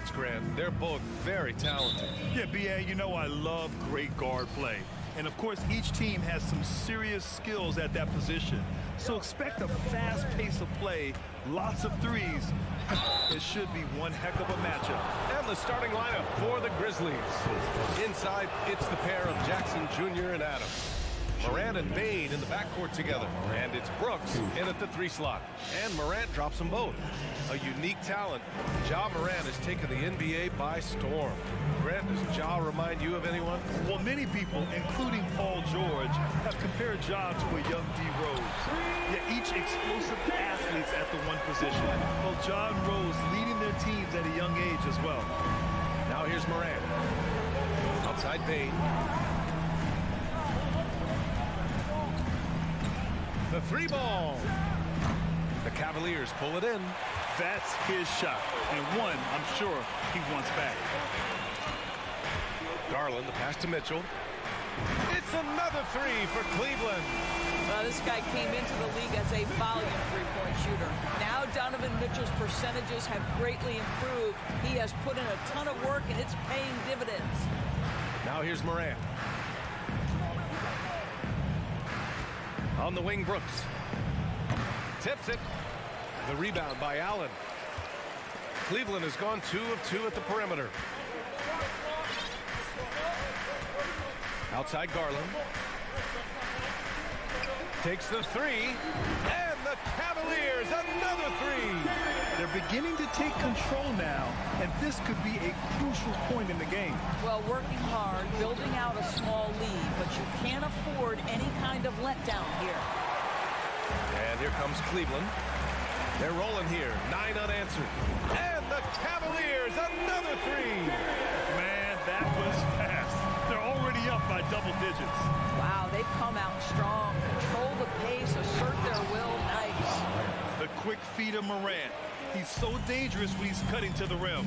guards, Grant. They're both very talented. Yeah, B.A., you know I love great guard play. And, of course, each team has some serious skills at that position. So expect a fast pace of play, lots of threes. It should be one heck of a matchup. And the starting lineup for the Grizzlies. Inside, it's the pair of Jackson Jr. and Adams. Morant and Bane in the backcourt together. And it's Brooks in at the 3 slot. And Morant drops them both. A unique talent. Ja Morant has taken the NBA by storm. Grant, does Ja remind you of anyone? Well, many people, including Paul George, have compared Ja to a young D. Rose. Yet each explosive athletes at the one position. Well, Ja and Rose leading their teams at a young age as well. Now here's Morant. Outside Bane. The 3 ball. The Cavaliers pull it in. That's his shot, and one I'm sure he wants back. Garland, the pass to Mitchell. It's another 3 for Cleveland. Well, this guy came into the league as a volume three-point shooter. Now Donovan Mitchell's percentages have greatly improved. He has put in a ton of work, and it's paying dividends. Now here's Morant. On the wing, Brooks. Tips it. The rebound by Allen. Cleveland has gone 2 of 2 at the perimeter. Outside Garland. Takes the 3. And the Cavaliers, another 3. They're beginning to take control now, and this could be a crucial point in the game. Well, working hard, building out a small lead, but you can't afford any kind of letdown here. And here comes Cleveland. They're rolling here. 9 unanswered. And the Cavaliers, another 3. Man, that was fast. They're already up by double digits. Wow, they've come out strong. Control the pace, assert their will. Nice. The quick feed of Morant. He's so dangerous when he's cutting to the rim.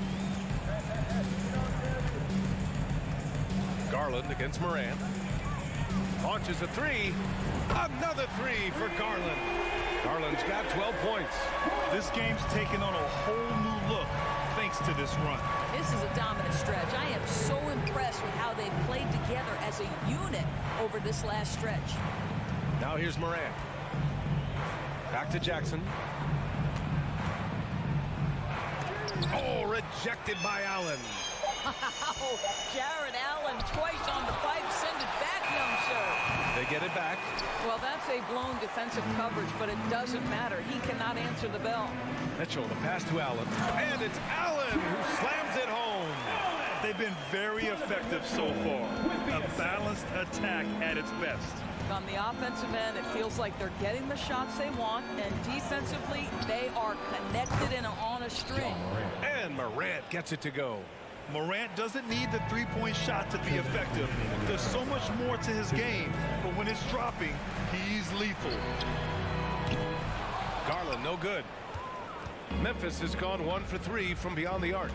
Garland against Morant. Launches a 3. Another 3 for Garland. Garland's got 12 points. This game's taken on a whole new look thanks to this run. This is a dominant stretch. I am so impressed with how they've played together as a unit over this last stretch. Now here's Morant. Back to Jackson. Oh, rejected by Allen. Wow, Jared Allen twice on the pipe. Send it back, young sir. They get it back. Well, that's a blown defensive coverage, but it doesn't matter. He cannot answer the bell. Mitchell, the pass to Allen. And it's Allen who slams it home. They've been very effective so far. A balanced attack at its best. On the offensive end, it feels like they're getting the shots they want, and defensively, they are connected and on a string. And Morant gets it to go. Morant doesn't need the three-point shot to be effective. There's so much more to his game, but when it's dropping, he's lethal. Garland, no good. Memphis has gone 1 for 3 from beyond the arc.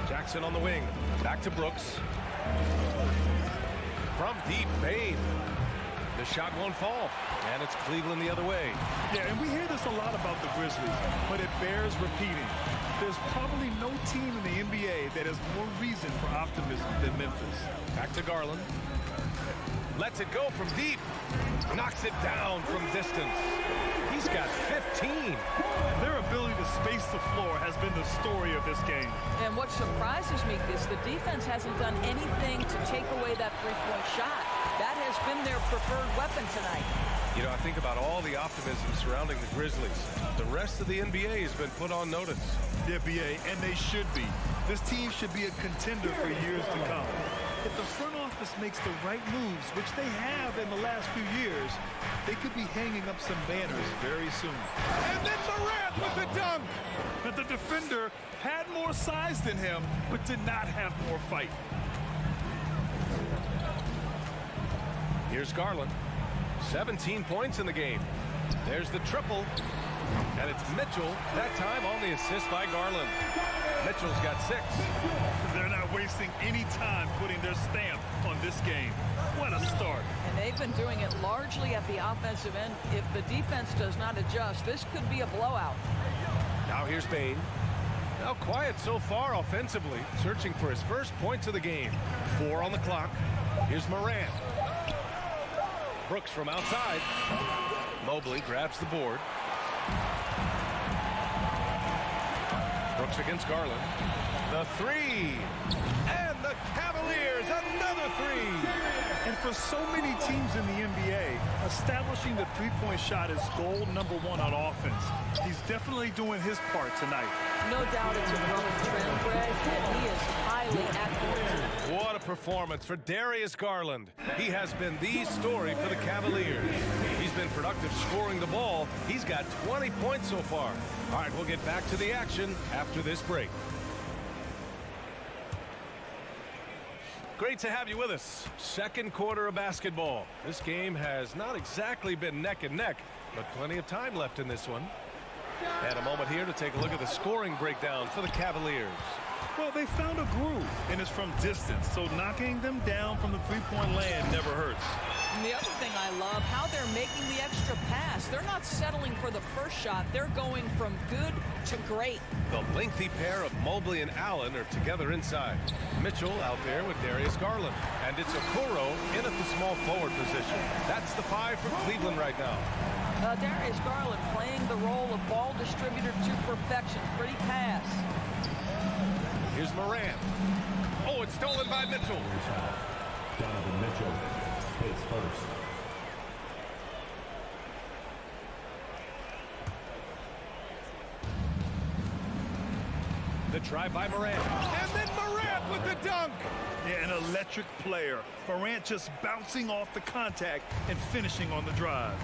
Jackson on the wing. Back to Brooks. From deep, Bane. The shot won't fall. And it's Cleveland the other way. Yeah, and we hear this a lot about the Grizzlies, but it bears repeating. There's probably no team in the NBA that has more reason for optimism than Memphis. Back to Garland. Lets it go from deep. Knocks it down from distance. He's got 15. Their ability to space the floor has been the story of this game. And what surprises me is the defense hasn't done anything to take away that three-point shot. That has been their preferred weapon tonight. You know, I think about all the optimism surrounding the Grizzlies. The rest of the NBA has been put on notice. The NBA, and they should be. This team should be a contender for years to come. If the front office makes the right moves, which they have in the last few years, they could be hanging up some banners very soon. And then Morant with the dunk! But the defender had more size than him, but did not have more fight. Here's Garland. 17 points in the game. There's the triple. And it's Mitchell, that time on the assist by Garland. Mitchell's got 6. They're not wasting any time putting their stamp on this game. What a start. And they've been doing it largely at the offensive end. If the defense does not adjust, this could be a blowout. Now here's Bane. Now quiet so far offensively, searching for his first points of the game. 4 on the clock. Here's Morant. Brooks from outside. Mobley grabs the board. Brooks against Garland. The three. And the Cavaliers, another three. And for so many teams in the NBA, establishing the three-point shot is goal number 1 on offense. He's definitely doing his part tonight. No doubt it's a growing trend, Greg, and he is highly accurate. What a performance for Darius Garland. He has been the story for the Cavaliers. He's been productive scoring the ball. He's got 20 points so far. All right, we'll get back to the action after this break. Great to have you with us. Second quarter of basketball. This game has not exactly been neck and neck, but plenty of time left in this one. And a moment here to take a look at the scoring breakdown for the Cavaliers. Well, they found a groove, and it's from distance, so knocking them down from the three-point land never hurts. And the other thing I love, how they're making the extra pass. They're not settling for the first shot. They're going from good to great. The lengthy pair of Mobley and Allen are together inside. Mitchell out there with Darius Garland. And it's Okoro in at the small forward position. That's the 5 for Cleveland right now. Darius Garland playing the role of ball distributor to perfection. Pretty pass. Here's Morant. Oh, it's stolen by Mitchell. Donovan Mitchell hits first. The try by Morant. And then Morant with the dunk. Yeah, an electric player. Morant just bouncing off the contact and finishing on the drive.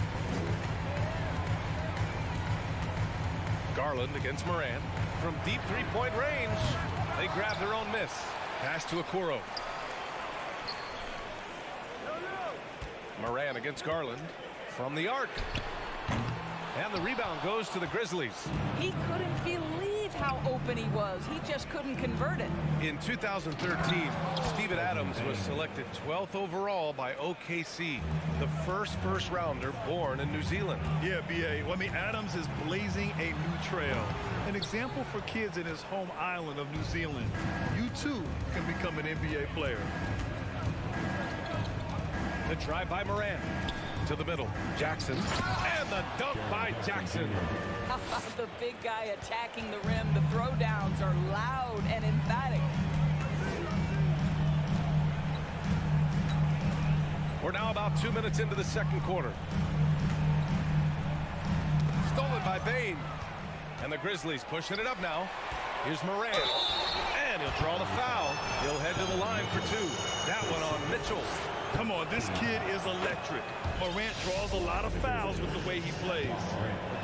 Garland against Morant. From deep three-point range, they grab their own miss. Pass to Okoro. Morant against Garland from the arc. And the rebound goes to the Grizzlies. He couldn't believe how open he was. He just couldn't convert it. In 2013, Steven Adams was selected 12th overall by OKC, the first rounder born in New Zealand. Yeah, B.A. Well, I mean, Adams is blazing a new trail. An example for kids in his home island of New Zealand. You, too, can become an NBA player. The try by Morant. To the middle. Jackson. And the dunk by Jackson. The big guy attacking the rim. The throwdowns are loud and emphatic. We're now about 2 minutes into the second quarter. Stolen by Bane. And the Grizzlies pushing it up now. Here's Morant. And he'll draw the foul. He'll head to the line for 2. That one on Mitchell. Come on, this kid is electric. Morant draws a lot of fouls with the way he plays.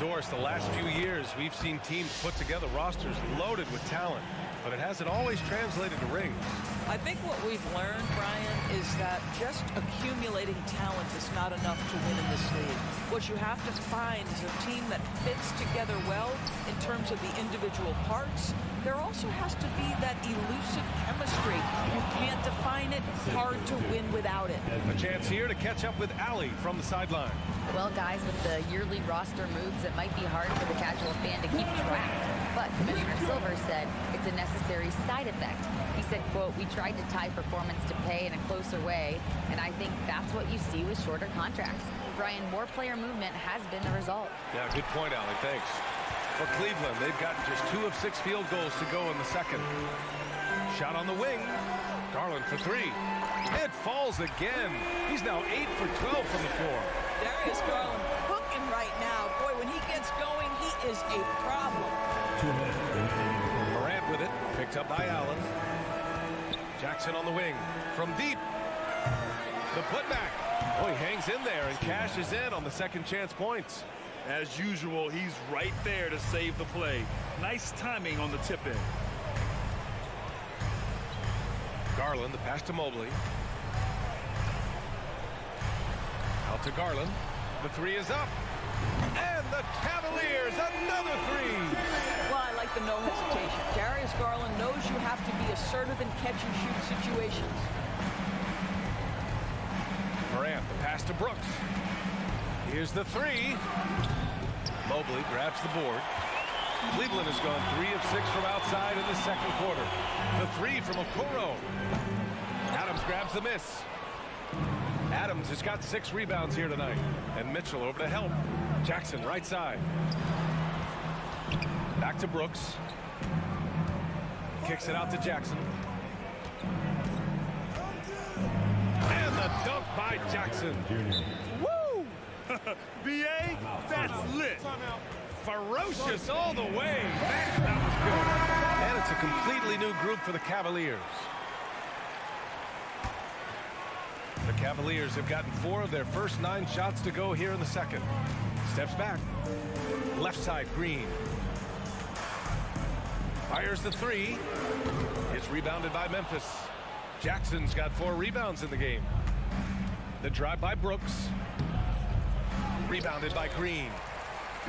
Doris, the last few years, we've seen teams put together rosters loaded with talent, but it hasn't always translated to rings. I think what we've learned, Brian, is that just accumulating talent is not enough to win in this league. What you have to find is a team that fits together well in terms of the individual parts. There also has to be that elusive chemistry. You can't define it. Hard to win without it. A chance here to catch up with Allie from the sideline. Well, guys, with the yearly roster moves, it might be hard for the casual fan to keep track. But Commissioner Silver said it's a necessary side effect. He said, quote, "We tried to tie performance to pay in a closer way, and I think that's what you see with shorter contracts." Brian, more player movement has been the result. Yeah, good point, Allie. Thanks. For Cleveland, they've gotten just 2 of 6 field goals to go in the second. Shot on the wing. Garland for 3. It falls again. He's now 8 for 12 from the floor. Darius Garland cooking right now. Boy, when he gets going, he is a problem. 2 minutes remaining. Morant with it. Picked up by Allen. Jackson on the wing. From deep. The putback. Oh, he hangs in there and cashes in on the second chance points. As usual, he's right there to save the play. Nice timing on the tip-in. Garland, the pass to Mobley. Out to Garland. The 3 is up. And the Cavaliers, another 3. Well, I like the no hesitation. Darius Garland knows you have to be assertive in catch-and-shoot situations. Morant, the pass to Brooks. Here's the 3. Mobley grabs the board. Cleveland has gone 3 of 6 from outside in the second quarter. The 3 from Okoro. Adams grabs the miss. Adams has got 6 rebounds here tonight. And Mitchell over to help. Jackson right side. Back to Brooks. Kicks it out to Jackson. And the dunk by Jackson. Woo! BA, that's lit. Ferocious all the way. Man, that was good. And it's a completely new group for the Cavaliers. The Cavaliers have gotten 4 of their first 9 shots to go here in the second. Steps back. Left side, Green. Fires the 3. It's rebounded by Memphis. Jackson's got 4 rebounds in the game. The drive by Brooks. Rebounded by Green.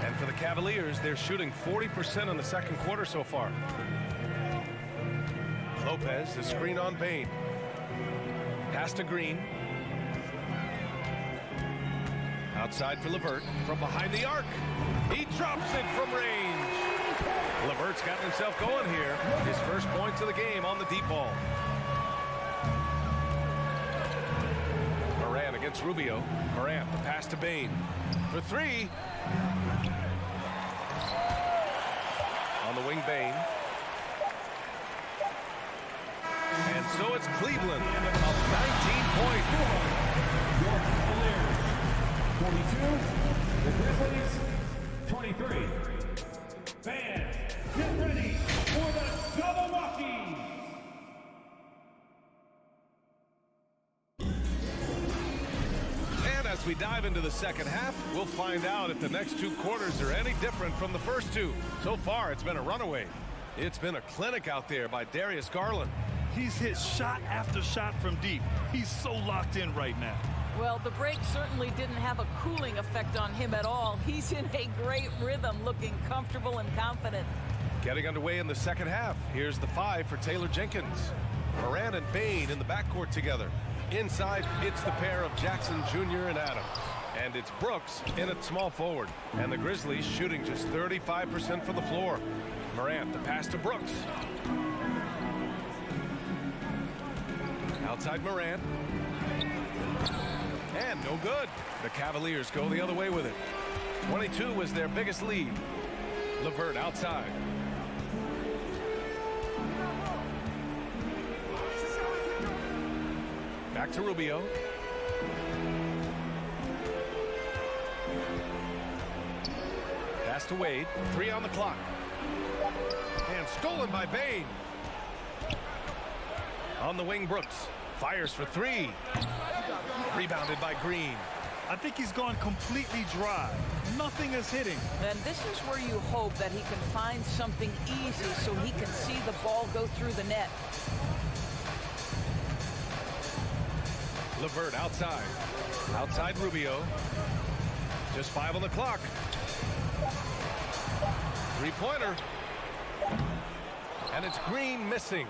And for the Cavaliers, they're shooting 40% in the second quarter so far. Lopez, the screen on Bain. Pass to Green. Outside for LeVert from behind the arc. He drops it from range. LeVert's got himself going here. His first points of the game on the deep ball. Morant against Rubio. Morant, the pass to Bain. For 3. On the wing, Bain. And so it's Cleveland up 19 points. Your Cavaliers, 42. The Grizzlies, 23. Fans, get ready for the double Rockies. And as we dive into the second half, we'll find out if the next 2 quarters are any different from the first 2. So far, it's been a runaway. It's been a clinic out there by Darius Garland. He's hit shot after shot from deep. He's so locked in right now. Well, the break certainly didn't have a cooling effect on him at all. He's in a great rhythm, looking comfortable and confident. Getting underway in the second half. Here's the 5 for Taylor Jenkins. Morant and Bain in the backcourt together. Inside, it's the pair of Jackson Jr. and Adams. And it's Brooks in at small forward. And the Grizzlies shooting just 35% from the floor. Morant, the pass to Brooks. Outside Morant. And no good. The Cavaliers go the other way with it. 22 was their biggest lead. LeVert outside. Back to Rubio. Pass to Wade. 3 on the clock. And stolen by Bain. On the wing, Brooks. Fires for 3. Rebounded by Green. I think he's gone completely dry. Nothing is hitting. And this is where you hope that he can find something easy so he can see the ball go through the net. LeVert outside. Outside Rubio. Just 5 on the clock. 3-pointer. And it's Green missing.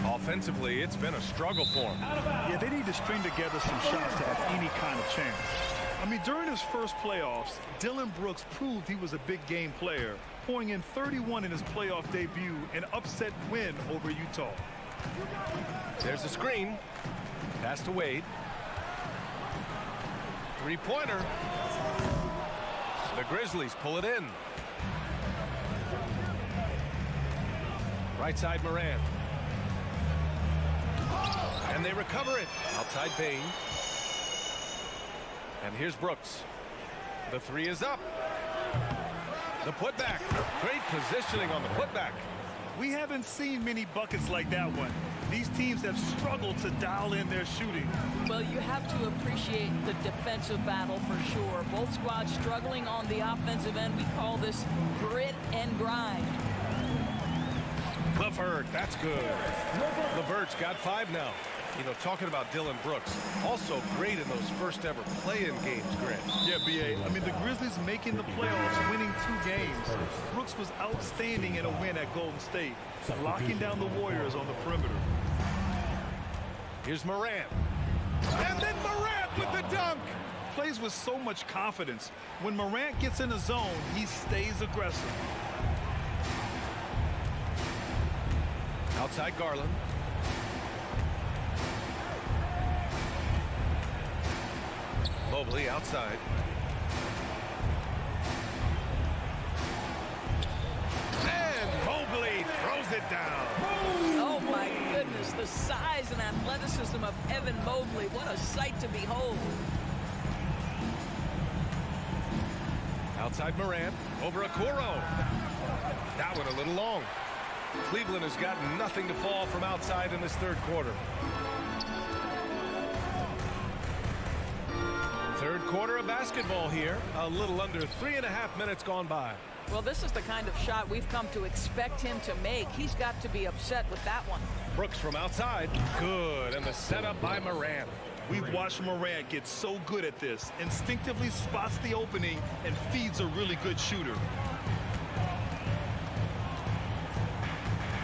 Offensively, it's been a struggle for him. Yeah, they need to string together some shots to have any kind of chance. I mean, during his first playoffs, Dillon Brooks proved he was a big game player, pouring in 31 in his playoff debut, an upset win over Utah. There's a screen. Pass to Wade. 3-pointer. The Grizzlies pull it in. Right side Morant. And they recover it. Outside Bain. And here's Brooks. The 3 is up. The putback. Great positioning on the putback. We haven't seen many buckets like that one. These teams have struggled to dial in their shooting. Well, you have to appreciate the defensive battle for sure. Both squads struggling on the offensive end. We call this grit and grind. LeVert, that's good. LeVert's got 5 now. You know, talking about Dillon Brooks, also great in those first ever play-in games, Grant. Yeah, BA. I mean, the Grizzlies making the playoffs, winning 2 games. Brooks was outstanding in a win at Golden State, locking down the Warriors on the perimeter. Here's Morant. And then Morant with the dunk. plays with so much confidence. When Morant gets in the zone, he stays aggressive. Outside Garland. Mobley outside. And Mobley throws it down. Oh, my goodness. The size and athleticism of Evan Mobley. What a sight to behold. Outside Morant. Over Okoro. That one a little long. Cleveland has got nothing to fall from outside in this third quarter. Third quarter of basketball here. A little under 3.5 minutes gone by. Well, this is the kind of shot we've come to expect him to make. He's got to be upset with that one. Brooks from outside. Good. And the setup by Morant. We've watched Morant get so good at this. Instinctively spots the opening and feeds a really good shooter.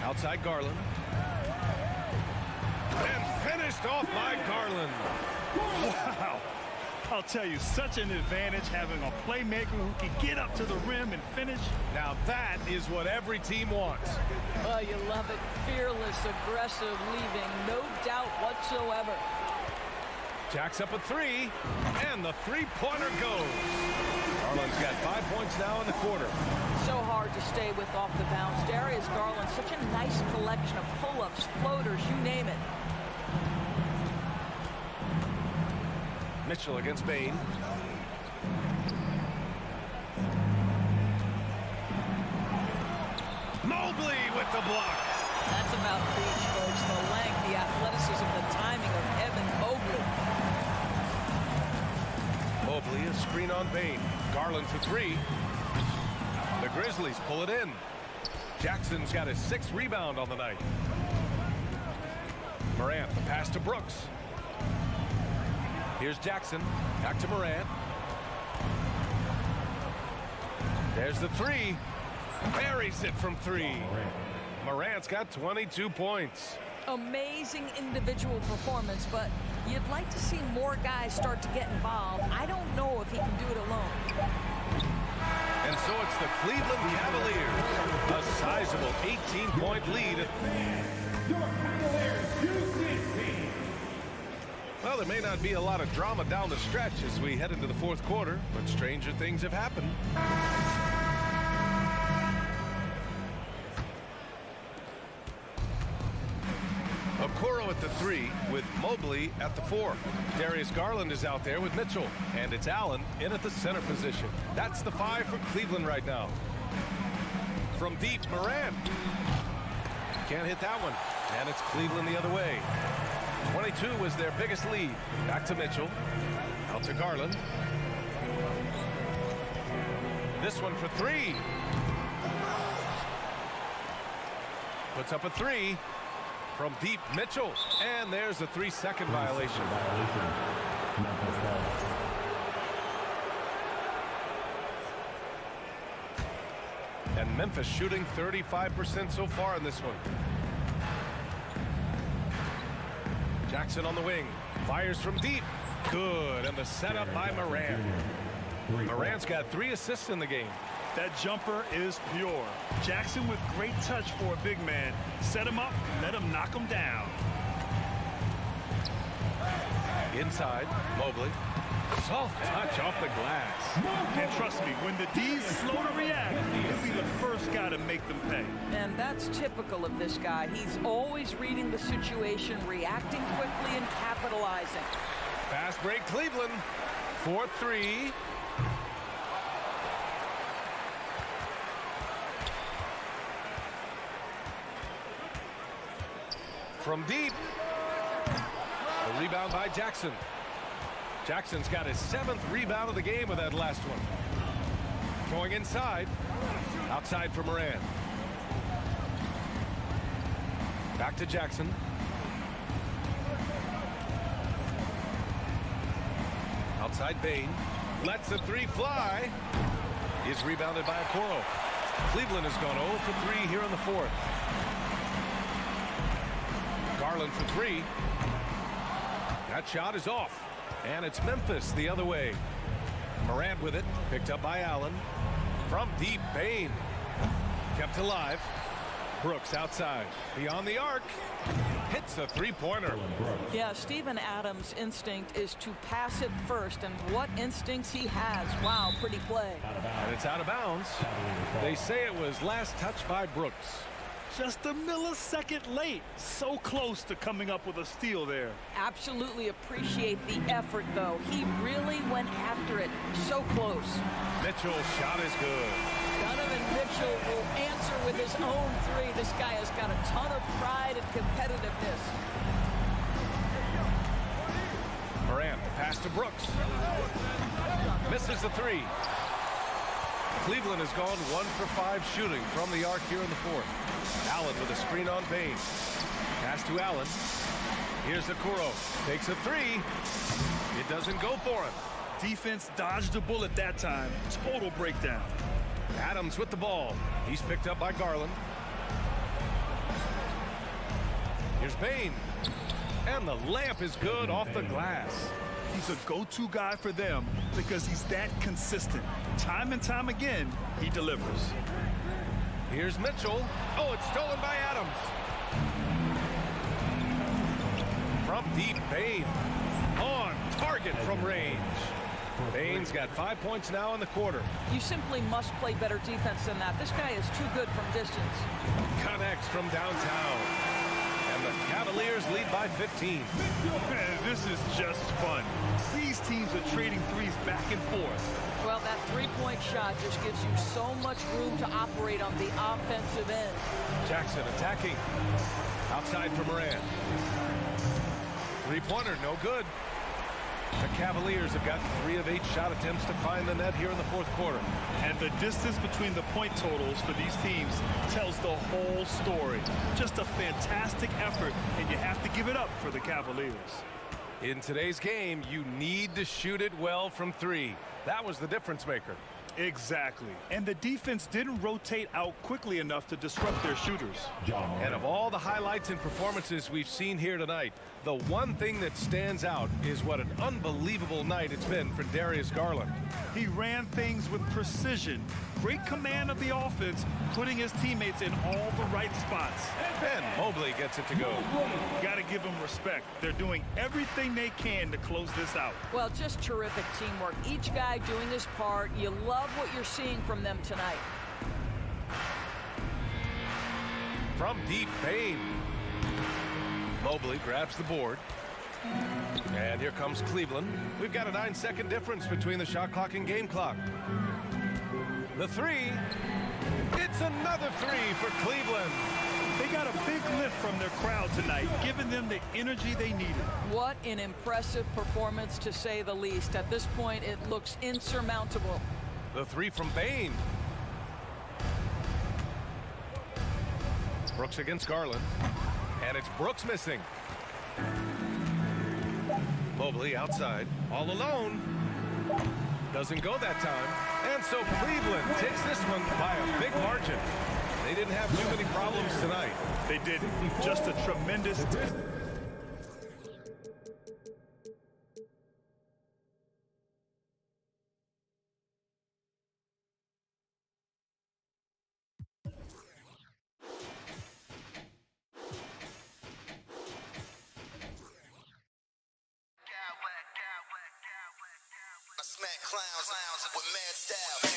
Outside Garland. And finished off by Garland. Wow. I'll tell you, such an advantage having a playmaker who can get up to the rim and finish. Now that is what every team wants. Oh, you love it. Fearless, aggressive, leaving no doubt whatsoever. Jacks up a three, and the three-pointer goes. Garland's got 5 points now in the quarter. So hard to stay with off the bounce. Darius Garland, such a nice collection of pull-ups, floaters, you name it. Mitchell against Bain. Mobley with the block. That's about reach, folks. The length, the athleticism, the timing of Evan Mobley. Mobley, a screen on Bain. Garland for three. The Grizzlies pull it in. Jackson's got his 6th rebound on the night. Morant, the pass to Brooks. Here's Jackson. Back to Morant. There's the three. Buries it from three. Morant's got 22 points. Amazing individual performance, but you'd like to see more guys start to get involved. I don't know if he can do it alone. And so it's the Cleveland Cavaliers. A sizable 18-point lead. Your Cavaliers U16. Well, there may not be a lot of drama down the stretch as we head into the fourth quarter, but stranger things have happened. Okoro at the 3 with Mobley at the 4. Darius Garland is out there with Mitchell, and it's Allen in at the center position. That's the 5 for Cleveland right now. From deep, Morant. Can't hit that one, and it's Cleveland the other way. 22 was their biggest lead. Back to Mitchell. Out to Garland. This one for 3. Puts up a 3. From deep, Mitchell. And there's a 3-second violation. And Memphis shooting 35% so far in this one. Jackson on the wing. Fires from deep. Good. And the setup by Morant. Morant's got 3 assists in the game. That jumper is pure. Jackson with great touch for a big man. Set him up, let him knock him down. Inside, Mobley. Soft touch off the glass. And trust me, when the D's slow to react, he'll be the first guy to make them pay. And that's typical of this guy. He's always reading the situation, reacting quickly, and capitalizing. Fast break, Cleveland. 4-3. From deep. The rebound by Jackson. Jackson's got his 7th rebound of the game with that last one. Going inside. Outside for Morant. Back to Jackson. Outside Bain. Lets the 3 fly. Is rebounded by Okoro. Cleveland has gone 0 for 3 here in the 4th. Garland for 3. That shot is off. And it's Memphis the other way. Morant with it, picked up by Allen. From deep, Bane. Kept alive. Brooks outside. Beyond the arc. Hits a three-pointer. Yeah, Steven Adams' instinct is to pass it first, and what instincts he has. Wow, pretty play. And it's out of bounds. They say it was last touched by Brooks. Just a millisecond late. So close to coming up with a steal there. Absolutely appreciate the effort, though. He really went after it. So close. Mitchell's shot is good. Donovan Mitchell will answer with his own three. This guy has got a ton of pride and competitiveness. Morant pass to Brooks. Misses the three. Cleveland has gone 1 for 5 shooting from the arc here in the fourth. Allen with a screen on Bane. Pass to Allen. Here's Okoro. Takes a three. It doesn't go for him. Defense dodged a bullet that time. Total breakdown. Adams with the ball. He's picked up by Garland. Here's Bane. And the layup is good off the glass. He's a go-to guy for them because he's that consistent. Time and time again, he delivers. Here's Mitchell. Oh, it's stolen by Adams. From deep, Bane. On target from range. Bane's got 5 points now in the quarter. You simply must play better defense than that. This guy is too good from distance. Connects from downtown. And the Cavaliers lead by 15. Man, this is just fun. These teams are trading threes back and forth. Well, that three-point shot just gives you so much room to operate on the offensive end. Jackson attacking. Outside for Morant. Three-pointer, no good. The Cavaliers have got 3 of 8 shot attempts to find the net here in the fourth quarter. And the distance between the point totals for these teams tells the whole story. Just a fantastic effort, and you have to give it up for the Cavaliers. In today's game, you need to shoot it well from 3. That was the difference maker. Exactly. And the defense didn't rotate out quickly enough to disrupt their shooters. And of all the highlights and performances we've seen here tonight, the one thing that stands out is what an unbelievable night it's been for Darius Garland. He ran things with precision, great command of the offense, putting his teammates in all the right spots. And Mobley gets it to go. Got to give them respect. They're doing everything they can to close this out. Well, just terrific teamwork. Each guy doing his part. You love what you're seeing from them tonight. From deep, Bane. Mobley grabs the board. And here comes Cleveland. We've got a 9-second difference between the shot clock and game clock. The three. It's another three for Cleveland. They got a big lift from their crowd tonight, giving them the energy they needed. What an impressive performance, to say the least. At this point, it looks insurmountable. The three from Bane. Brooks against Garland. And it's Brooks missing. Mobley outside, all alone. Doesn't go that time. And so Cleveland takes this one by a big margin. They didn't have too many problems tonight. They didn't. Just a tremendous... I smack clowns with mad style.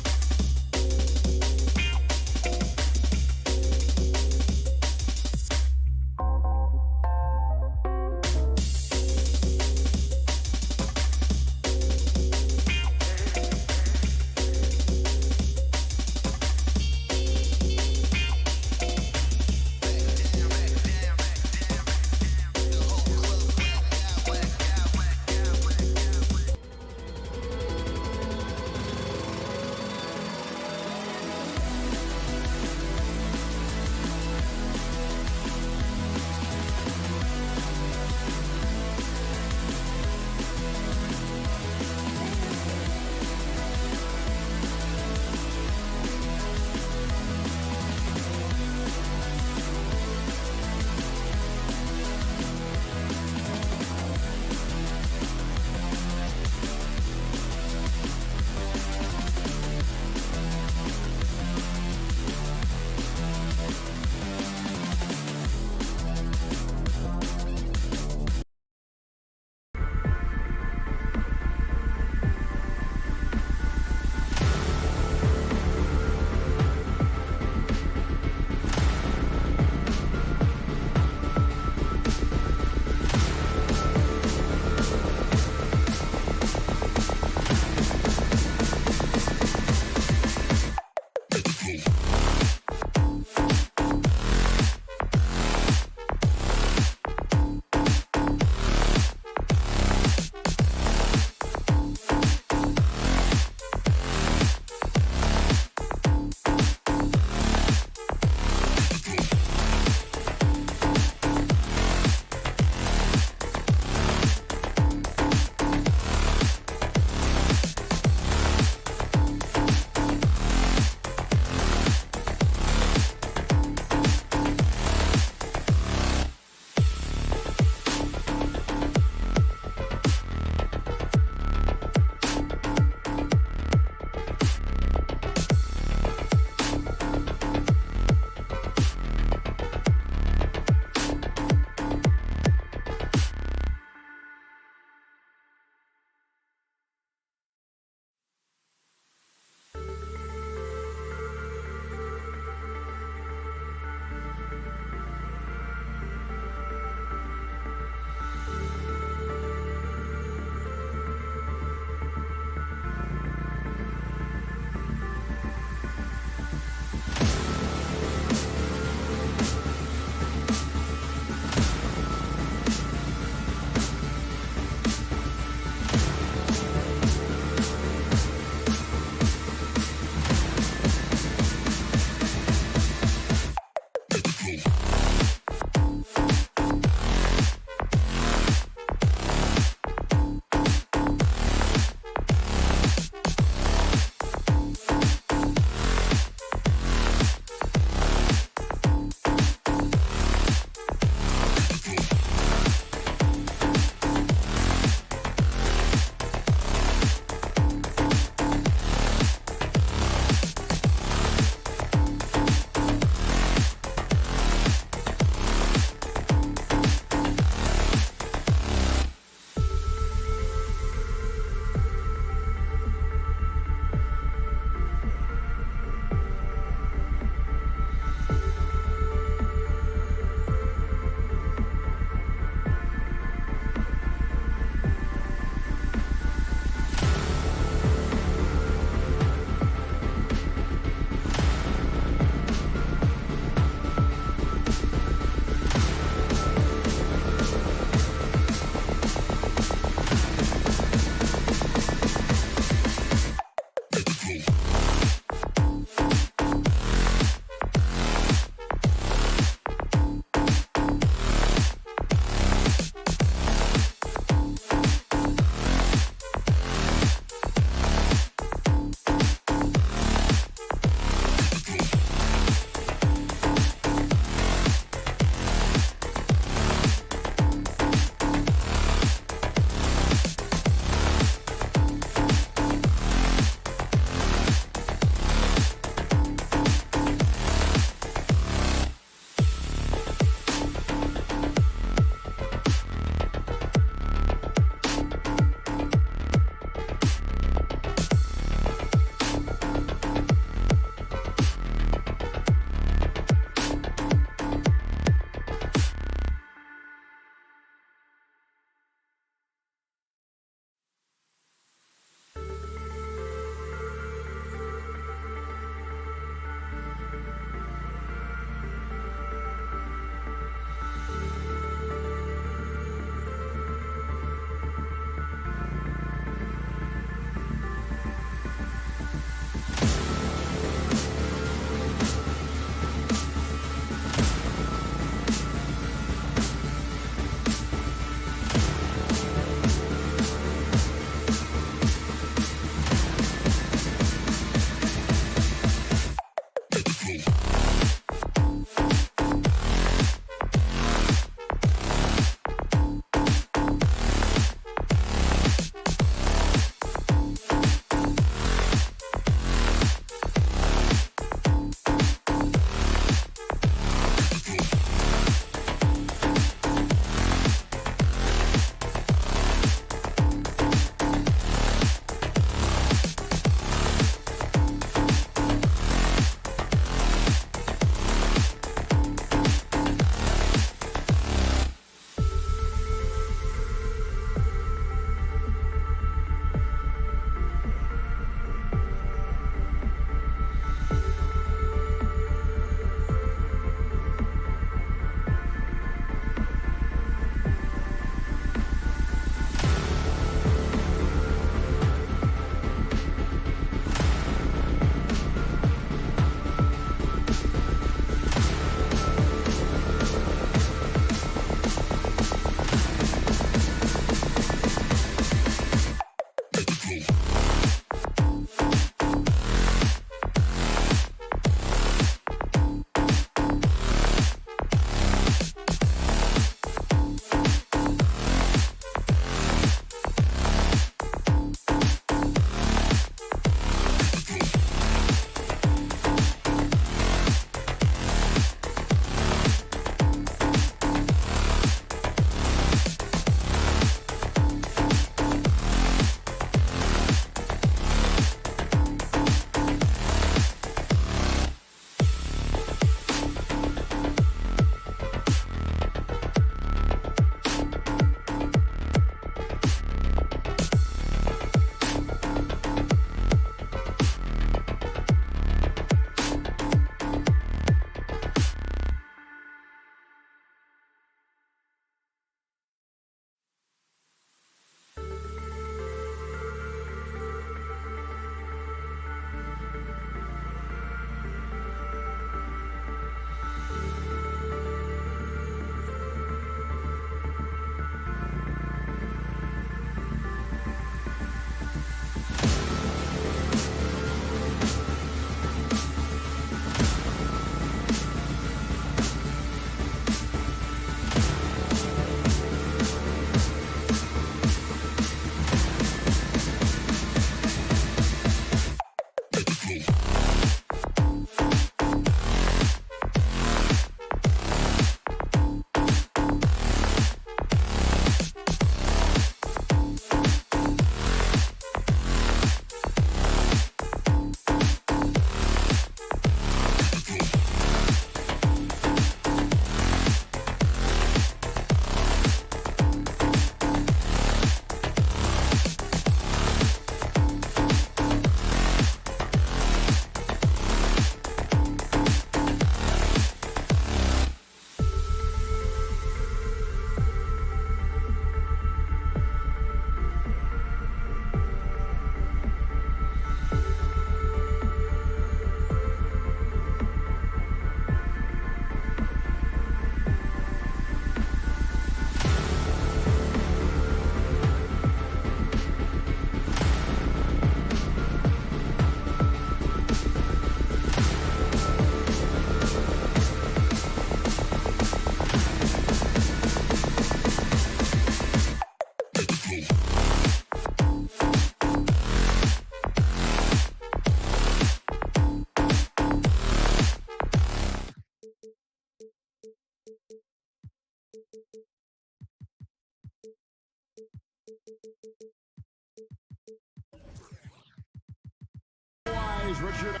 Richard.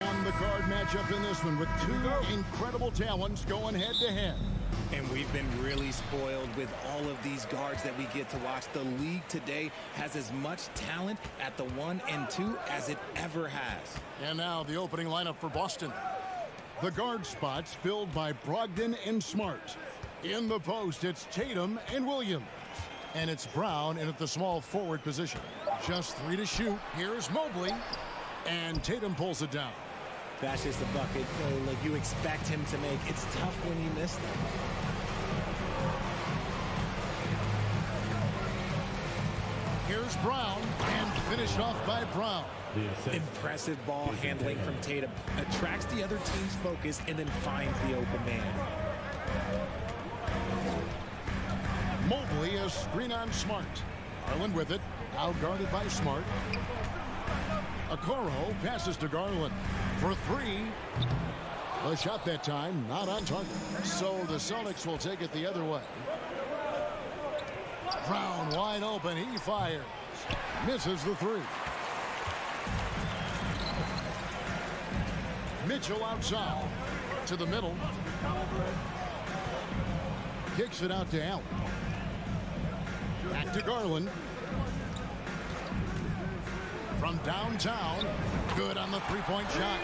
On the guard matchup in this one with two incredible talents going head-to-head. And we've been really spoiled with all of these guards that we get to watch. The league today has as much talent at the 1 and 2 as it ever has. And now the opening lineup for Boston. The guard spots filled by Brogdon and Smart. In the post, it's Tatum and Williams. And it's Brown in at the small forward position. Just 3 to shoot. Here's Mobley. And Tatum pulls it down. That's just a bucket like you expect him to make. It's tough when you miss them. Here's Brown, and finished off by Brown. Impressive ball handling from Tatum. Attracts the other team's focus and then finds the open man. Mobley, a screen on Smart. Garland with it, out guarded by Smart. Okoro passes to Garland for 3. The shot that time not on target. So the Celtics will take it the other way. Brown wide open. He fires. Misses the 3. Mitchell outside. To the middle. Kicks it out to Allen. Back to Garland. From downtown. Good on the three-point shot.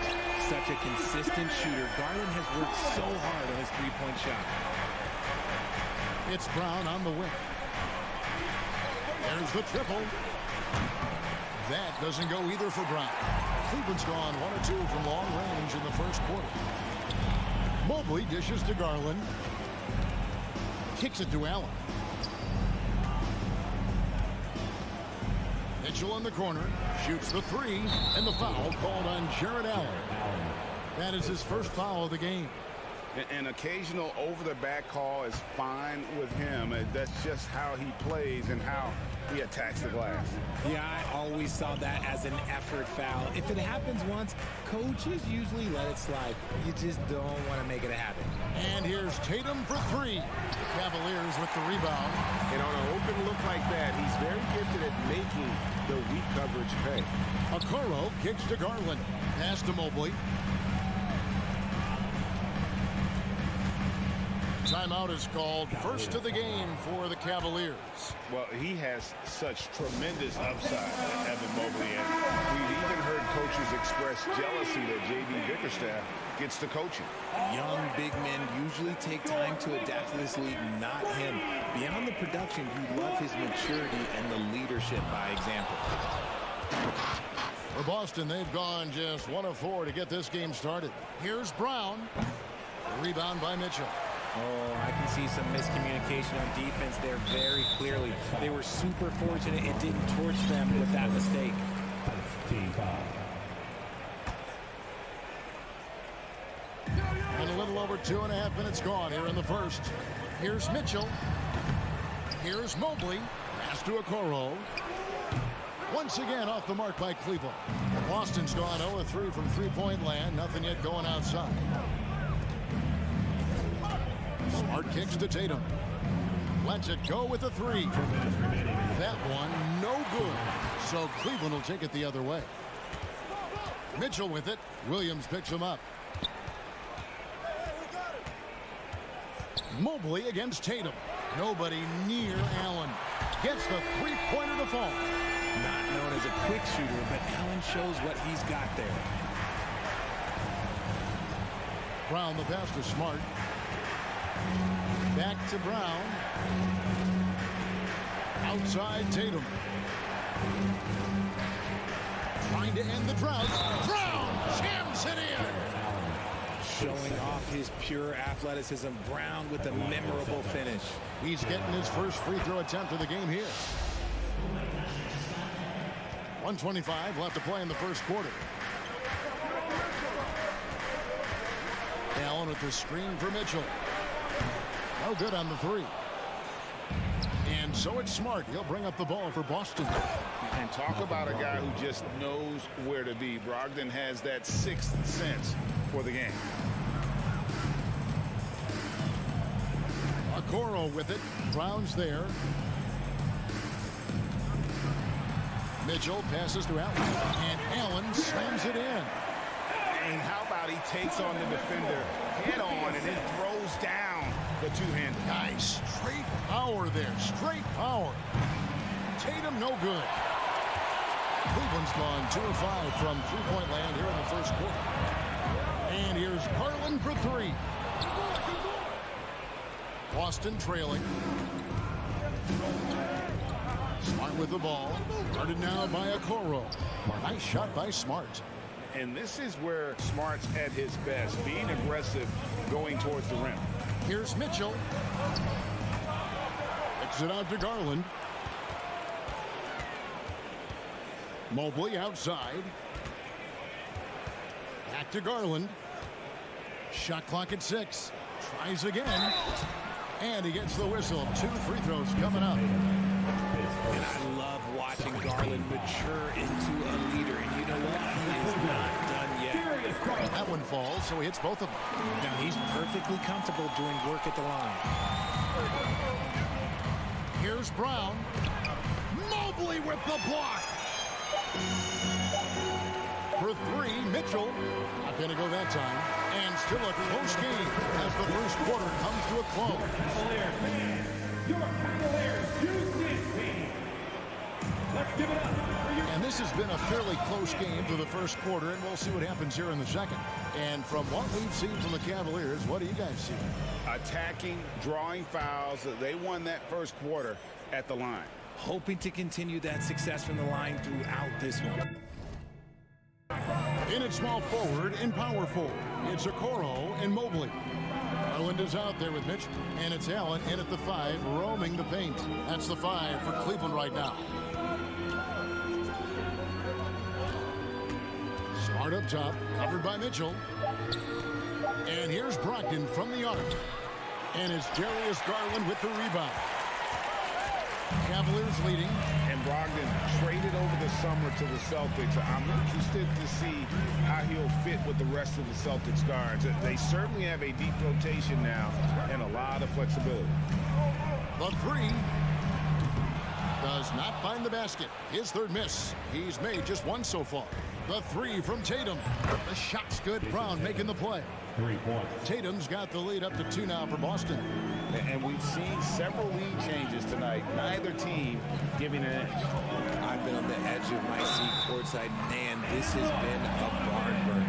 Such a consistent shooter. Garland has worked so hard on his three-point shot. It's Brown on the wing. There's the triple. That doesn't go either for Brown. Cleveland's gone 1 or 2 from long range in the first quarter. Mobley dishes to Garland. Kicks it to Allen. Mitchell in the corner. Shoots the 3. And the foul called on Jared Allen. That is his first foul of the game. An occasional over-the-back call is fine with him. That's just how he plays and how he attacks the glass. Yeah, I always saw that as an effort foul. If it happens once, coaches usually let it slide. You just don't want to make it a habit. And here's Tatum for 3. Cavaliers with the rebound. And on an open look like that, he's very gifted at making the weak coverage pay. Okoro kicks to Garland. Pass to Mobley. Timeout is called. First of the game for the Cavaliers. Well, he has such tremendous upside, Evan Mobley, and we've even heard coaches express jealousy that J.B. Bickerstaff gets the coaching. Young big men usually take time to adapt to this league, not him. Beyond the production, you love his maturity and the leadership by example. For Boston, they've gone just 1 of 4 to get this game started. Here's Brown. Rebound by Mitchell. Oh, I can see some miscommunication on defense there very clearly. They were super fortunate it didn't torch them with that mistake. team foul. And a little over 2.5 minutes gone here in the first. Here's Mitchell. Here's Mobley. Pass to Okoro. Once again off the mark by Cleveland. Boston's gone 0-3 from three-point land. Nothing yet going outside. Smart kicks to Tatum. Lets it go with a three. That one no good. So Cleveland will take it the other way. Mitchell with it. Williams picks him up. Mobley against Tatum. Nobody near Allen. Gets the three-pointer to fall. Not known as a quick shooter, but Allen shows what he's got there. Brown the pass to Smart. Back to Brown. Outside Tatum. Trying to end the drought. Brown jams it in. Showing off his pure athleticism. Brown with a memorable finish. He's getting his first free throw attempt of the game here. 1:25 left to play in the first quarter. Allen with the screen for Mitchell. No good on the three. And so it's Smart. He'll bring up the ball for Boston. And talk about a guy who just knows where to be. Brogdon has that sixth sense for the game. Okoro with it. Brown's there. Mitchell passes to Allen. And Allen slams it in. And how about he takes on the defender head on and then throws down the two-hander. Nice straight power there. Straight power. Tatum no good. Cleveland's gone 2 of 5 from three-point land here in the first quarter. And here's Garland for three. Boston trailing. Smart with the ball. Guarded now by Okoro. Nice shot by Smart. And this is where Smart's at his best, being aggressive, going towards the rim. Here's Mitchell. Kicks it out to Garland. Mobley outside. Back to Garland. Shot clock at 6. Tries again. And he gets the whistle. 2 free throws coming up. And I love watching Garland mature into a leader. And you know what? He is not done yet. That one falls, so he hits both of them. Now he's perfectly comfortable doing work at the line. Here's Brown. Mobley with the block. For three, Mitchell. Not going to go that time. And still a close game as the first quarter comes to a close. Your Cavaliers Houston team. Let's give it up for you. And this has been a fairly close game for the first quarter, and we'll see what happens here in the second. And from what we've seen from the Cavaliers, what do you guys see? Attacking, drawing fouls. They won that first quarter at the line. Hoping to continue that success from the line throughout this one. In at small forward and power forward, it's Okoro and Mobley. Garland is out there with Mitch, and it's Allen in at the 5, roaming the paint. That's the 5 for Cleveland right now. Smart up top, covered by Mitchell. And here's Brogdon from the arc. And it's Darius Garland with the rebound. Cavaliers leading. And Brogdon traded over the summer to the Celtics. I'm interested to see how he'll fit with the rest of the Celtics guards. They certainly have a deep rotation now and a lot of flexibility. The 3 does not find the basket. His third miss. He's made just one so far. The 3 from Tatum. The shot's good. Brown making the play. 3 points. Tatum's got the lead up to 2 now for Boston. And we've seen several lead changes tonight. Neither team giving an edge. I've been on the edge of my seat courtside. Man, this has been a barn burner.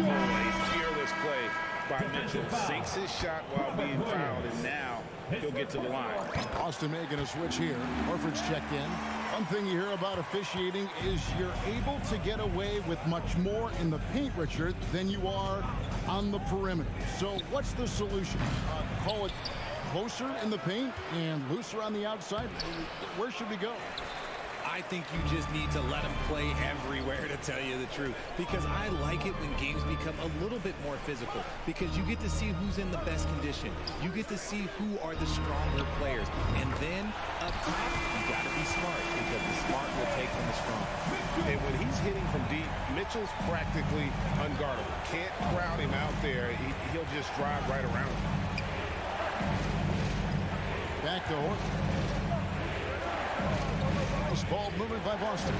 A fearless play by Mitchell. Sinks his shot while being fouled, and now he'll get to the line. Boston making a switch here. Horford's checked in. One thing you hear about officiating is you're able to get away with much more in the paint, Richard, than you are on the perimeter. So what's the solution? Call it closer in the paint and looser on the outside? Where should we go? I I think you just need to let him play everywhere, to tell you the truth, because I like it when games become a little bit more physical, because you get to see who's in the best condition. You get to see who are the stronger players. And then up top, you got to be smart, because the smart will take from the strong. And when he's hitting from deep, Mitchell's practically unguardable. Can't crowd him out there. He'll just drive right around him. Back to Horford. Nice ball movement by Boston.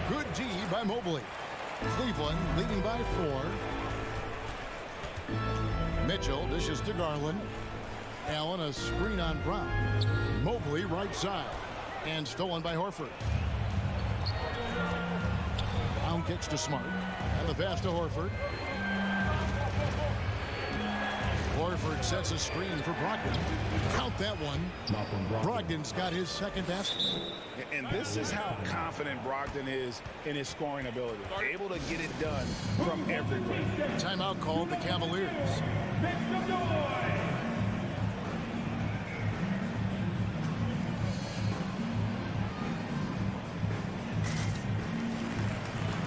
Good D by Mobley. Cleveland leading by 4. Mitchell dishes to Garland. Allen a screen on Brown. Mobley right side. And stolen by Horford. Brown kicks to Smart. And the pass to Horford. Horford sets a screen for Brogdon. Count that one. Brogdon's got his second basket. And this is how confident Brogdon is in his scoring ability. Able to get it done from everywhere. Timeout called the Cavaliers. Make some noise.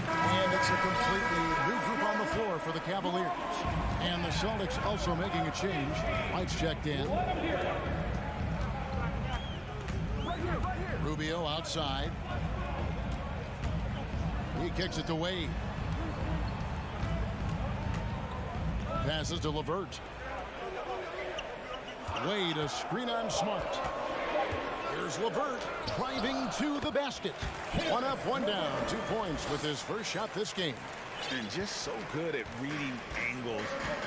And it's a completely new group on the floor for the Cavaliers. And the Celtics also making a change. White's checked in. Rubio outside. He kicks it to Wade. Passes to LeVert. Wade a screen on Smart. Here's LeVert driving to the basket. 1 up, 1 down. 2 points with his first shot this game. And just so good at reading angles.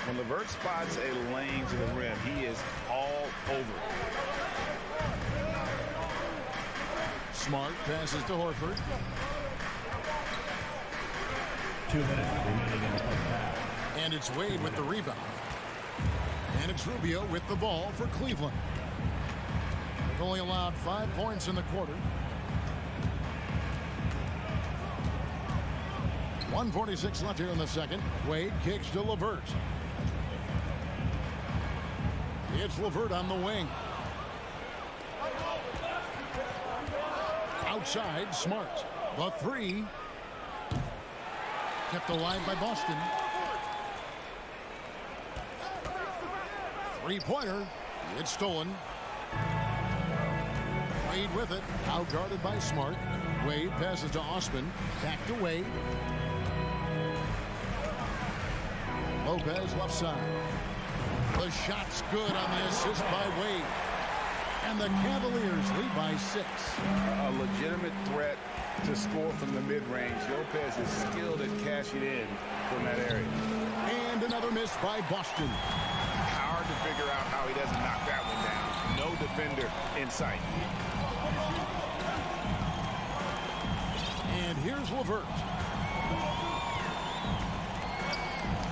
When LeVert spots a lane to the rim, he is all over. Smart passes to Horford. 2 minutes remaining in the first half. And it's Wade with the rebound. And it's Rubio with the ball for Cleveland. They've only allowed 5 points in the quarter. 1:46 left here in the second. Wade kicks to LeVert. It's LeVert on the wing. Outside, Smart. The 3. Kept alive by Boston. 3-pointer. It's stolen. Wade with it. Outguarded by Smart. Wade passes to Osman. Back to Wade. Lopez left side. The shot's good on the assist by Wade. And the Cavaliers lead by 6. A legitimate threat to score from the mid-range. Lopez is skilled at cashing in from that area. And another miss by Boston. Hard to figure out how he doesn't knock that one down. No defender in sight. And here's LeVert.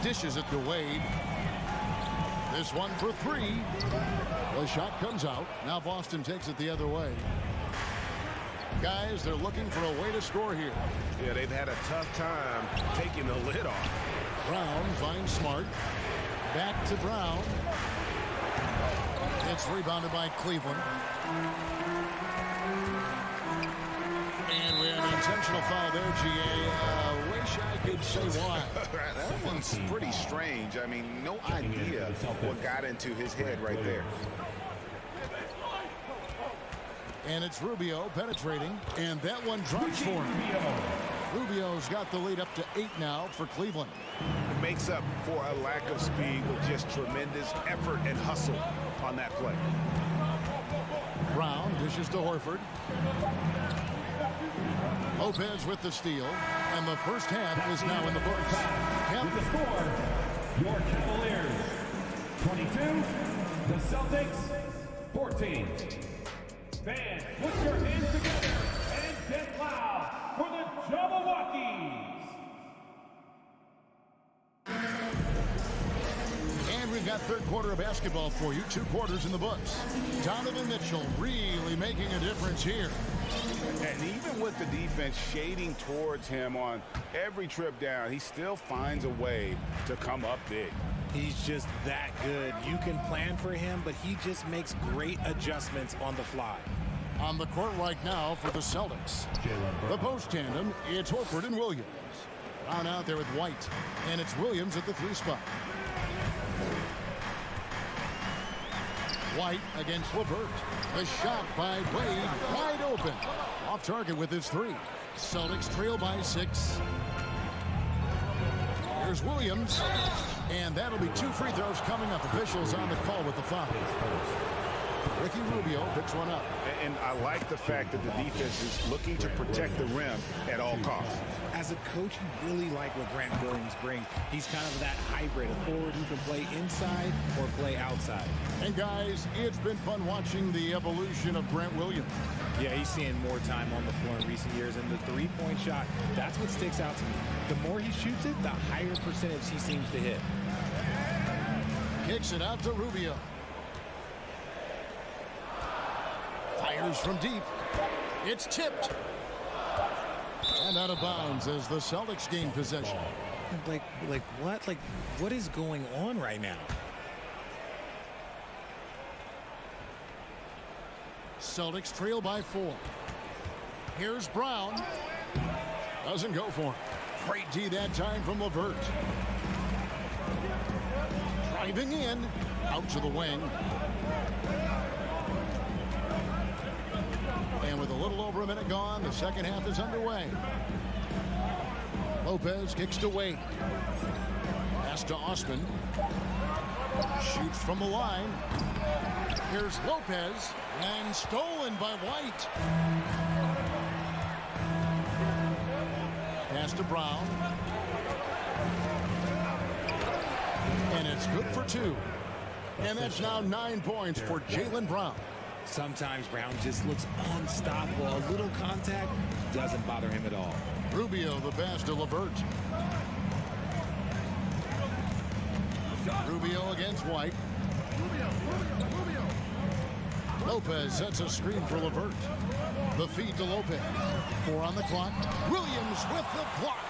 Dishes it to Wade. This one for 3. The shot comes out. Now Boston takes it the other way. Guys, they're looking for a way to score here. Yeah, they've had a tough time taking the lid off. Brown finds Smart. Back to Brown. It's rebounded by Cleveland. And we have an intentional foul there, GA. Wish I could say why. That one's pretty strange. I mean, no idea what got into his head right there. And it's Rubio penetrating. And that one drops for him. Rubio's got the lead up to 8 now for Cleveland. It makes up for a lack of speed with just tremendous effort and hustle on that play. Brown dishes to Horford. Lopez with the steal. And the first half is now in the books. With the score, your Cavaliers 22, the Celtics 14. Fans, put your hands together and get loud for the Jabbawockeez. And we've got third quarter of basketball for you. 2 quarters in the books. Donovan Mitchell really making a difference here. And even with the defense shading towards him on every trip down, he still finds a way to come up big. He's just that good. You can plan for him, but he just makes great adjustments on the fly. On the court right now for the Celtics. The post tandem, it's Horford and Williams. Brown out there with White, and it's Williams at the 3 spot. White against LeVert. The shot by Wade, wide open. Off target with his 3. Celtics trail by 6. Here's Williams, and that'll be 2 free throws coming up. Officials on the call with the foul. Ricky Rubio picks one up. And I like the fact that the defense is looking to protect the rim at all costs. As a coach, you really like what Grant Williams brings. He's kind of that hybrid, a forward who can play inside or play outside. And guys, it's been fun watching the evolution of Grant Williams. Yeah, he's seeing more time on the floor in recent years, and the 3-point shot, that's what sticks out to me. The more he shoots it, the higher percentage he seems to hit. Kicks it out to Rubio. Fires from deep. It's tipped. And out of bounds as the Celtics gain possession. Like what? Like, what is going on right now? Celtics trail by 4. Here's Brown. Doesn't go for him. Great D that time from LeVert. Driving in. Out to the wing. And with a little over a minute gone, the second half is underway. Lopez kicks to Wade. Pass to Osman. Shoots from the line. Here's Lopez. And stolen by White. Pass to Brown. And it's good for 2. And that's now 9 points for Jaylen Brown. Sometimes Brown just looks unstoppable. A little contact doesn't bother him at all. Rubio the pass to LeVert. Rubio against White. Lopez sets a screen for LeVert. The feed to Lopez. 4 on the clock. Williams with the block.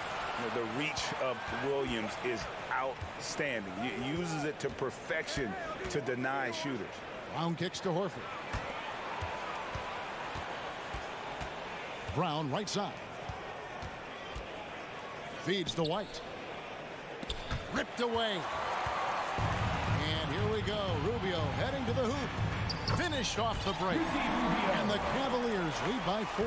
The reach of Williams is outstanding. He uses it to perfection to deny shooters. Brown kicks to Horford. Brown right side. Feeds to White. Ripped away. And here we go. Rubio heading to the hoop. Finished off the break. And the Cavaliers lead by 4.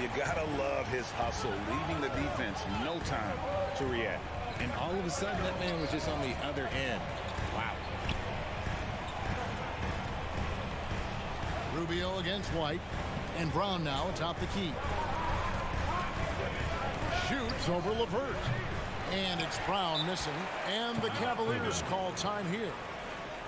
You gotta love his hustle, leaving the defense no time to react. And all of a sudden, that man was just on the other end. Wow. Rubio against White. And Brown now atop the key. Shoots over LeVert. And it's Brown missing. And the Cavaliers call time here.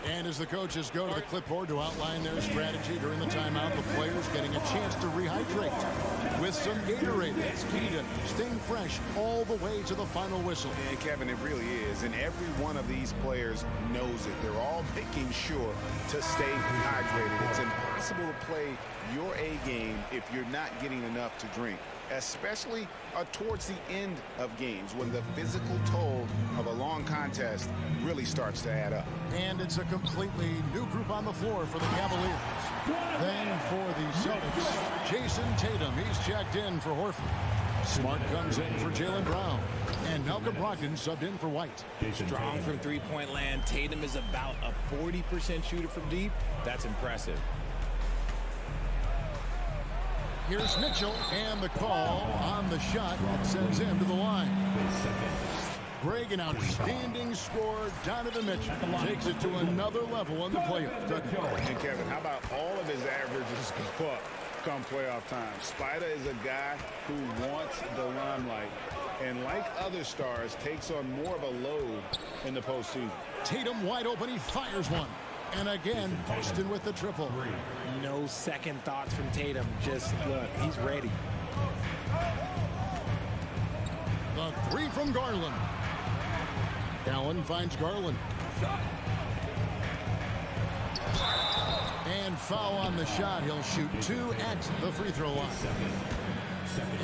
And as the coaches go to the clipboard to outline their strategy during the timeout, the players getting a chance to rehydrate with some Gatorade. That's key to staying fresh all the way to the final whistle. And Kevin, it really is. And every one of these players knows it. They're all making sure to stay hydrated. It's impossible to play your A game if you're not getting enough to drink, especially towards the end of games when the physical toll of a long contest really starts to add up. And it's a completely new group on the floor for the Cavaliers. Then for the Celtics, Jason Tatum. He's checked in for Horford. Smart comes in for Jaylen Brown. And Malcolm Brogdon subbed in for White. Strong from 3-point land. Tatum is about a 40% shooter from deep. That's impressive. Here's Mitchell, and the call on the shot that sends him to the line. Greg, an outstanding score. Donovan Mitchell takes it to another level in the playoffs. And Kevin, how about all of his averages go up come playoff time? Spider is a guy who wants the limelight, and like other stars, takes on more of a load in the postseason. Tatum wide open, he fires one. And again, Boston with the triple. No second thoughts from Tatum. Just look, he's ready. The 3 from Garland. Allen finds Garland. And foul on the shot. He'll shoot 2 at the free throw line.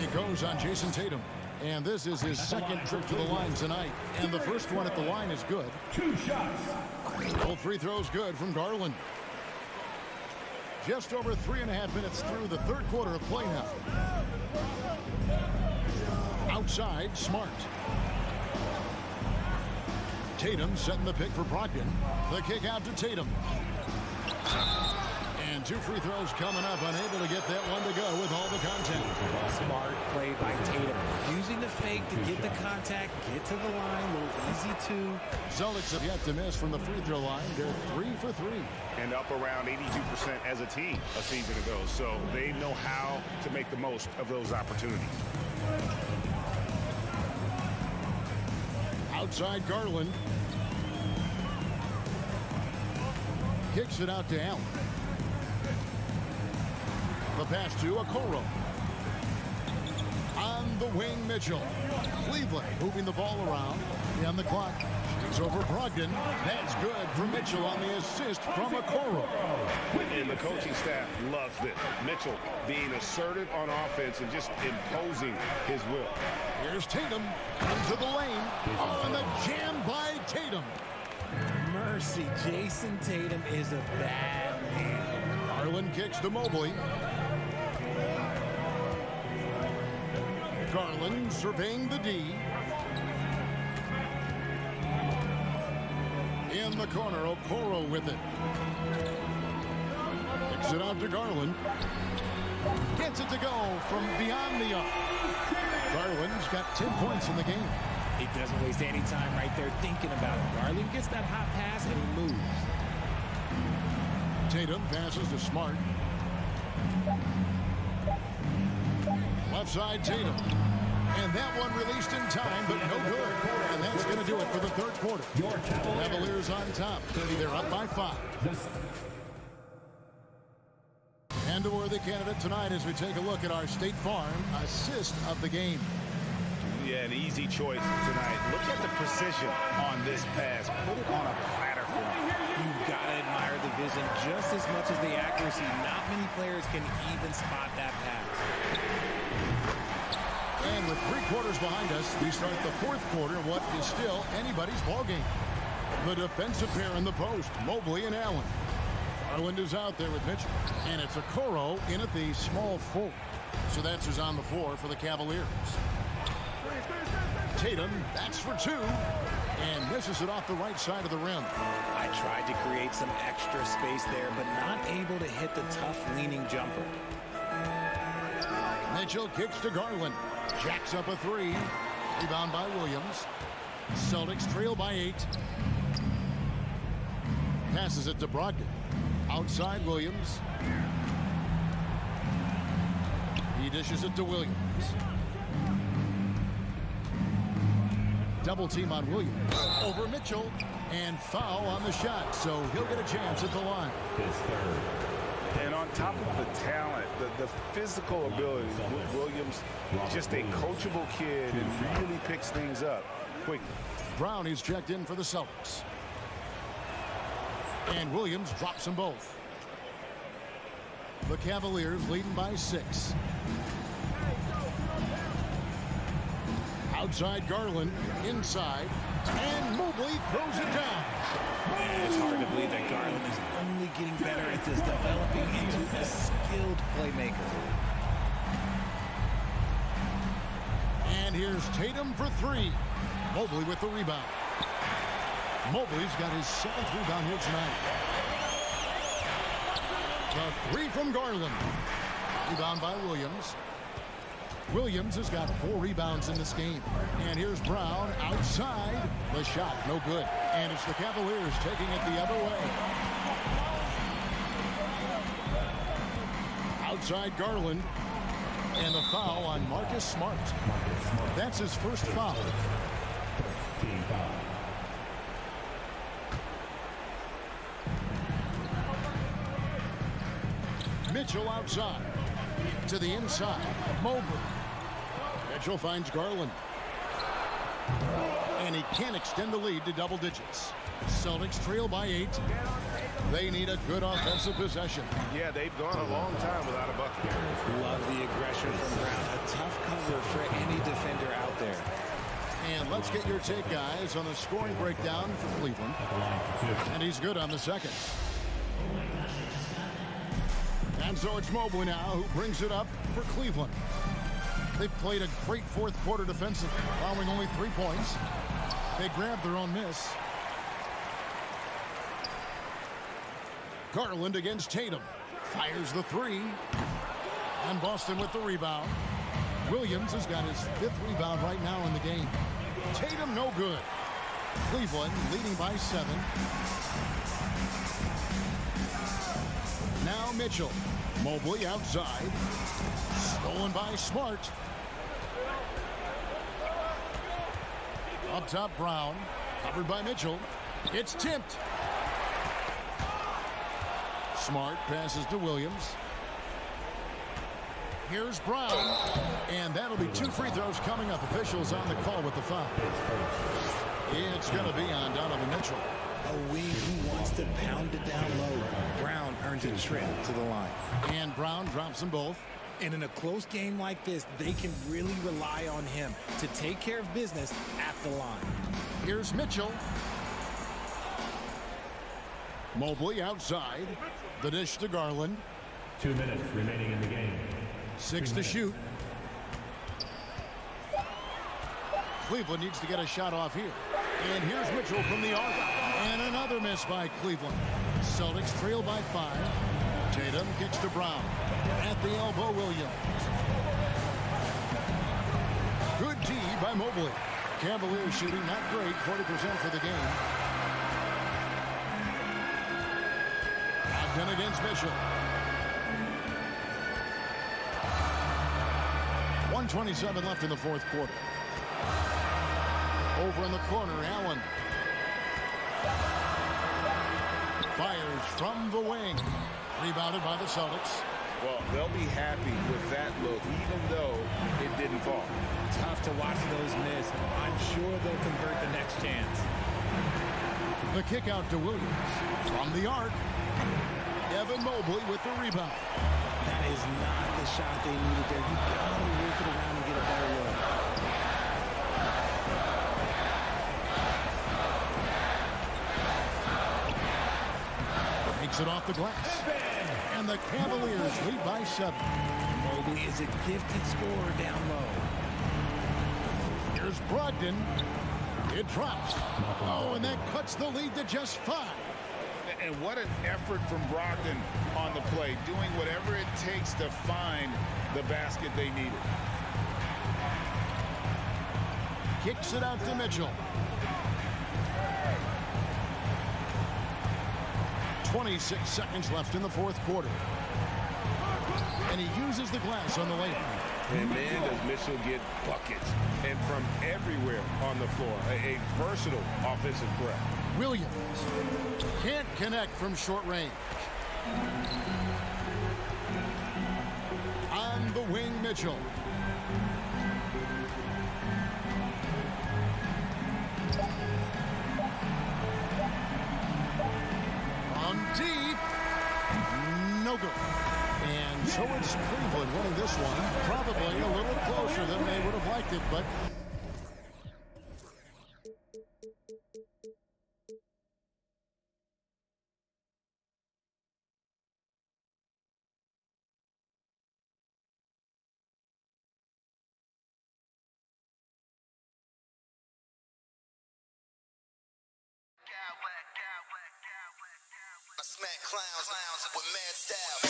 It goes on Jason Tatum. And this is his second trip to the line tonight. And the first one at the line is good. 2 shots. Both free throws good from Garland. Just over 3.5 minutes through the third quarter of play now. Outside, Smart. Tatum setting the pick for Brogdon. The kick out to Tatum. And 2 free throws coming up, unable to get that one to go with all the contact. Smart play by Tatum. Using the fake to get the contact, get to the line, a little easy too. Celtics have yet to miss from the free throw line. They're 3 for 3. And up around 82% as a team a season ago. So they know how to make the most of those opportunities. Outside Garland. Kicks it out to Allen. The pass to Okoro. On the wing, Mitchell. Cleveland moving the ball around. On the clock. It's over Brogdon. That's good for Mitchell on the assist from Okoro. And the coaching staff loves this. Mitchell being assertive on offense and just imposing his will. Here's Tatum into the lane. Oh, and the jam by Tatum. Mercy, Jason Tatum is a bad man. Garland kicks to Mobley. Garland surveying the D. In the corner, Okoro with it. Kicks it out to Garland. Gets it to go from beyond the arc. Garland's got 10 points in the game. He doesn't waste any time right there thinking about it. Garland gets that hot pass and he moves. Tatum passes to Smart. Left side, Tatum. And that one released in time, but no good. And that's going to do it for the third quarter. Cavaliers on top. They're up by 5. And a worthy candidate tonight as we take a look at our State Farm assist of the game. Yeah, an easy choice tonight. Look at the precision on this pass. Put it on a platter for him. You've got to admire the vision just as much as the accuracy. Not many players can even spot that pass. And with 3 quarters behind us, we start the fourth quarter of what is still anybody's ballgame. The defensive pair in the post, Mobley and Allen. Garland is out there with Mitchell. And it's Okoro in at the small forward. So that's who's on the floor for the Cavaliers. Tatum, that's for 2. And misses it off the right side of the rim. I tried to create some extra space there, but not able to hit the tough leaning jumper. Mitchell kicks to Garland. Jacks up a 3. Rebound by Williams. Celtics trail by 8. Passes it to Brogdon. Outside Williams. He dishes it to Williams. Double team on Williams. Over Mitchell. And foul on the shot. So he'll get a chance at the line. And on top of the talent, the physical ability, Williams, just a coachable kid and really picks things up quickly. Brown is checked in for the Celtics. And Williams drops them both. The Cavaliers leading by 6. Outside Garland, inside, and Mobley throws it down. It's hard to believe that Garland is only getting better at this, developing into a skilled playmaker. And here's Tatum for 3. Mobley with the rebound. Mobley's got his 7th rebound here tonight. The 3 from Garland. Rebound by Williams. Williams has got 4 rebounds in this game. And here's Brown outside. The shot, no good. And it's the Cavaliers taking it the other way. Outside Garland. And the foul on Marcus Smart. That's his first foul. Mitchell outside. To the inside. Mobley. Mitchell finds Garland. And he can't extend the lead to double digits. Celtics trail by 8. They need a good offensive possession. Yeah, they've gone a long time without a bucket. Love the aggression from Brown. A tough cover for any defender out there. And let's get your take, guys, on the scoring breakdown for Cleveland. And he's good on the second. And so it's Mobley now who brings it up for Cleveland. They've played a great fourth quarter defensively, allowing only 3 points. They grabbed their own miss. Garland against Tatum. Fires the three. And Boston with the rebound. Williams has got his 5th rebound right now in the game. Tatum no good. Cleveland leading by 7. Now Mitchell. Mobley outside. Stolen by Smart. Up top Brown. Covered by Mitchell. It's tipped. Smart passes to Williams. Here's Brown. And that'll be 2 free throws coming up. Officials on the call with the foul. It's going to be on Donovan Mitchell. A wing who wants to pound it down low. Brown earns a trip to the line. And Brown drops them both. And in a close game like this, they can really rely on him to take care of business at the line. Here's Mitchell. Mobley outside. The dish to Garland. 2 minutes remaining in the game. 6 to shoot. Cleveland needs to get a shot off here. And here's Mitchell from the arc. And another miss by Cleveland. Celtics trail by 5. Tatum kicks to Brown. At the elbow, Williams. Good D by Mobley. Cavaliers shooting not great, 40% for the game. Ogden against Mitchell. 1:27 left in the fourth quarter. Over in the corner, Allen. Fires from the wing. Rebounded by the Celtics. Well, they'll be happy with that look, even though it didn't fall. Tough to watch those miss. I'm sure they'll convert the next chance. The kick out to Williams. From the arc. Evan Mobley with the rebound. That is not the shot they needed there. You gotta work it around and get a better look. Takes it off the glass. And the Cavaliers lead by 7. Mobley is a gifted scorer down low. Here's Brogdon. It drops. Oh, and that cuts the lead to just 5. And what an effort from Brogdon on the play, doing whatever it takes to find the basket they needed. Kicks it out to Mitchell. 26 seconds left in the fourth quarter. And he uses the glass on the layup. And man, does Mitchell get buckets. And from everywhere on the floor. A versatile offensive threat. Williams can't connect from short range. On the wing, Mitchell. On deep. No good. And so it's Cleveland winning this one. Probably a little closer than they would have liked it, but I smack clowns with mad style.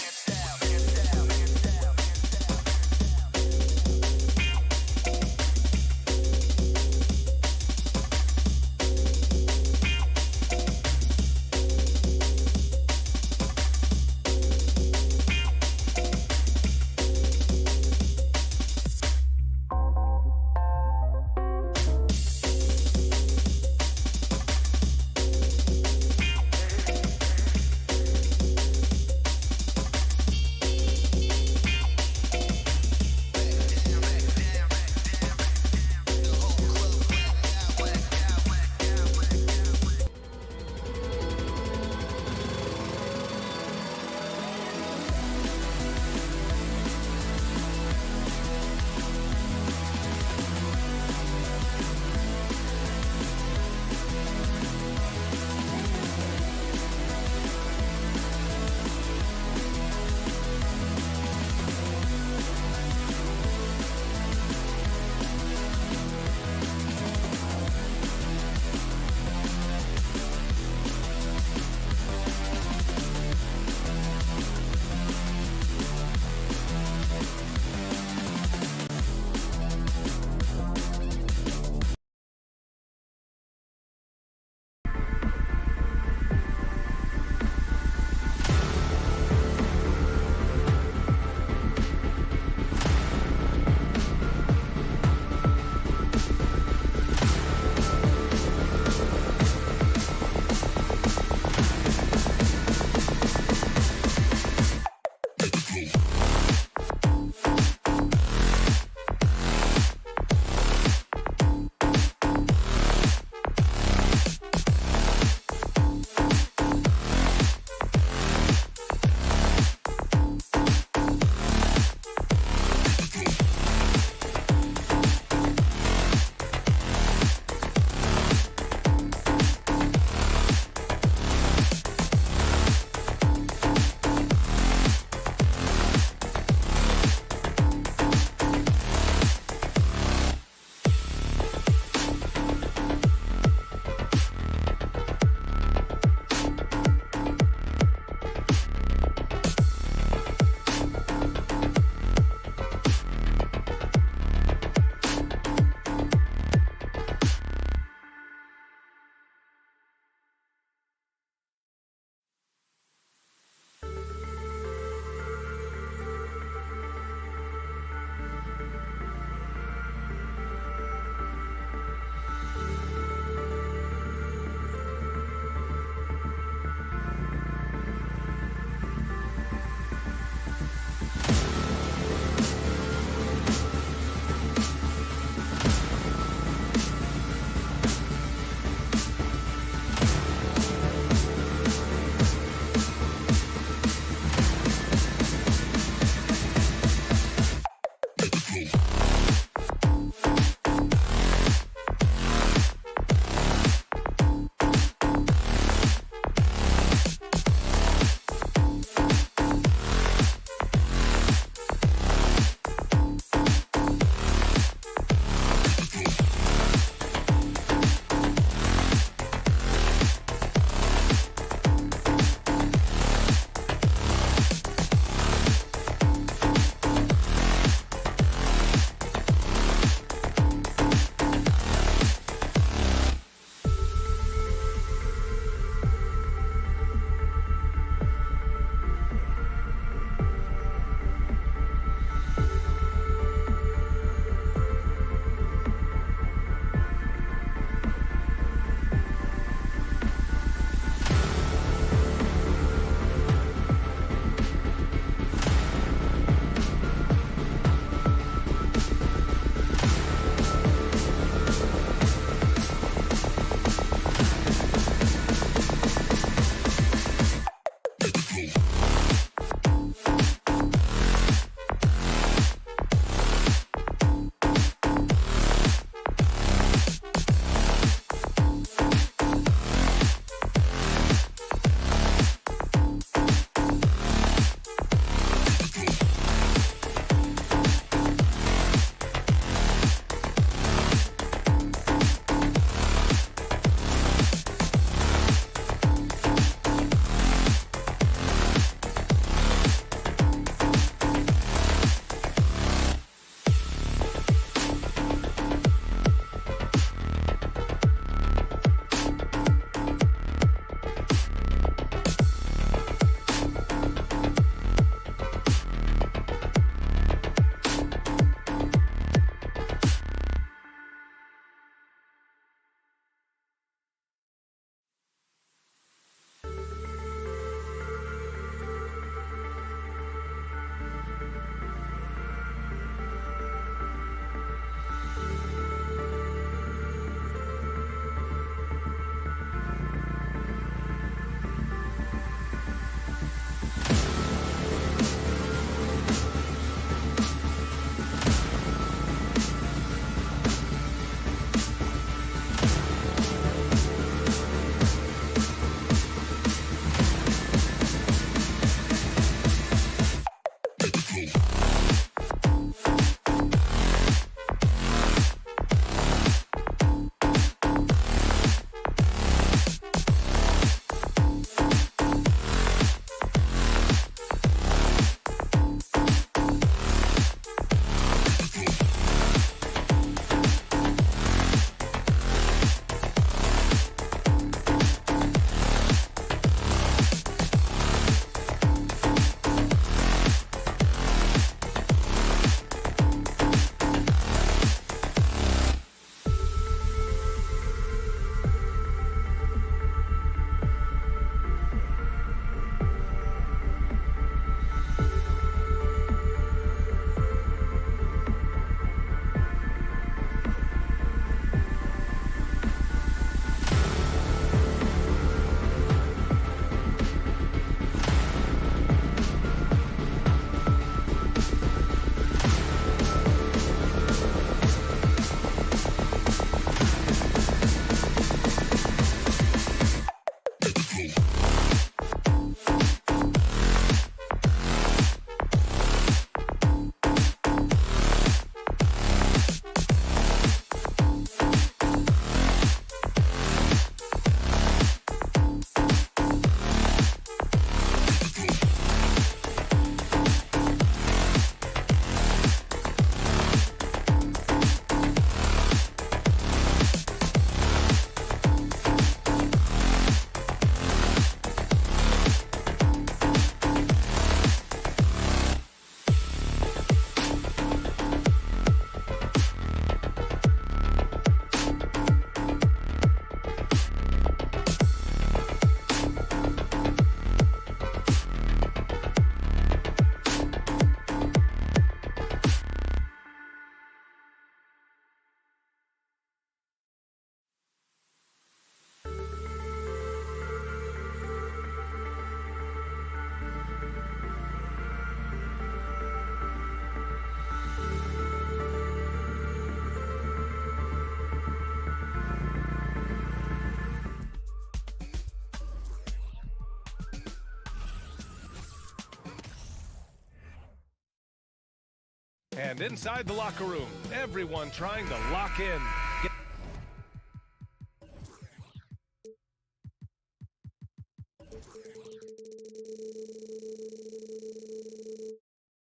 And inside the locker room, everyone trying to lock in.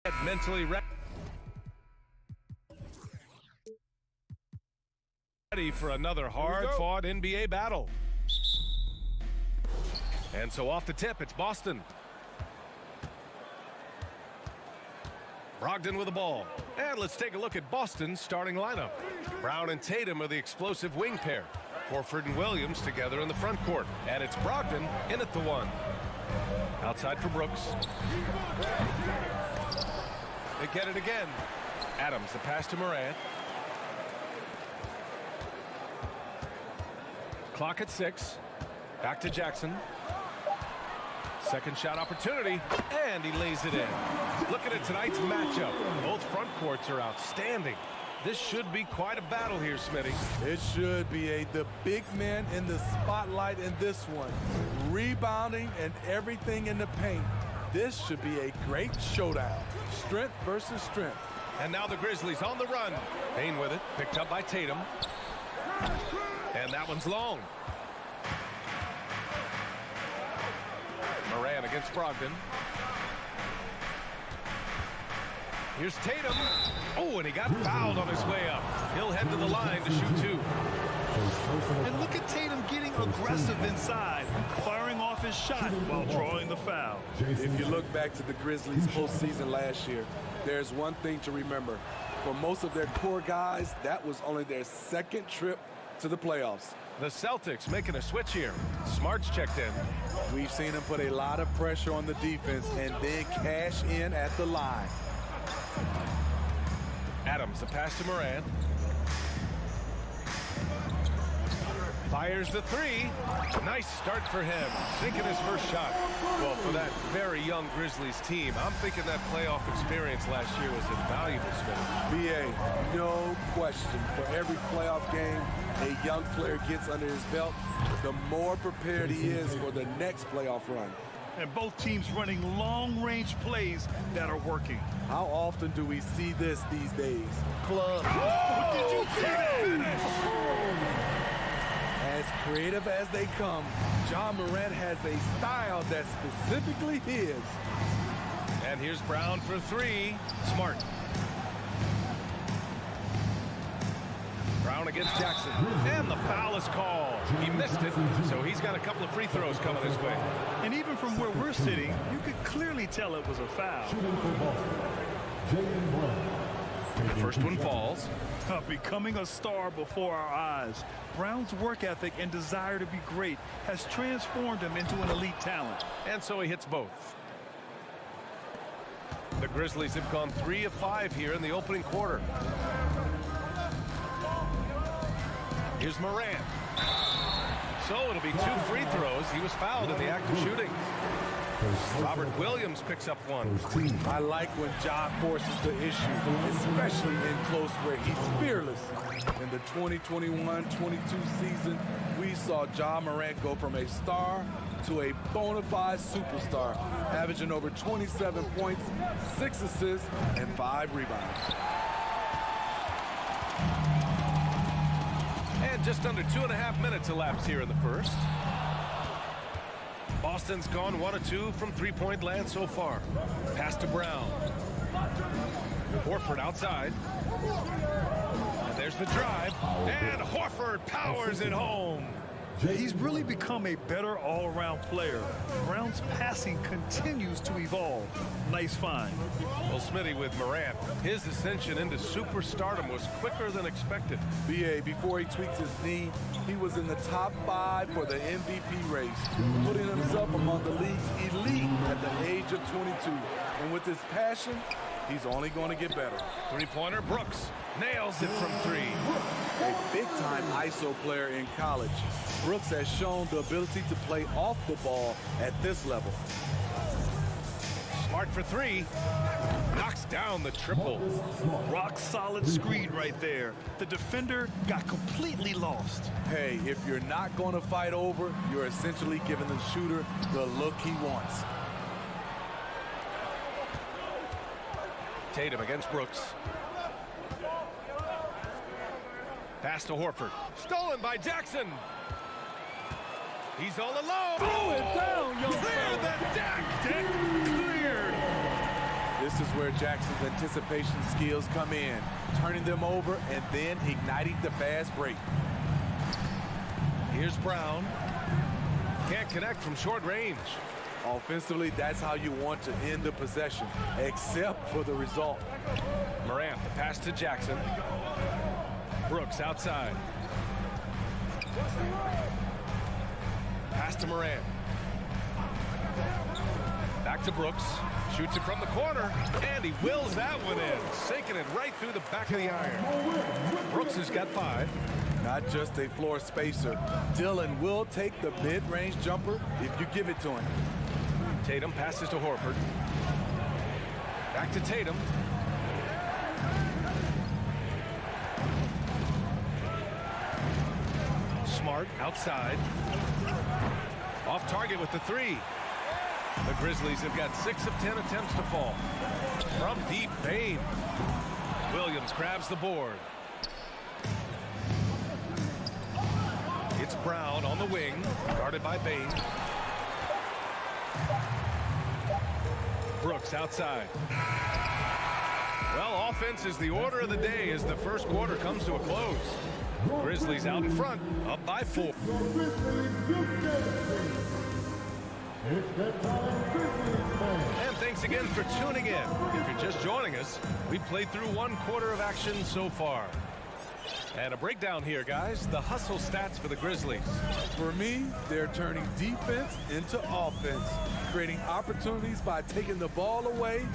Get mentally ready for another hard-fought NBA battle. And so off the tip, it's Boston. Brogdon with the ball. And let's take a look at Boston's starting lineup. Brown and Tatum are the explosive wing pair. Horford and Williams together in the front court. And it's Brogdon in at the one. Outside for Brooks. They get it again. Adams, the pass to Morant. Clock at 6. Back to Jackson. Second shot opportunity, and he lays it in. Looking at tonight's matchup, both front courts are outstanding. This should be quite a battle here, Smitty. It should be the big man in the spotlight in this one. Rebounding and everything in the paint. This should be a great showdown. Strength versus strength. And now the Grizzlies on the run. Payne with it, picked up by Tatum. And that one's long. Morant against Brogdon. Here's Tatum. Oh, and he got fouled on his way up. He'll head to the line to shoot 2. And look at Tatum getting aggressive inside, firing off his shot while drawing the foul. If you look back to the Grizzlies postseason last year, there's one thing to remember. For most of their core guys, that was only their second trip to the playoffs. The Celtics making a switch here. Smart's checked in. We've seen him put a lot of pressure on the defense and then cash in at the line. Adams, the pass to Morant. Fires the 3. Nice start for him. Sinking his first shot. Well, for that very young Grizzlies team, I'm thinking that playoff experience last year was invaluable, Smith. BA, no question. For every playoff game a young player gets under his belt, the more prepared he is for the next playoff run. And both teams running long-range plays that are working. How often do we see this these days? Club. Oh, did you see that? As creative as they come, Ja Morant has a style that's specifically his. And here's Brown for 3. Smart. Brown against Jackson. And the foul is called. He missed it, so he's got a couple of free throws coming his way. And even from where we're sitting, you could clearly tell it was a foul. The first one falls. Becoming a star before our eyes. Brown's work ethic and desire to be great has transformed him into an elite talent. And so he hits both. The Grizzlies have gone 3 of 5 here in the opening quarter. Here's Morant. So it'll be 2 free throws. He was fouled in the act of shooting. Robert Williams picks up 1. I like when Ja forces the issue, especially in close where he's fearless. In the 2021-22 season, we saw Ja Morant go from a star to a bona fide superstar, averaging over 27 points, 6 assists, and 5 rebounds. And just under 2.5 minutes elapsed here in the first. Boston's gone 1 of 2 from three-point land so far. Pass to Brown. Horford outside. And there's the drive. And Horford powers it home. He's really become a better all-around player. Brown's passing continues to evolve. Nice find. Well, Smitty, with Morant, his ascension into superstardom was quicker than expected. BA, before he tweaks his knee, he was in the top 5 for the MVP race, putting himself among the league's elite at the age of 22. And with his passion, he's only going to get better. Three-pointer, Brooks nails it from 3. A big-time ISO player in college, Brooks has shown the ability to play off the ball at this level. Smart for 3. Knocks down the triple. Rock solid screen right there. The defender got completely lost. Hey, if you're not going to fight over, you're essentially giving the shooter the look he wants. Tatum against Brooks. Pass to Horford. Stolen by Jackson. He's all alone. Throw it down, young Clear the deck. Deck cleared. This is where Jackson's anticipation skills come in, turning them over and then igniting the fast break. Here's Brown. Can't connect from short range. Offensively, that's how you want to end the possession, except for the result. Morant, the pass to Jackson. Brooks outside. Pass to Morant. Back to Brooks. Shoots it from the corner, and he wills that one in, sinking it right through the back of the iron. Brooks has got 5. Not just a floor spacer. Dillon will take the mid-range jumper if you give it to him. Tatum passes to Horford. Back to Tatum. Smart outside. Off target with the 3. The Grizzlies have got 6 of 10 attempts to fall. From deep, Bane. Williams grabs the board. It's Brown on the wing, guarded by Bane. Brooks outside. Well, offense is the order of the day as the first quarter comes to a close. Grizzlies out in front, up by 4. And thanks again for tuning in. If you're just joining us, we've played through 1 quarter of action so far. And a breakdown here, guys. The hustle stats for the Grizzlies. For me, they're turning defense into offense, creating opportunities by taking the ball away.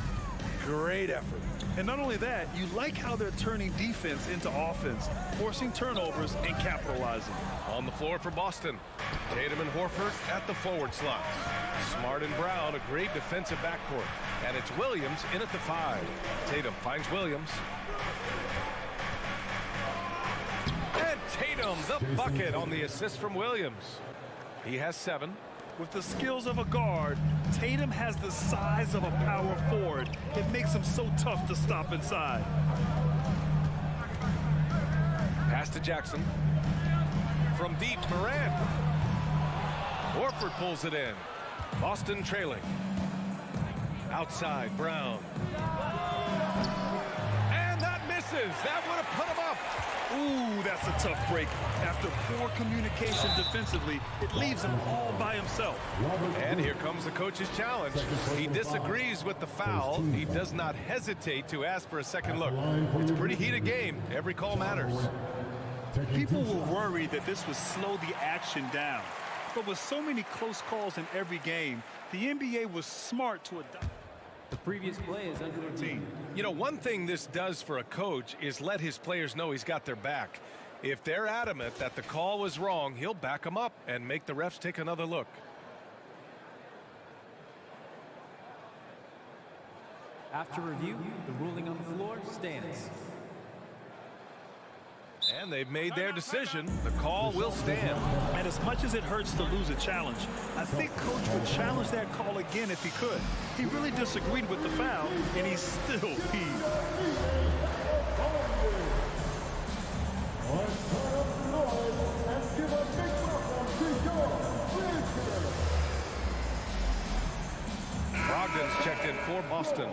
Great effort. And not only that, you like how they're turning defense into offense, forcing turnovers and capitalizing. On the floor for Boston, Tatum and Horford at the forward slots. Smart and Brown, a great defensive backcourt. And it's Williams in at the 5. Tatum finds Williams. And Tatum, the bucket on the assist from Williams. He has 7. With the skills of a guard, Tatum has the size of a power forward. It makes him so tough to stop inside. Pass to Jackson. From deep, Morant. Horford pulls it in. Boston trailing. Outside, Brown. And that misses. That would have put him up. Ooh, that's a tough break. After poor communication defensively, it leaves him all by himself. And here comes the coach's challenge. He disagrees with the foul. He does not hesitate to ask for a second look. It's a pretty heated game. Every call matters. People were worried that this would slow the action down. But with so many close calls in every game, the NBA was smart to adopt. The previous play is under review. You know, one thing this does for a coach is let his players know he's got their back. If they're adamant that the call was wrong, he'll back them up and make the refs take another look. After review, the ruling on the floor stands. And they've made their decision. The call will stand. And as much as it hurts to lose a challenge, I think Coach would challenge that call again if he could. He really disagreed with the foul, and he's still peeved. Brogdon's checked in for Boston.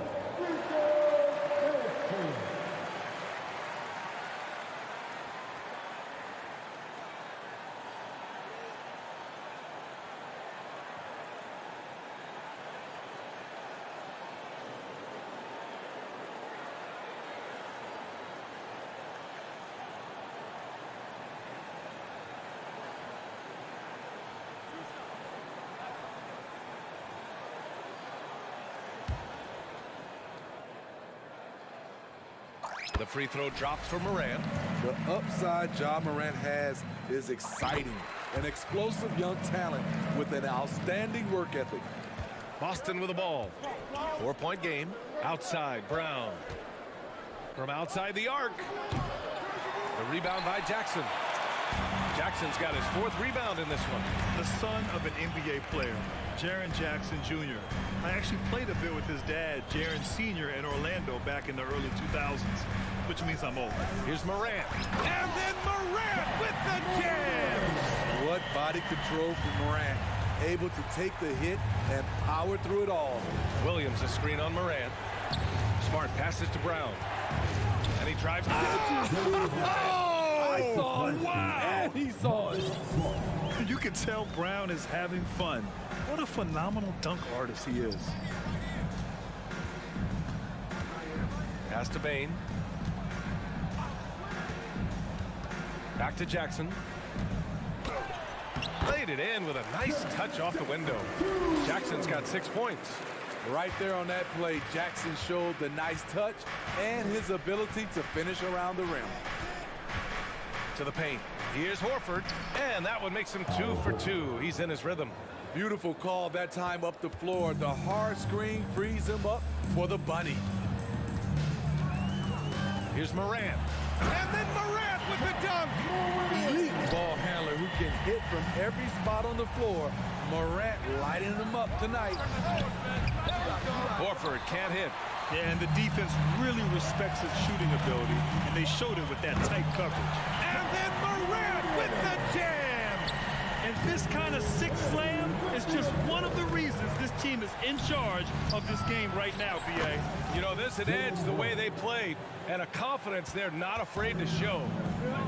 The free throw drops for Morant. The upside Ja Morant has is exciting. An explosive young talent with an outstanding work ethic. Boston with the ball. 4-point game. Outside, Brown. From outside the arc. The rebound by Jackson. Jackson's got his 4th rebound in this one. The son of an NBA player, Jaren Jackson Jr. I actually played a bit with his dad, Jaren Sr. in Orlando back in the early 2000s, which means I'm old. Here's Morant. And then Morant with the jam! What body control from Morant. Able to take the hit and power through it all. Williams a screen on Morant. Smart passes to Brown. And he drives. I saw it. Wow! And he saw it. You can tell Brown is having fun. What a phenomenal dunk artist he is. Pass to Bane. Back to Jackson. Laid it in with a nice touch off the window. Jackson's got 6 points. Right there on that play, Jackson showed the nice touch and his ability to finish around the rim. To the paint. Here's Horford. And that one makes him 2 for 2. He's in his rhythm. Beautiful call that time up the floor. The hard screen frees him up for the bunny. Here's Morant. And then Morant with the dunk. Elite ball handler who can hit from every spot on the floor. Morant lighting him up tonight. Horford can't hit. Yeah, and the defense really respects his shooting ability, and they showed it with that tight coverage. And then Morant with the jam. And this kind of sick slam is just one of the reasons this team is in charge of this game right now, B.A. You know, there's an edge the way they played and a confidence they're not afraid to show.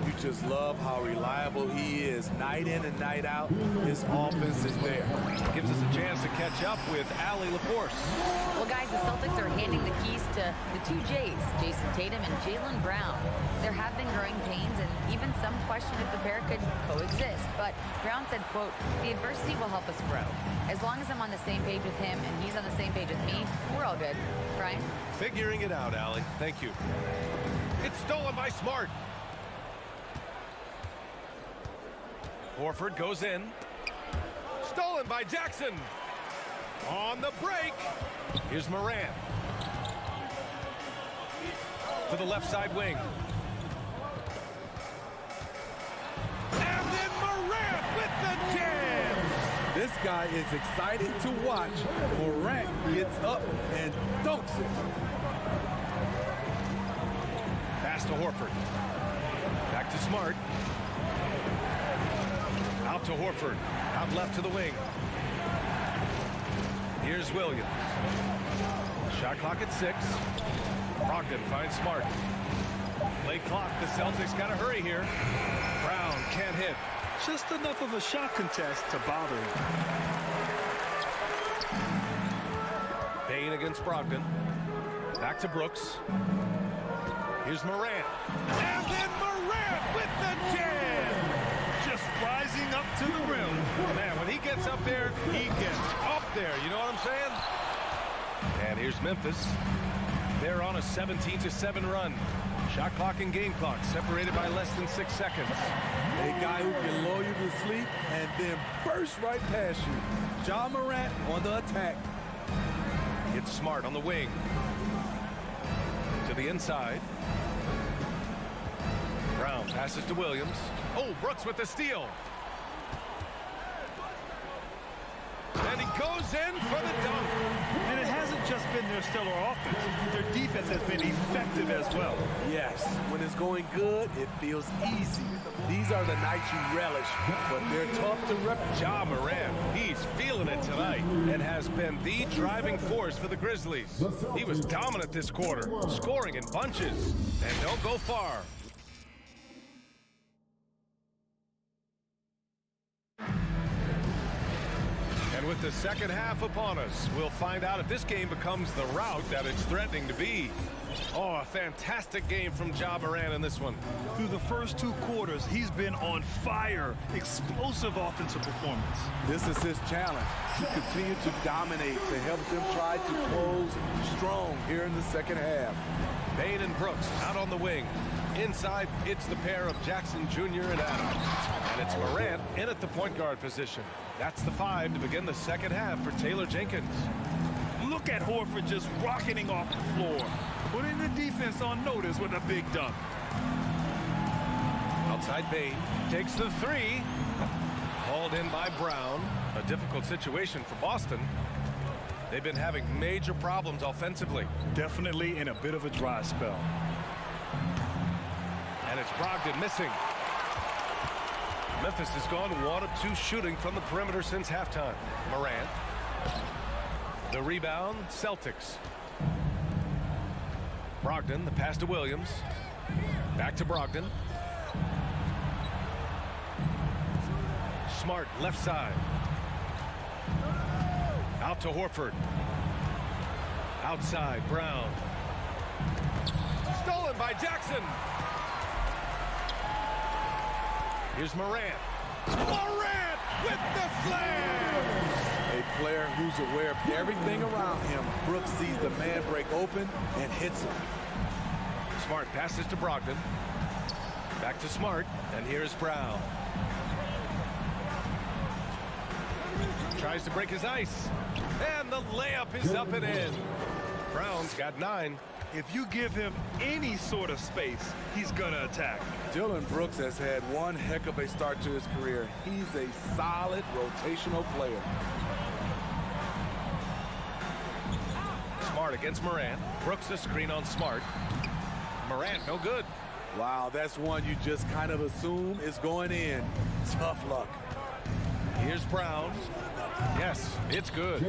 You just love how reliable he is. Night in and night out, his offense is there. Gives us a chance to catch up with Allie LaForce. Well, guys, the Celtics are handing the keys to the 2 J's, Jason Tatum and Jaylen Brown. There have been growing pains and even some question if the pair could coexist. But Brown said, quote, "The adversity will help us grow. As long as I'm on the same page with him and he's on the same page with me, we're all good." Brian? Figuring it out, Allie. Thank you. It's stolen by Smart. Horford goes in. Stolen by Jackson. On the break. Here's Morant. To the left side wing. And then Morant with the jam. This guy is excited to watch. Morant gets up and dunks it. Pass to Horford. Back to Smart. Out to Horford. Out left to the wing. Here's Williams. Shot clock at 6. Brogdon finds Smart. Late clock. The Celtics got to hurry here. Brown can't hit. Just enough of a shot contest to bother him. Bane against Brogdon. Back to Brooks. Here's Morant. And then Morant with the jam. Just rising up to the rim. Man, when he gets up there, he gets up there. You know what I'm saying? And here's Memphis. They're on a 17-7 run. Shot clock and game clock separated by less than 6 seconds. A guy who can lull you to sleep and then burst right past you. Ja Morant on the attack. It's Smart on the wing. To the inside. Brown passes to Williams. Oh, Brooks with the steal. And he goes in for the dunk. And it hasn't just been their stellar offense. Their defense has been effective as well. Yes, when it's going good, it feels easy. These are the nights you relish, but they're tough to replicate. Ja Morant, he's feeling it tonight and has been the driving force for the Grizzlies. He was dominant this quarter, scoring in bunches. And don't go far. And with the second half upon us, we'll find out if this game becomes the rout that it's threatening to be. Oh, a fantastic game from Ja Morant in this one. Through the first 2 quarters, he's been on fire. Explosive offensive performance. This is his challenge to continue to dominate, to help them try to close strong here in the second half. Bane and Brooks out on the wing. Inside, it's the pair of Jackson Jr. and Adams. And it's Morant in at the point guard position. That's the 5 to begin the second half for Taylor Jenkins. Look at Horford just rocketing off the floor, putting the defense on notice with a big dunk. Outside Bain takes the three. Hauled in by Brown. A difficult situation for Boston. They've been having major problems offensively. Definitely in a bit of a dry spell. And it's Brogdon missing. Memphis has gone 1 of 2 shooting from the perimeter since halftime. Morant. The rebound, Celtics. Brogdon, the pass to Williams. Back to Brogdon. Smart, left side. Out to Horford. Outside, Brown. Stolen by Jackson. Here's Morant. Morant with the slam! A player who's aware of everything around him. Brooks sees the man break open and hits him. Smart passes to Brogdon. Back to Smart, and here's Brown. Tries to break his ice. And the layup is up and in. Brown's got 9. If you give him any sort of space, he's gonna attack. Dillon Brooks has had one heck of a start to his career. He's a solid rotational player. Smart against Morant. Brooks a screen on Smart. Morant no good. Wow, that's one you just kind of assume is going in. Tough luck. Here's Brown. Yes, it's good.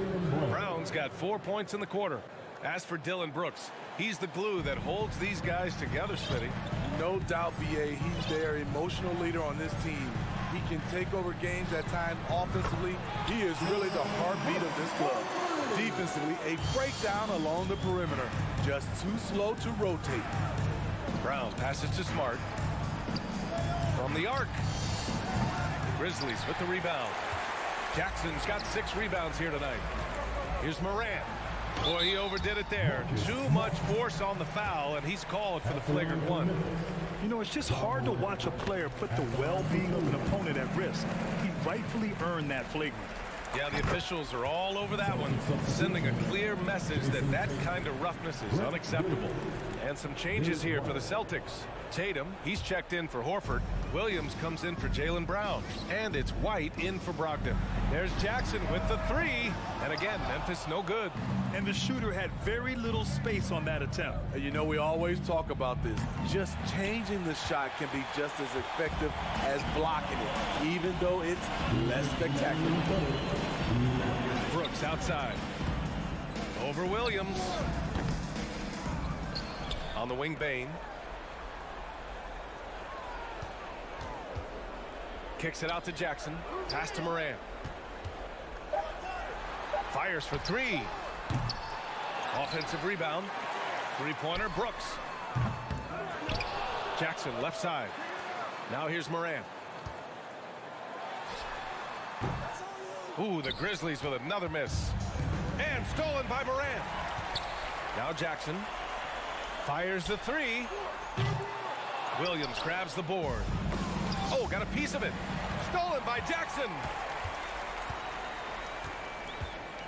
Brown's got 4 points in the quarter. As for Dillon Brooks, he's the glue that holds these guys together, Smitty. No doubt, BA, he's their emotional leader on this team. He can take over games at times offensively. He is really the heartbeat of this club. Defensively, a breakdown along the perimeter. Just too slow to rotate. Brown passes to Smart. From the arc. Grizzlies with the rebound. Jackson's got 6 rebounds here tonight. Here's Morant. Boy, he overdid it there. Too much force on the foul, and he's called for the flagrant one. You know, it's just hard to watch a player put the well-being of an opponent at risk. He rightfully earned that flagrant. Yeah, the officials are all over that one, sending a clear message that that kind of roughness is unacceptable. And some changes here for the Celtics. Tatum, he's checked in for Horford. Williams comes in for Jaylen Brown. And it's White in for Brogdon. There's Jackson with the 3. And again, Memphis no good. And the shooter had very little space on that attempt. You know, we always talk about this. Just changing the shot can be just as effective as blocking it, even though it's less spectacular. Brooks outside. Over Williams. On the wing, Bain. Kicks it out to Jackson. Pass to Morant. Fires for 3. Offensive rebound. 3-pointer, Brooks. Jackson left side. Now here's Morant. Ooh, the Grizzlies with another miss. And stolen by Morant. Now Jackson. Fires the 3. Williams grabs the board. Oh, got a piece of it. Stolen by Jackson.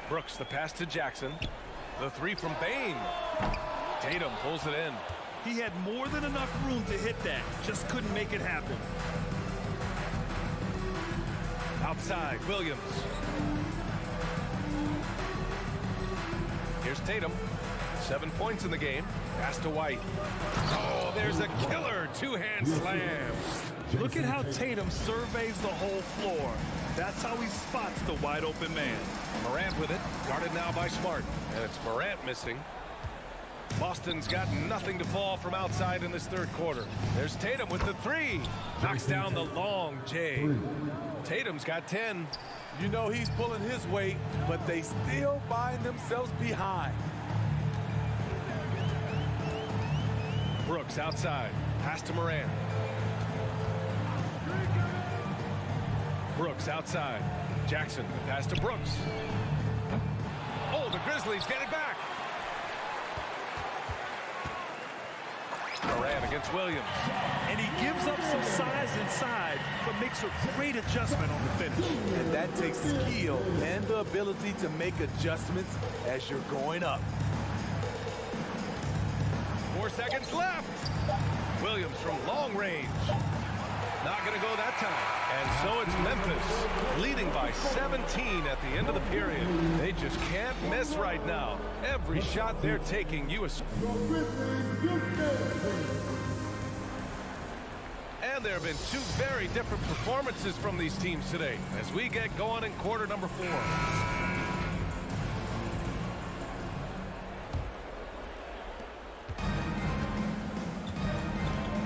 Brooks, the pass to Jackson. The 3 from Bain. Tatum pulls it in. He had more than enough room to hit that. Just couldn't make it happen. Outside, Williams. Here's Tatum. 7 points in the game. Pass to White. Oh, there's a killer 2-hand slam. Look at how Tatum surveys the whole floor. That's how he spots the wide open man. Morant with it. Guarded now by Smart. And it's Morant missing. Boston's got nothing to fall from outside in this third quarter. There's Tatum with the 3. Knocks down the long J. Tatum's got 10. You know he's pulling his weight, but they still find themselves behind. Brooks outside. Pass to Morant. Brooks outside. Jackson, the pass to Brooks. Oh, the Grizzlies get it back. Morant against Williams. And he gives up some size inside, but makes a great adjustment on the finish. And that takes skill and the ability to make adjustments as you're going up. 4 seconds left. Williams from long range. Not going to go that time. And so it's Memphis, leading by 17 at the end of the period. They just can't miss right now. Every shot they're taking, And there have been two very different performances from these teams today as we get going in quarter number 4.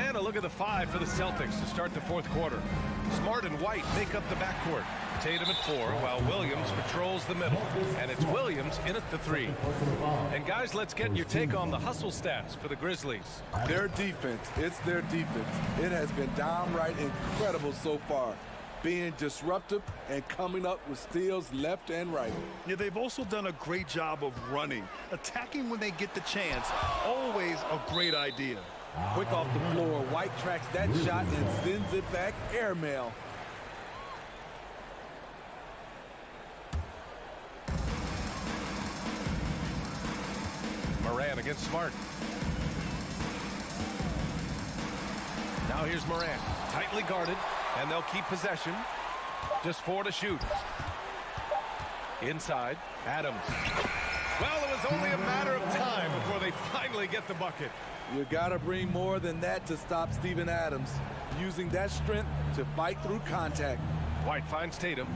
And a look at the 5 for the Celtics to start the fourth quarter. Smart and White make up the backcourt. Tatum at 4, while Williams patrols the middle. And it's Williams in at the 3. And guys, let's get your take on the hustle stats for the Grizzlies. Their defense, it's their defense. It has been downright incredible so far, being disruptive and coming up with steals left and right. Yeah, they've also done a great job of running, attacking when they get the chance. Always a great idea. Quick off the floor, White tracks that shot and sends it back airmail. Moran against Smart. Now here's Moran, tightly guarded, and they'll keep possession. Just 4 to shoot. Inside, Adams. Well, it was only a matter of time before they finally get the bucket. You gotta bring more than that to stop Steven Adams, using that strength to fight through contact. White finds Tatum.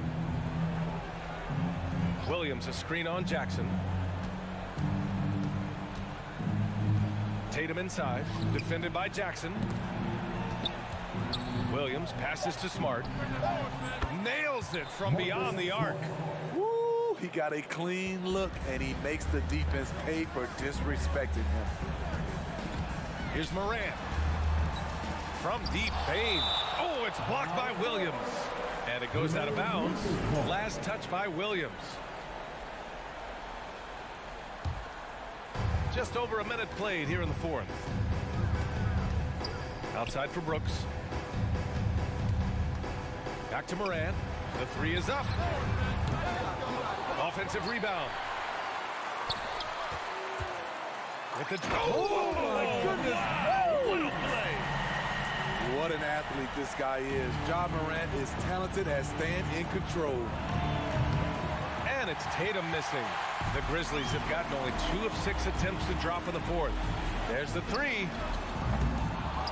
Williams a screen on Jackson. Tatum inside, defended by Jackson. Williams passes to Smart. Nails it from beyond the arc. Woo, he got a clean look, and he makes the defense pay for disrespecting him. Here's Moran. From deep, Bain. Oh, it's blocked by Williams. And it goes out of bounds. Last touch by Williams. Just over a minute played here in the fourth. Outside for Brooks. Back to Moran. The 3 is up. Offensive rebound. With the oh my goodness! Wow, what a play! What an athlete this guy is. Ja Morant is talented at staying in control. And it's Tatum missing. The Grizzlies have gotten only 2 of 6 attempts to drop in the fourth. There's the 3.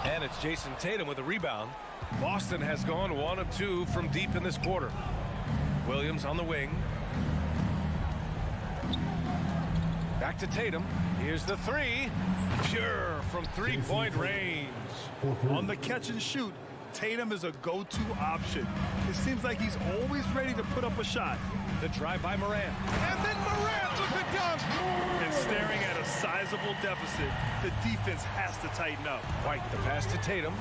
And it's Jason Tatum with a rebound. Boston has gone 1 of 2 from deep in this quarter. Williams on the wing. Back to Tatum. Here's the 3. Pure from three-point range. On the catch and shoot, Tatum is a go-to option. It seems like he's always ready to put up a shot. The drive by Moran. And then Moran with the dunk. And staring at a sizable deficit, the defense has to tighten up. White, the pass to Tatum.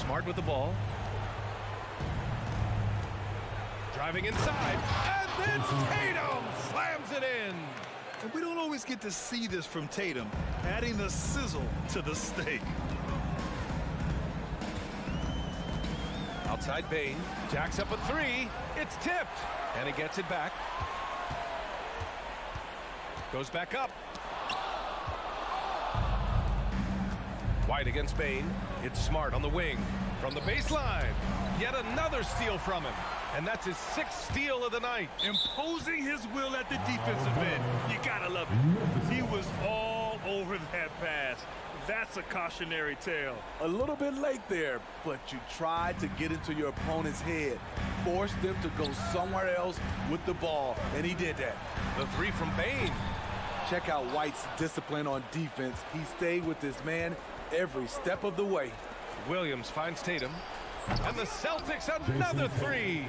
Smart with the ball. Driving inside. And then Tatum slams it in. And we don't always get to see this from Tatum, adding the sizzle to the steak. Outside Bain. Jacks up a 3. It's tipped. And he gets it back. Goes back up. White against Bain. It's Smart on the wing. From the baseline. Yet another steal from him. And that's his 6th steal of the night. Imposing his will at the defensive end. You gotta love it. He was all over that pass. That's a cautionary tale. A little bit late there, but you tried to get into your opponent's head. Forced them to go somewhere else with the ball, and he did that. The 3 from Bain. Check out White's discipline on defense. He stayed with his man every step of the way. Williams finds Tatum. And the Celtics another 3.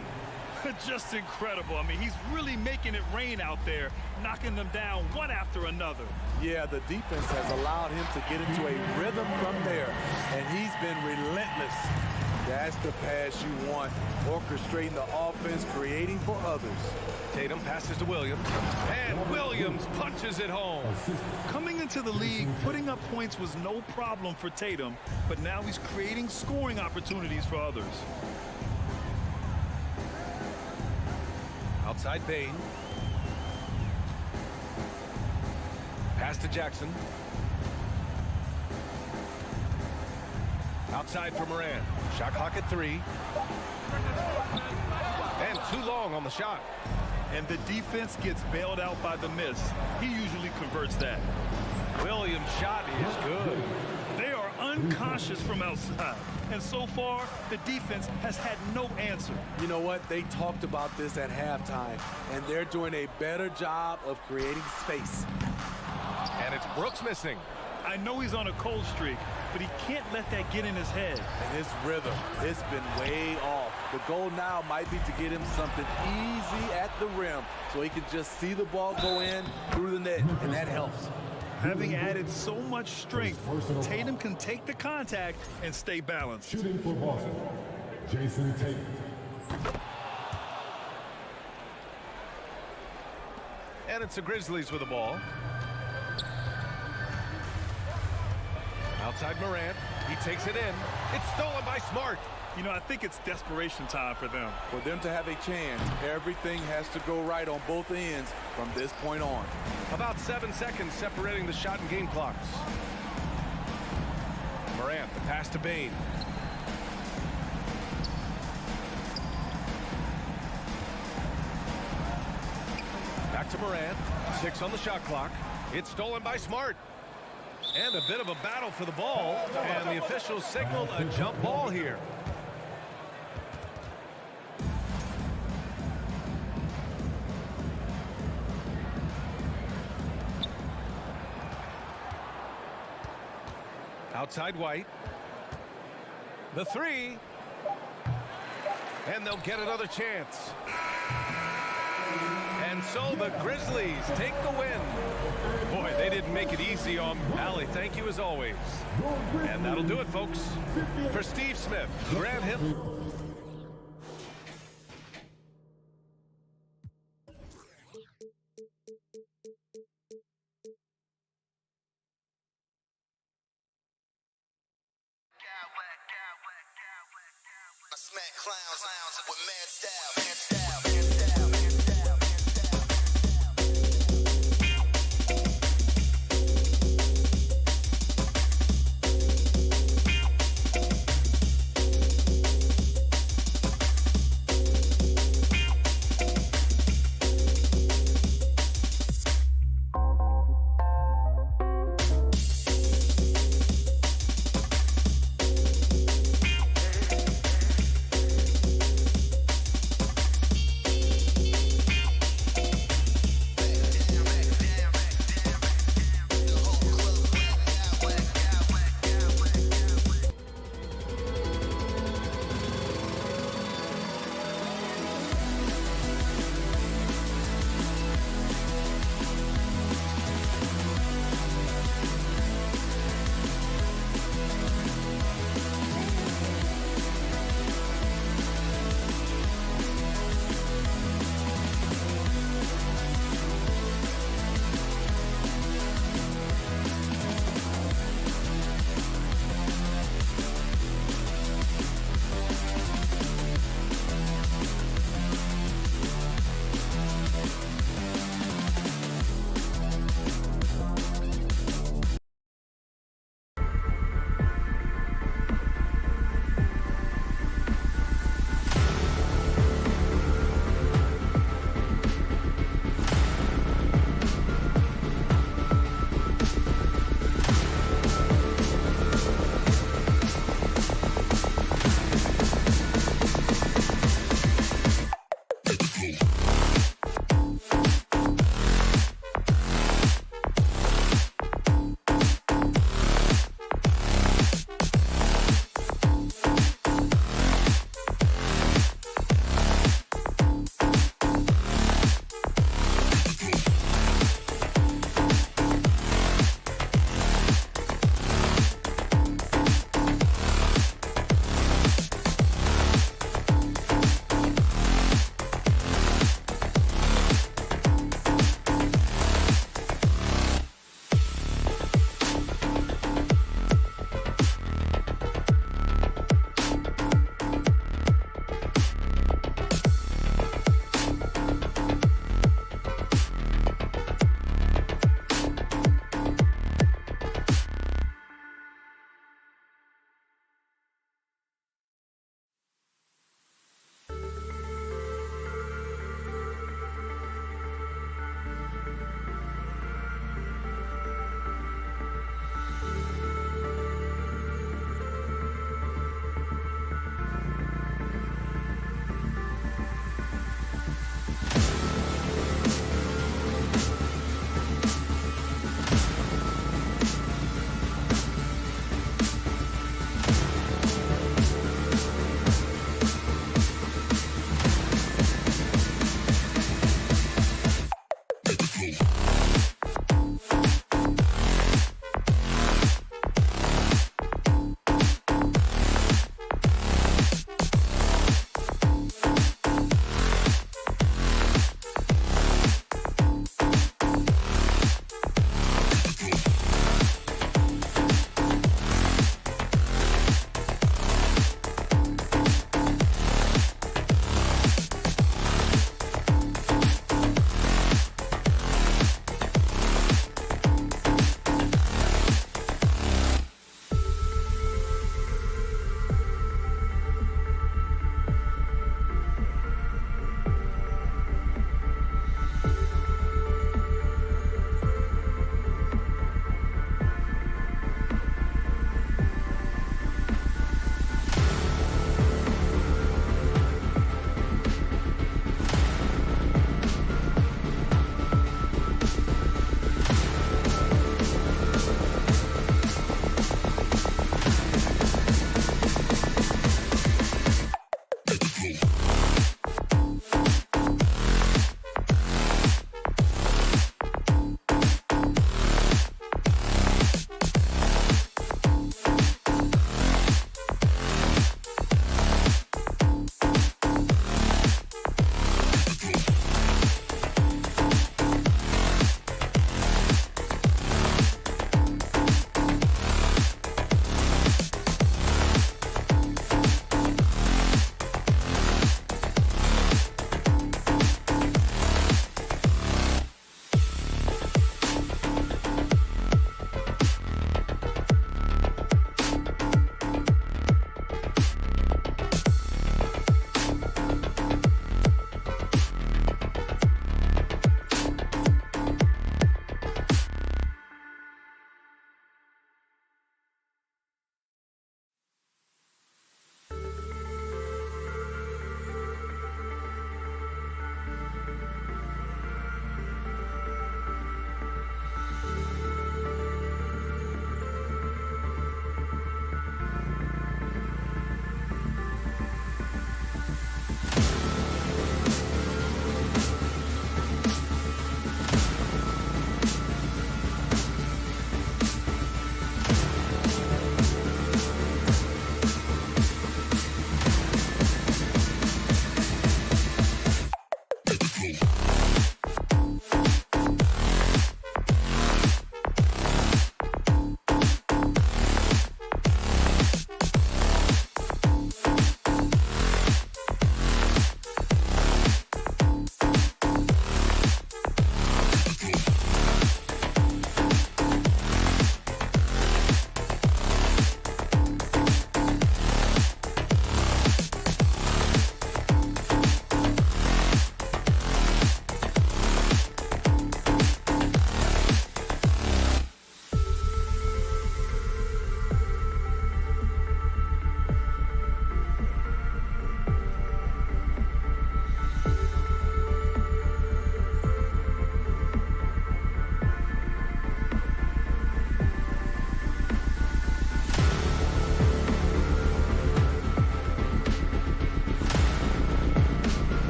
Just incredible. I mean, he's really making it rain out there, knocking them down one after another. Yeah, the defense has allowed him to get into a rhythm from there, and he's been relentless. That's the pass you want, orchestrating the offense, creating for others. Tatum passes to Williams, and Williams punches it home. Coming into the league, putting up points was no problem for Tatum, but now he's creating scoring opportunities for others. Outside Bain. Pass to Jackson. Outside for Morant. Shot clock at 3. And too long on the shot. And the defense gets bailed out by the Myst. He usually converts that. Williams' shot is good. They are unconscious from outside. And so far, the defense has had no answer. You know what? They talked about this at halftime, and they're doing a better job of creating space. And it's Brooks missing. I know he's on a cold streak, but he can't let that get in his head. And his rhythm, it's been way off. The goal now might be to get him something easy at the rim so he can just see the ball go in through the net, and that helps. Having added so much strength, Tatum can take the contact and stay balanced. Shooting for Boston, Jason Tatum. And it's the Grizzlies with the ball. Outside Morant. He takes it in. It's stolen by Smart. You know, I think it's desperation time for them. For them to have a chance, everything has to go right on both ends from this point on. About 7 seconds separating the shot and game clocks. Morant, the pass to Bane. Back to Morant. 6 on the shot clock. It's stolen by Smart. And a bit of a battle for the ball. And the officials signal a jump ball here. Outside White. The 3. And they'll get another chance. And so the Grizzlies take the win. Boy, they didn't make it easy on Allie. Thank you as always. And that'll do it, folks. For Steve Smith, Grant Hill. I smack clowns with mad style.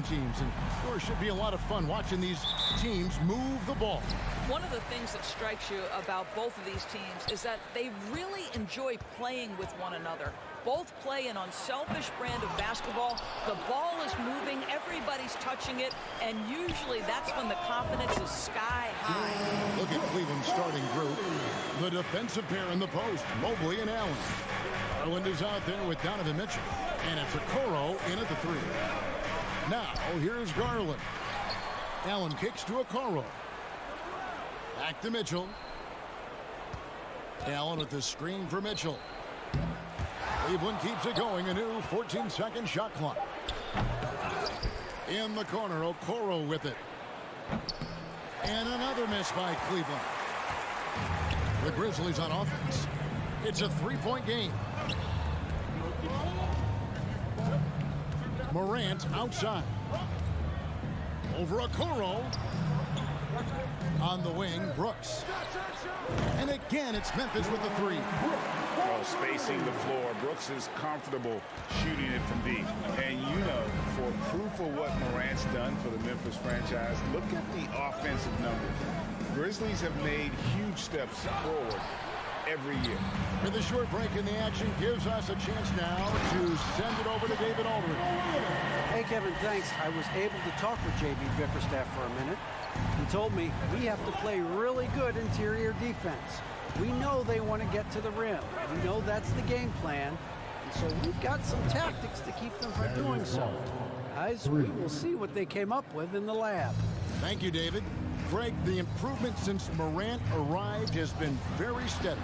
Teams, and there should be a lot of fun watching these teams move the ball. One of the things that strikes you about both of these teams is that they really enjoy playing with one another. Both play an unselfish brand of basketball. The ball is moving, everybody's touching it, and usually that's when the confidence is sky high. Look at Cleveland's starting group. The defensive pair in the post, Mobley and Allen. Garland is out there with Donovan Mitchell, and it's Okoro in at the three. Now, here's Garland. Allen kicks to Okoro. Back to Mitchell. Allen with the screen for Mitchell. Cleveland keeps it going. A new 14-second shot clock. In the corner, Okoro with it. And another miss by Cleveland. The Grizzlies on offense. It's a three-point game. Morant outside. Over Okoro. On the wing, Brooks. And again, it's Memphis with the three. Well, spacing the floor. Brooks is comfortable shooting it from deep. And you know, for proof of what Morant's done for the Memphis franchise, look at the offensive numbers. Grizzlies have made huge steps forward every year. With a short break in the action gives us a chance now to send it over to David Aldridge. Hey, Kevin, thanks. I was able to talk with J.B. Bickerstaff for a minute. He told me we have to play really good interior defense. We know they want to get to the rim. We know that's the game plan. And so we've got some tactics to keep them from doing so. Guys, we will see what they came up with in the lab. Thank you, David. Greg, the improvement since Morant arrived has been very steady.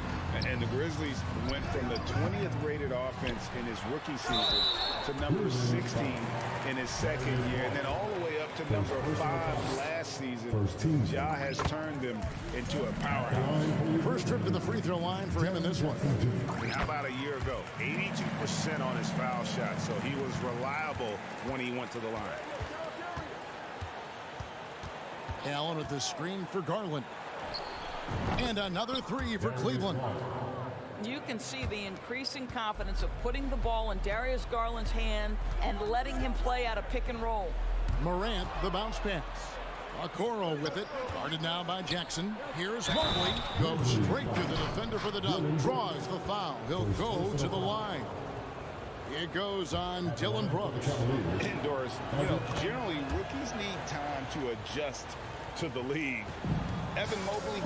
And the Grizzlies went from the 20th rated offense in his rookie season to number 16 in his second year, and then all the way up to number 5 last season. Ja has turned them into a powerhouse. First trip to the free throw line for him in this one. How about a year ago? 82% on his foul shot, so he was reliable when he went to the line. Allen with the screen for Garland. And another three for Cleveland. You can see the increasing confidence of putting the ball in Darius Garland's hand and letting him play out of pick and roll. Morant, the bounce pass. Okoro with it, guarded now by Jackson. Here's Mobley, goes straight to the defender for the dunk, draws the foul. He'll go to the line. It goes on Dylan Brooks. Indoors, you know, generally rookies need time to adjust to the league. Evan Mobley,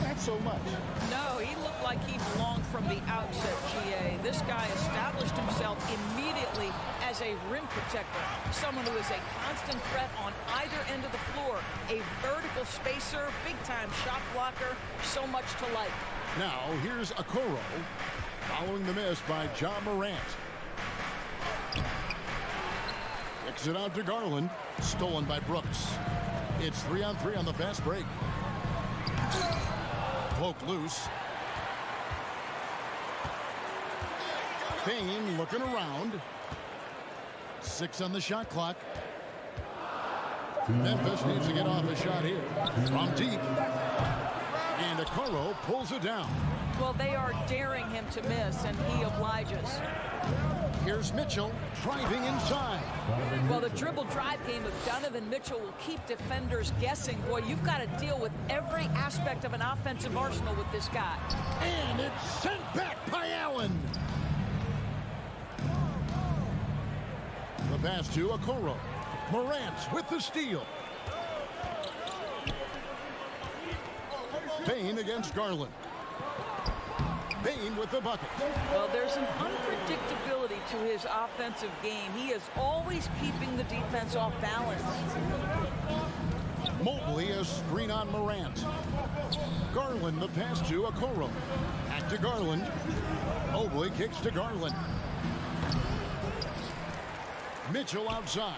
not so much. No, he looked like he belonged from the outset, GA. This guy established himself immediately as a rim protector, someone who is a constant threat on either end of the floor, a vertical spacer, big-time shot blocker, so much to like. Now, here's Okoro, following the miss by Ja Morant. Kicks it out to Garland, stolen by Brooks. It's 3-on-3 on the fast break. Poke loose. Payne looking around. 6 on the shot clock. Memphis needs to get off a shot here. From deep. And Okoro pulls it down. Well, they are daring him to miss, and he obliges. Here's Mitchell driving inside. Well, the dribble drive game of Donovan Mitchell will keep defenders guessing. Boy, you've got to deal with every aspect of an offensive arsenal with this guy. And it's sent back by Allen. The pass to Okoro. Morant with the steal. Payne against Garland. Payne with the bucket. Well, there's an unpredictability to his offensive game. He is always keeping the defense off balance. Mobley a screen on Morant. Garland the pass to Okoro. Back to Garland. Mobley kicks to Garland. Mitchell outside.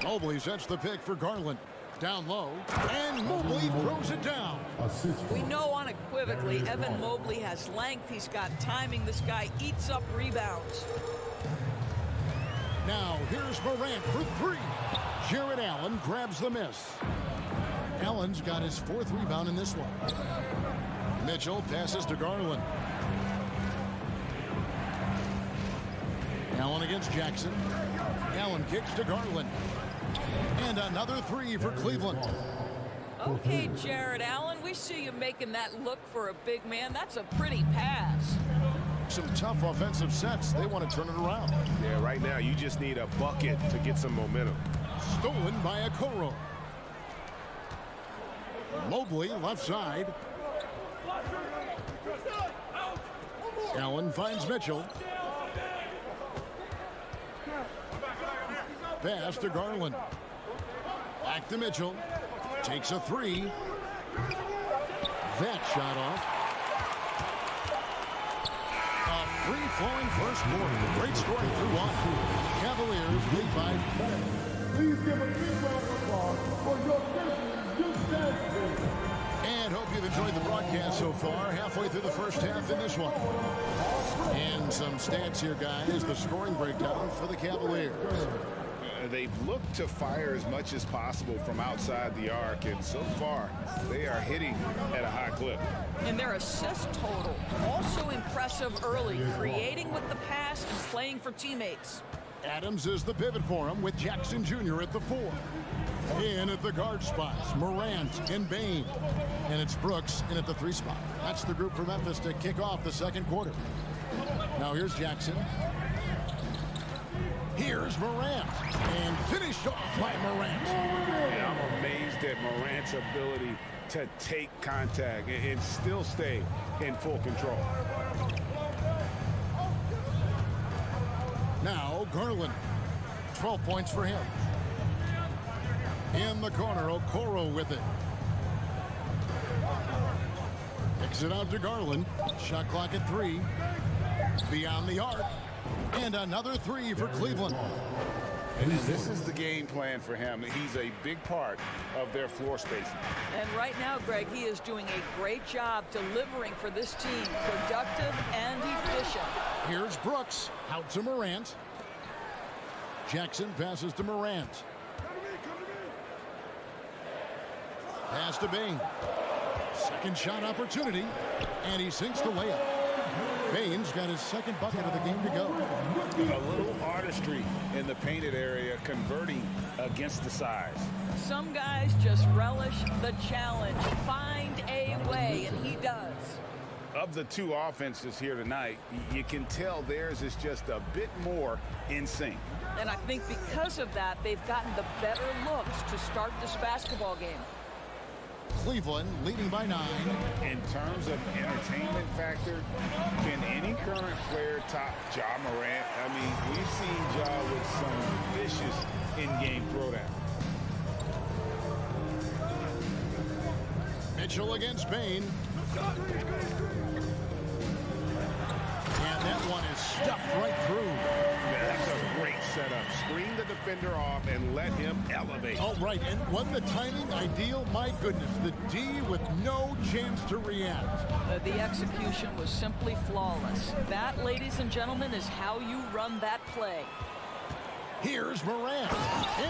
Mobley sets the pick for Garland. Down low, and Mobley throws it down. We know unequivocally Evan Mobley has length. He's got timing. This guy eats up rebounds. Now here's Morant for 3. Jared Allen grabs the miss. Allen's got his 4th rebound in this one. Mitchell passes to Garland. Allen against Jackson. Allen kicks to Garland. And another 3 for Cleveland. Okay, Jared Allen, we see you making that look for a big man. That's a pretty pass. Some tough offensive sets. They want to turn it around. Yeah, right now you just need a bucket to get some momentum. Stolen by Okoro. Mobley left side. Allen finds Mitchell. Pass to Garland. Back to Mitchell. Takes a 3. That shot off. A free-flowing first quarter. Great scoring through 1. Cavaliers lead by 10. Please give a big round of applause for your Grizzlies. And hope you've enjoyed the broadcast so far. Halfway through the first half in this one. And some stats here, guys. The scoring breakdown for the Cavaliers. They've looked to fire as much as possible from outside the arc, and so far they are hitting at a high clip. And their assist total also impressive early, creating with the pass and playing for teammates. Adams is the pivot for him with Jackson Jr. at the 4. In at the guard spots, Morant and Bane. And it's Brooks in at the 3 spot. That's the group for Memphis to kick off the second quarter. Now here's Jackson. Here's Morant. And finished off by Morant. And I'm amazed at Morant's ability to take contact and still stay in full control. Now Garland. 12 points for him. In the corner, Okoro with it. Kicks it out to Garland. Shot clock at 3. Beyond the arc. And another 3 for Cleveland. And this is the game plan for him. He's a big part of their floor spacing. And right now, Greg, he is doing a great job delivering for this team. Productive and efficient. Here's Brooks. Out to Morant. Jackson passes to Morant. Pass to Bane. Second shot opportunity. And he sinks the layup. Bane's got his second bucket of the game to go. A little artistry in the painted area, converting against the size. Some guys just relish the challenge. Find a way, and he does. Of the 2 offenses here tonight, you can tell theirs is just a bit more in sync. And I think because of that, they've gotten the better looks to start this basketball game. Cleveland leading by 9. In terms of entertainment factor, can any current player top Ja Morant? I mean, we've seen Ja with some vicious in-game throwdown. Mitchell against Bane. And that one is stuffed right through. Yeah, that's a great setup. Screen the defender off and let him elevate. All right, and wasn't the timing ideal? My goodness, the D with no chance to react. The execution was simply flawless. That, ladies and gentlemen, is how you run that play. Here's Morant,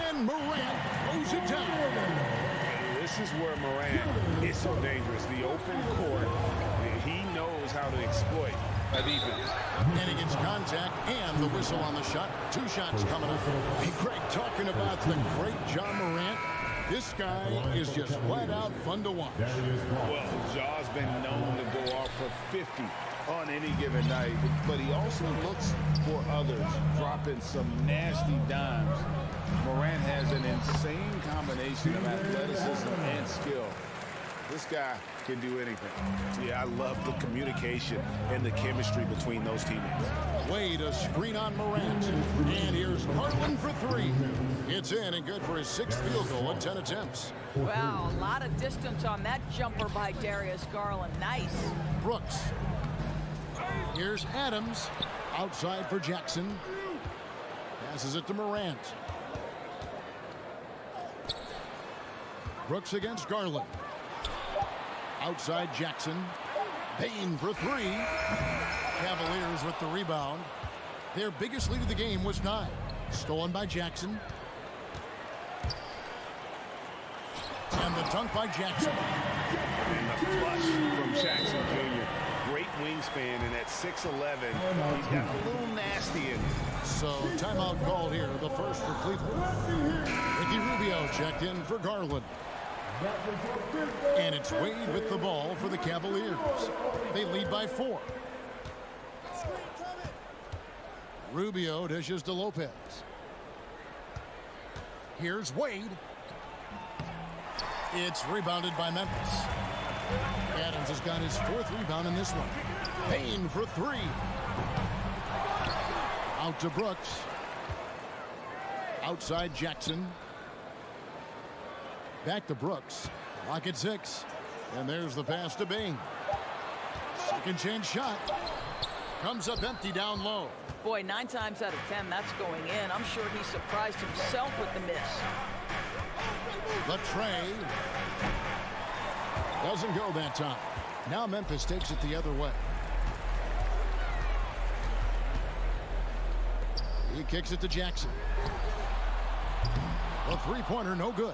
and Morant throws it down. This is where Morant is so dangerous. The open court, he knows how to exploit a defense. And he gets contact and the whistle on the shot. 2 shots coming up. Hey, Craig, talking about the great John Morant. This guy is just flat out fun to watch. Well, Jaw's been known to go off for 50 on any given night, but he also looks for others, dropping some nasty dimes. Morant has an insane combination of athleticism and skill. This guy can do anything. Yeah, I love the communication and the chemistry between those teammates. Wade, a screen on Morant. And here's Garland for 3. It's in and good for his 6th field goal in 10 attempts. Wow, a lot of distance on that jumper by Darius Garland. Nice. Brooks. Here's Adams. Outside for Jackson. Passes it to Morant. Brooks against Garland. Outside Jackson. Payne for 3. Cavaliers with the rebound. Their biggest lead of the game was 9. Stolen by Jackson. And the dunk by Jackson. And the flush from Jackson Jr. Great wingspan, and at 6'11", he's got a little nasty in him. So timeout called here, the first for Cleveland. Ricky Rubio checked in for Garland. And it's Wade with the ball for the Cavaliers. They lead by 4. Rubio dishes to Lopez. Here's Wade. It's rebounded by Memphis. Adams has got his 4th rebound in this one. Payne for 3. Out to Brooks. Outside Jackson. Back to Brooks. Lock at 6. And there's the pass to Bing. Second chance shot. Comes up empty down low. Boy, 9 times out of 10, that's going in. I'm sure he surprised himself with the miss. The tray. Doesn't go that time. Now Memphis takes it the other way. He kicks it to Jackson. A 3-pointer, no good.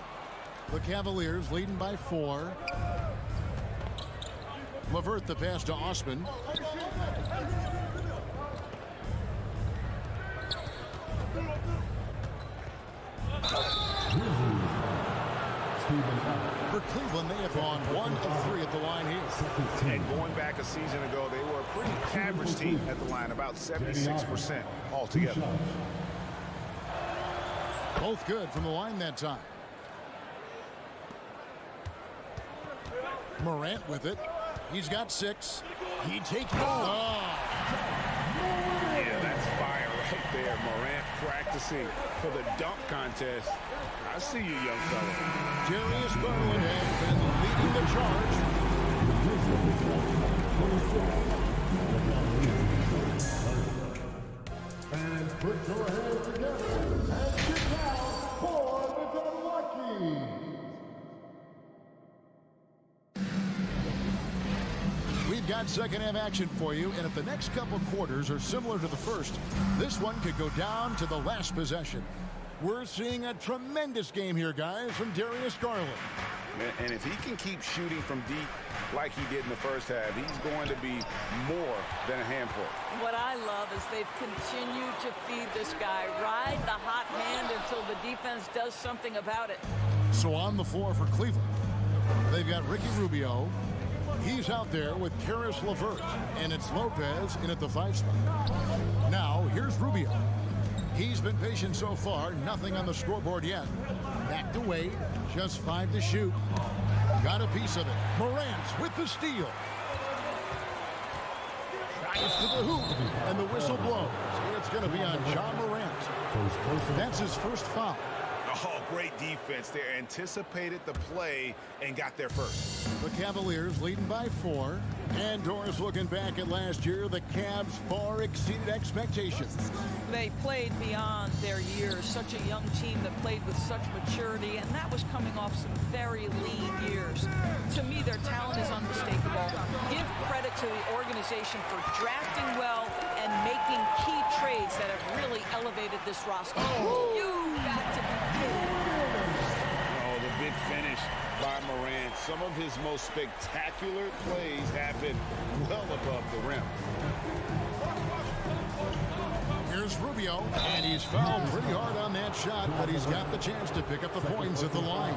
The Cavaliers leading by 4. LeVert the pass to Osman. For Cleveland, they have gone 1 of 3 at the line here. And going back a season ago, they were a pretty average team at the line, about 76% altogether. Both good from the line that time. Morant with it. He's got 6. He takes it. Oh. Yeah, that's fire right there. Morant practicing for the dunk contest. I see you, young fella. Darius Garland has been leading the charge. And put your hands together and get down for the Unlucky. We've got second half action for you, and if the next couple quarters are similar to the first, this one could go down to the last possession. We're seeing a tremendous game here, guys, from Darius Garland. And if he can keep shooting from deep like he did in the first half, he's going to be more than a handful. What I love is they've continued to feed this guy, ride the hot hand until the defense does something about it. So on the floor for Cleveland, they've got Ricky Rubio. He's out there with Karis LeVert, and it's Lopez in at the 5 spot. Now, here's Rubio. He's been patient so far, nothing on the scoreboard yet. Back to Wade, just 5 to shoot. Got a piece of it. Morant with the steal. Tries to the hoop, and the whistle blows. It's going to be on John Morant. That's his first foul. Oh, great defense there. Anticipated the play and got there first. The Cavaliers leading by 4. And Doris, looking back at last year, the Cavs far exceeded expectations. They played beyond their years. Such a young team that played with such maturity, and that was coming off some very lean years. To me, their talent is unmistakable. Give credit to the organization for drafting well and making key trades that have really elevated this roster. Oh. You got to be kidding. Oh, the big finish by Morant. Some of his most spectacular plays happen well above the rim. Here's Rubio, and he's fouled pretty hard on that shot, but he's got the chance to pick up the points at the line.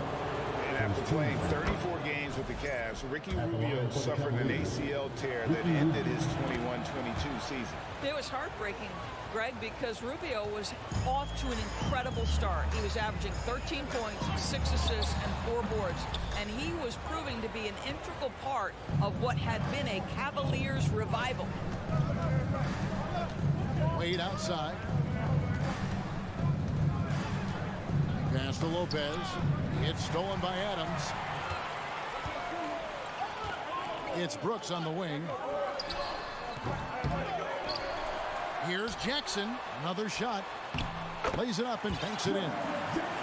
And after playing 34 games with the Cavs, Ricky Rubio suffered an ACL tear that ended his 21-22 season. It was heartbreaking, Greg, because Rubio was off to an incredible start. He was averaging 13 points, 6 assists, and 4 boards. And he was proving to be an integral part of what had been a Cavaliers revival. Wade outside. Pass to Lopez. It's stolen by Adams. It's Brooks on the wing. Here's Jackson. Another shot. Lays it up and banks it in.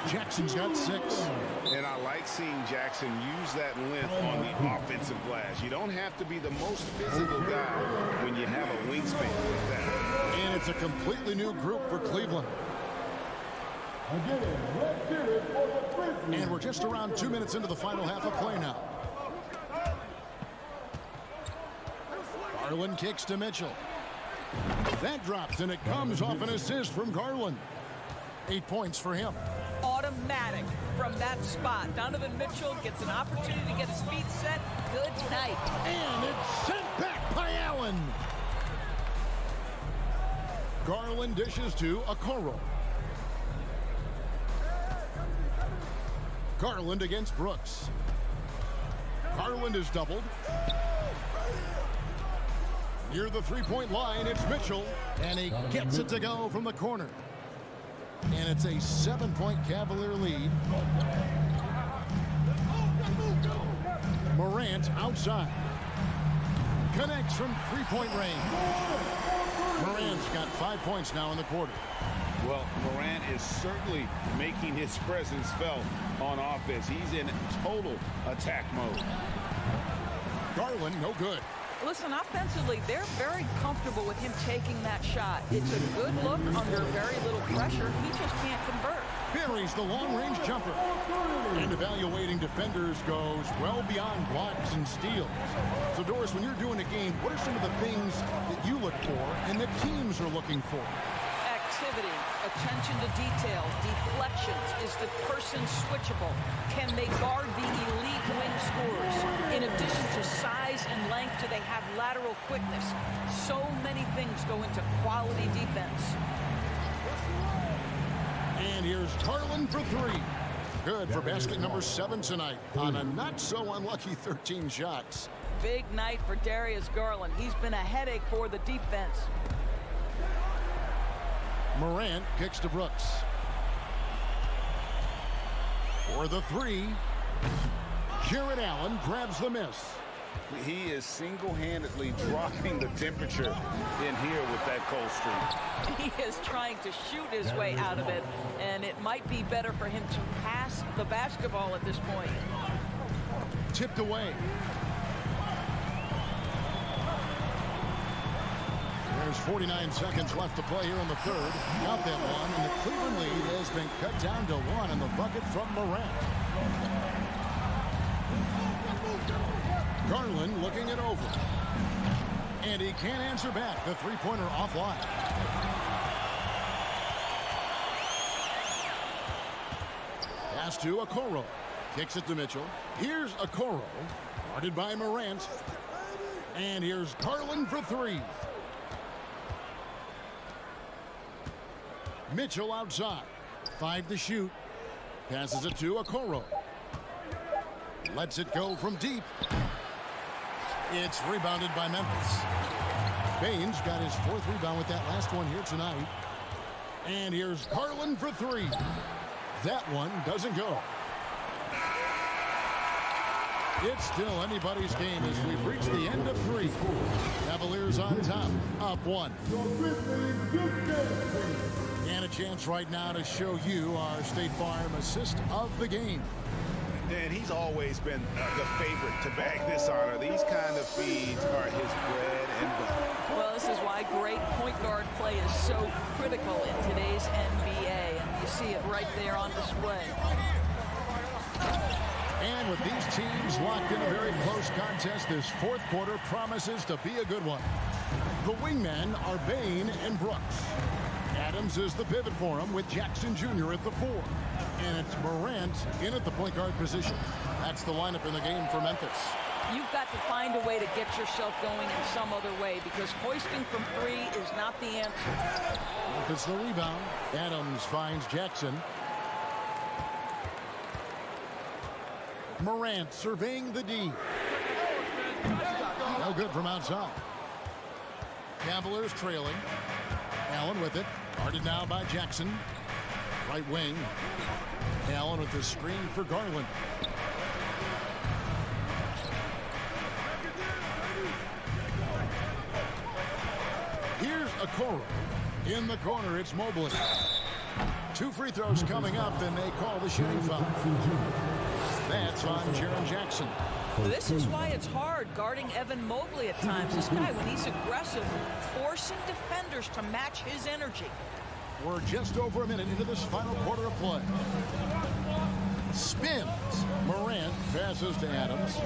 Jackson's got 6. And I like seeing Jackson use that length on the offensive glass. You don't have to be the most physical guy when you have a wingspan like that. And it's a completely new group for Cleveland. And we're just around 2 minutes into the final half of play now. Garland kicks to Mitchell. That drops, and it comes off an assist from Garland. 8 points for him. Automatic from that spot. Donovan Mitchell gets an opportunity to get his feet set. Good night. And it's sent back by Allen. Garland dishes to Okoro. Garland against Brooks. Garland is doubled. Near the three-point line, it's Mitchell, and he gets it to go from the corner. And it's a 7-point Cavalier lead. Morant outside. Connects from three-point range. Morant's got 5 points now in the quarter. Well, Morant is certainly making his presence felt on offense. He's in total attack mode. Garland, no good. Listen, offensively, they're very comfortable with him taking that shot. It's a good look under very little pressure. He just can't convert. Buries the long-range jumper. And evaluating defenders goes well beyond blocks and steals. So, Doris, when you're doing a game, what are some of the things that you look for and that teams are looking for? Activity, attention to detail, deflections. Is the person switchable? Can they guard the elite wing scorers? In addition to size and length, do they have lateral quickness? So many things go into quality defense. And here's Garland for 3. Good for basket number 7 tonight on a not-so-unlucky 13 shots. Big night for Darius Garland. He's been a headache for the defense. Morant kicks to Brooks. For the 3, Jared Allen grabs the miss. He is single-handedly dropping the temperature in here with that cold streak. He is trying to shoot his way out of it, and it might be better for him to pass the basketball at this point. Tipped away. There's 49 seconds left to play here in the third. Got that one, and the Cleveland lead has been cut down to 1 in the bucket from Morant. Garland looking it over. And he can't answer back. The three-pointer offline. Pass to Okoro. Kicks it to Mitchell. Here's Okoro. Guarded by Morant. And here's Garland for 3. Mitchell outside. 5 to shoot. Passes it to Okoro. Lets it go from deep. It's rebounded by Memphis. Baines got his 4th rebound with that last one here tonight. And here's Garland for 3. That one doesn't go. It's still anybody's game as we've reached the end of 3. Cavaliers on top, up 1. And a chance right now to show you our State Farm assist of the game. And he's always been the favorite to bag this honor. These kind of feeds are his bread and butter. Well, this is why great point guard play is so critical in today's NBA, and you see it right there on display. And with these teams locked in a very close contest, this fourth quarter promises to be a good one. The wingmen are Bain and Brooks. Adams is the pivot for him with Jackson Jr. at the 4. And it's Morant in at the point guard position. That's the lineup in the game for Memphis. You've got to find a way to get yourself going in some other way because hoisting from 3 is not the answer. Memphis the rebound. Adams finds Jackson. Morant surveying the D. No good from outside. Cavaliers trailing. Allen with it. Guarded now by Jackson. Right wing. Allen with the screen for Garland. Here's Okoro. In the corner, it's Mobley. 2 free throws coming up, and they call the shooting foul. That's on Jaren Jackson. This is why it's hard guarding Evan Mobley at times. This guy, when he's aggressive, forcing defenders to match his energy. We're just over a minute into this final quarter of play. Spins. Morant passes to Adams.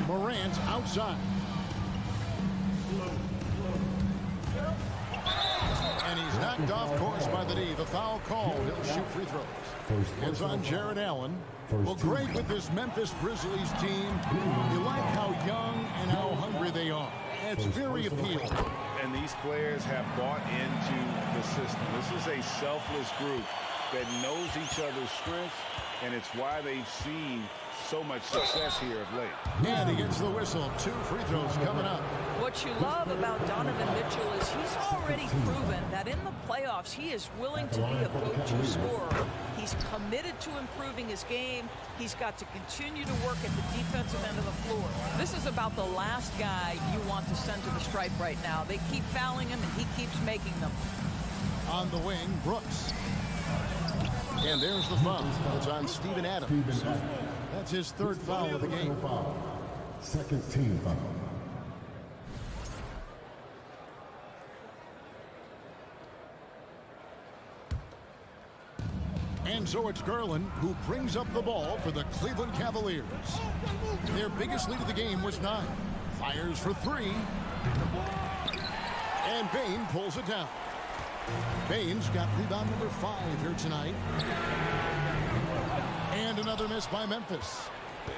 Morant outside. And he's knocked off course by the D. The foul called. He'll shoot free throws. It's on Jared Allen. Well, great with this Memphis Grizzlies team. You like how young and how hungry they are. It's very appealing. And these players have bought into the system. This is a selfless group that knows each other's strengths, and it's why they've seen so much success here of late. And he gets the whistle. 2 free throws coming up. What you love about Donovan Mitchell is he's already proven that in the playoffs he is willing to be a go-to scorer. He's committed to improving his game. He's got to continue to work at the defensive end of the floor. This is about the last guy you want to send to the stripe right now. They keep fouling him and he keeps making them. On the wing, Brooks. And there's the foul. It's on Steven Adams. That's his 3rd foul of the game. Second team foul. And so it's Garland who brings up the ball for the Cleveland Cavaliers. Their biggest lead of the game was 9. Fires for 3. And Bain pulls it down. Bain's got rebound number 5 here tonight. And another miss by Memphis.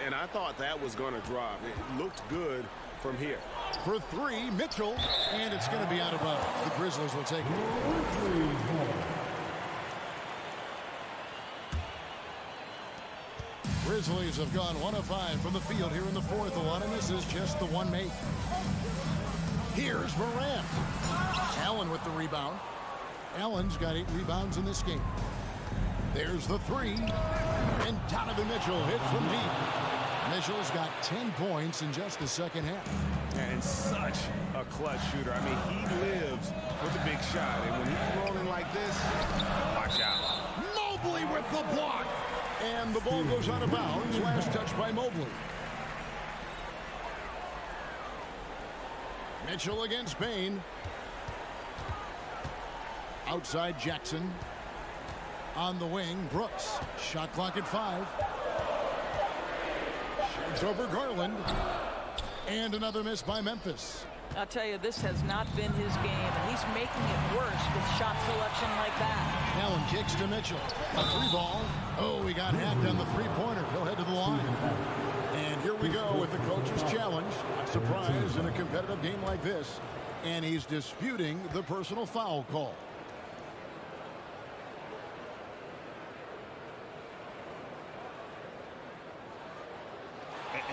And I thought that was going to drop. It looked good from here. For 3, Mitchell. And it's going to be out of bounds. The Grizzlies will take it. Grizzlies have gone 1 of 5 from the field here in the 4th. And this is just the 1 make. Here's Morant. Allen with the rebound. Allen's got 8 rebounds in this game. There's the 3. And Donovan Mitchell hits from deep. Mitchell's got 10 points in just the second half. And such a clutch shooter. I mean, he lives for the big shot. And when he's rolling like this, watch out. Mobley with the block. And the ball goes out of bounds. Last touch by Mobley. Mitchell against Bain. Outside Jackson. On the wing, Brooks. Shot clock at 5. Shoots over Garland. And another miss by Memphis. I'll tell you, this has not been his game, and he's making it worse with shot selection like that. Allen kicks to Mitchell. A 3-ball. Oh, he got hacked on the 3-pointer. He'll head to the line. And here we go with the coach's challenge. Not surprised in a competitive game like this. And he's disputing the personal foul call.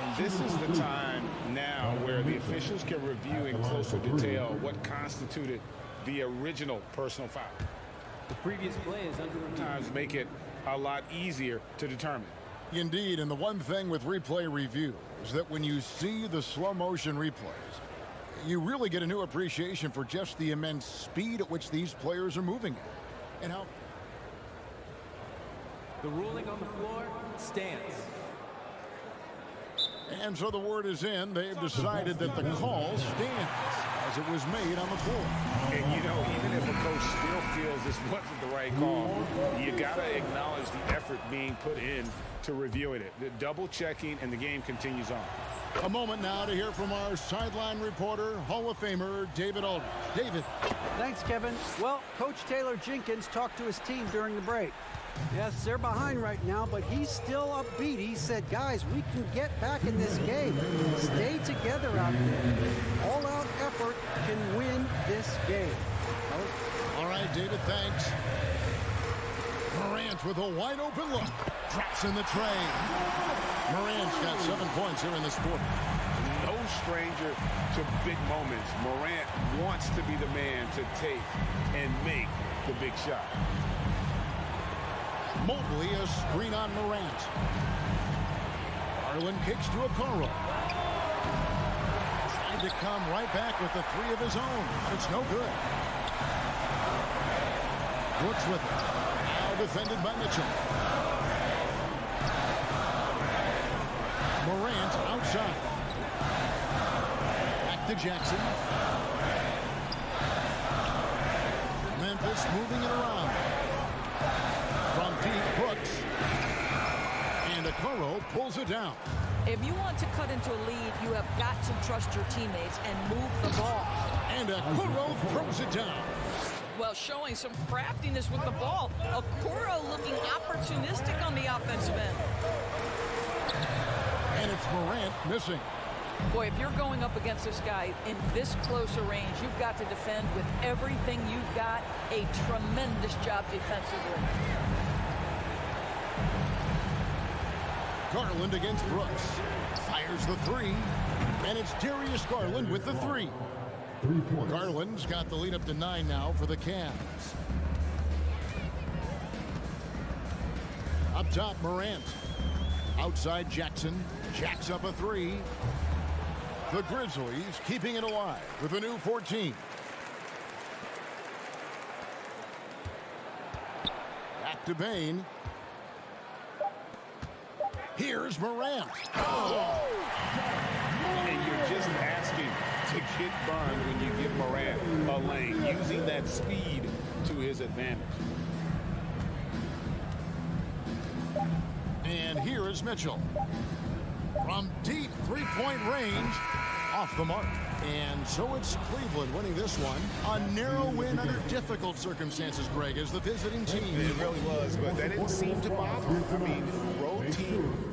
And this is the time now where the officials can review in closer detail what constituted the original personal foul. The previous play is under review. Sometimes make it a lot easier to determine. Indeed, and the one thing with replay review is that when you see the slow motion replays, you really get a new appreciation for just the immense speed at which these players are moving at. And how The ruling on the floor stands. And so the word is in. They've decided that the call stands as it was made on the floor. And, you know, even if a coach still feels this wasn't the right call, you got to acknowledge the effort being put in to reviewing it. The double checking, and the game continues on. A moment now to hear from our sideline reporter, Hall of Famer David Aldridge. David. Thanks, Kevin. Well, Coach Taylor Jenkins talked to his team during the break. Yes, they're behind right now, but he's still upbeat. He said, guys, we can get back in this game. Stay together out there. All-out effort can win this game. All right, David, thanks. Morant with a wide-open look. Drops in the tray. Morant's got 7 points here in this quarter. No stranger to big moments. Morant wants to be the man to take and make the big shot. Mobley, a screen on Morant. Garland kicks to Okoro. Trying to come right back with the three of his own. It's no good. Brooks with it. Now defended by Mitchell. Morant outside. Back to Jackson. Memphis moving it around. From deep, Brooks. And Okoro pulls it down. If you want to cut into a lead, you have got to trust your teammates and move the ball. And Okoro throws it down. Well, showing some craftiness with the ball. Okoro looking opportunistic on the offensive end. And it's Morant missing. Boy, if you're going up against this guy in this close a range, you've got to defend with everything you've got. A tremendous job defensively. Garland against Brooks. Fires the three. And it's Darius Garland with the three. 3 points. Garland's got the lead up to 9 now for the Cavs. Up top, Morant. Outside, Jackson. Jacks up a three. The Grizzlies keeping it alive with a new 14. Back to Bain. Here's Morant. Oh! And you're just asking to get burned when you give Morant a lane, using that speed to his advantage. And here is Mitchell. From deep three-point range, off the mark. And so it's Cleveland winning this one. A narrow win under difficult circumstances, Greg, as the visiting team. It really was, but that didn't seem to bother him. I mean, road team.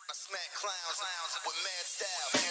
I smack clowns with mad style.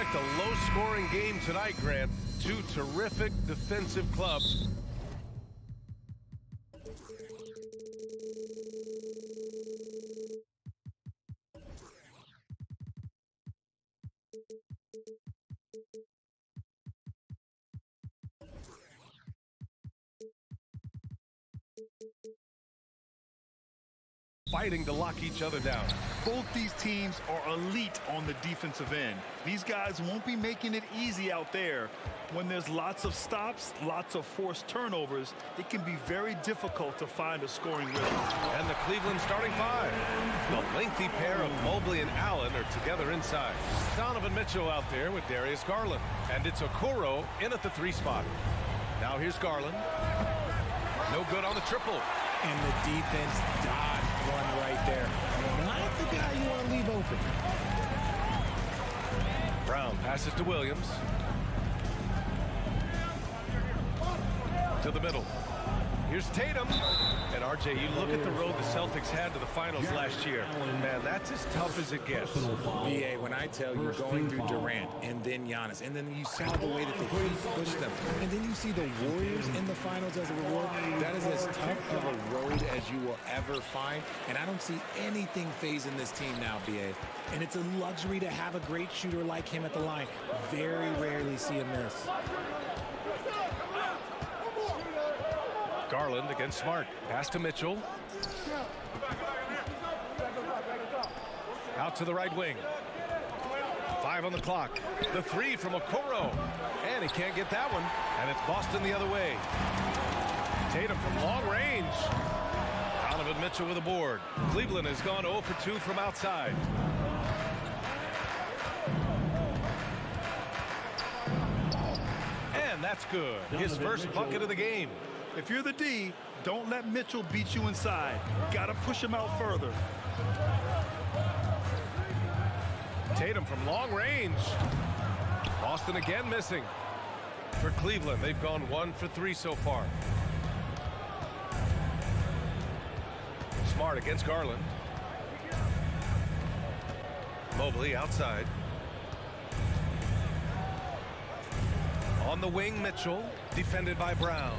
expect a low-scoring game tonight, Grant. Two terrific defensive clubs. Fighting to lock each other down. Both these teams are elite on the defensive end. These guys won't be making it easy out there. When there's lots of stops, lots of forced turnovers, it can be very difficult to find a scoring rhythm. And the Cleveland starting five. The lengthy pair of Mobley and Allen are together inside. Donovan Mitchell out there with Darius Garland. And it's Okoro in at the 3 spot. Now here's Garland. No good on the triple. And the defense dodged one right there. Not the guy you want to leave open. Brown passes to Williams. To the middle. Here's Tatum. And RJ, you look at the road the Celtics had to the finals last year. Man, that's as tough as it gets. VA, when I tell you, going through Durant and then Giannis, and then you saw the way that the Heat pushed them, and then you see the Warriors in the finals as a reward, that is as tough of a road as you will ever find. And I don't see anything phasing this team now, VA. And it's a luxury to have a great shooter like him at the line. Very rarely see him miss. Garland against Smart. Pass to Mitchell. Out to the right wing. 5 on the clock. The 3 from Okoro. And he can't get that one. And it's Boston the other way. Tatum from long range. Donovan Mitchell with a board. Cleveland has gone 0 for 2 from outside. And that's good. His first bucket of the game. If you're the D, don't let Mitchell beat you inside. Got to push him out further. Tatum from long range. Boston again missing. For Cleveland, they've gone 1 for 3 so far. Smart against Garland. Mobley outside. On the wing, Mitchell, defended by Brown.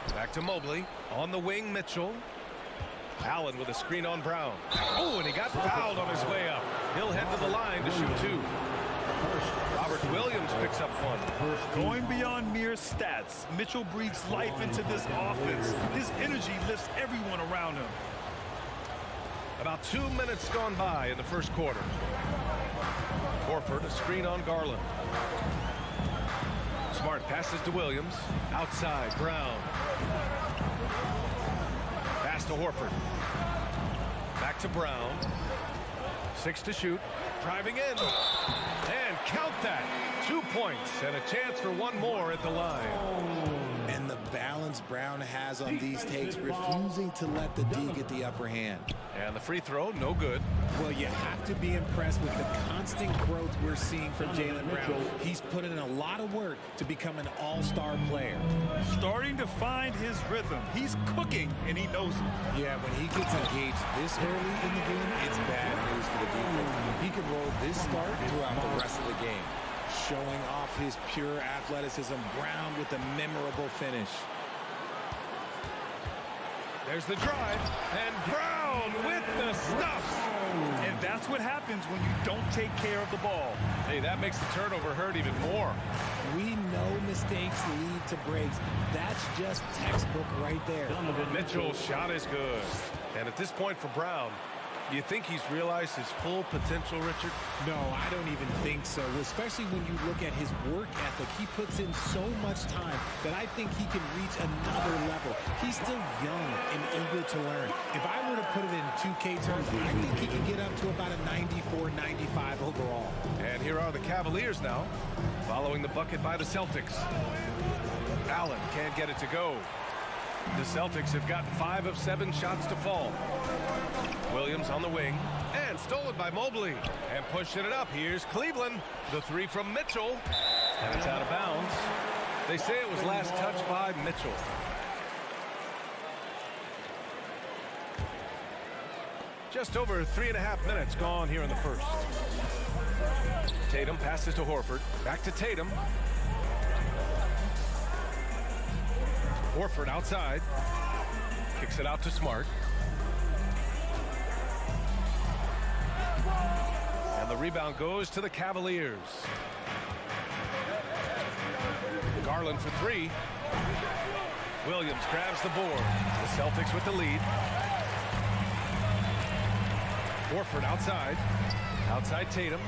Back to Mobley. On the wing, Mitchell. Allen with a screen on Brown. Oh, and he got fouled on his way up. He'll head to the line to shoot 2. Robert Williams picks up 1. Going beyond mere stats, Mitchell breathes life into this offense. His energy lifts everyone around him. About 2 minutes gone by in the first quarter. Horford, a screen on Garland. Smart passes to Williams. Outside, Brown. Pass to Horford. Back to Brown. 6 to shoot. Driving in. And count that. 2 points and a chance for 1 more at the line. And the balance Brown has on these takes, refusing to let the D get the upper hand. And the free throw, no good. Well, you have to be impressed with the constant growth we're seeing from Jaylen Brown. He's put in a lot of work to become an all-star player. Starting to find his rhythm. He's cooking, and he knows it. Yeah, when he gets engaged this early in the game, it's bad news for the defense. He can roll this start throughout the rest of the game. Showing off his pure athleticism, Brown with a memorable finish. There's the drive, and Brown with the stuff. And that's what happens when you don't take care of the ball. Hey, that makes the turnover hurt even more. We know mistakes lead to breaks. That's just textbook right there. Mitchell's shot is good. And at this point for Brown, do you think he's realized his full potential, Richard? No, I don't even think so, especially when you look at his work ethic. He puts in so much time that I think he can reach another level. He's still young and eager to learn. If I were to put it in 2K terms, I think he can get up to about a 94, 95 overall. And here are the Cavaliers now, following the bucket by the Celtics. Allen can't get it to go. The Celtics have gotten 5 of 7 shots to fall. Williams on the wing, and stolen by Mobley. And pushing it up, here's Cleveland. The 3 from Mitchell, and it's out of bounds. They say it was last touched by Mitchell. Just over 3.5 minutes gone here in the first. Tatum passes to Horford. Back to Tatum. Horford outside. Kicks it out to Smart. And the rebound goes to the Cavaliers. Garland for three. Williams grabs the board. The Celtics with the lead. Horford outside. Outside Tatum.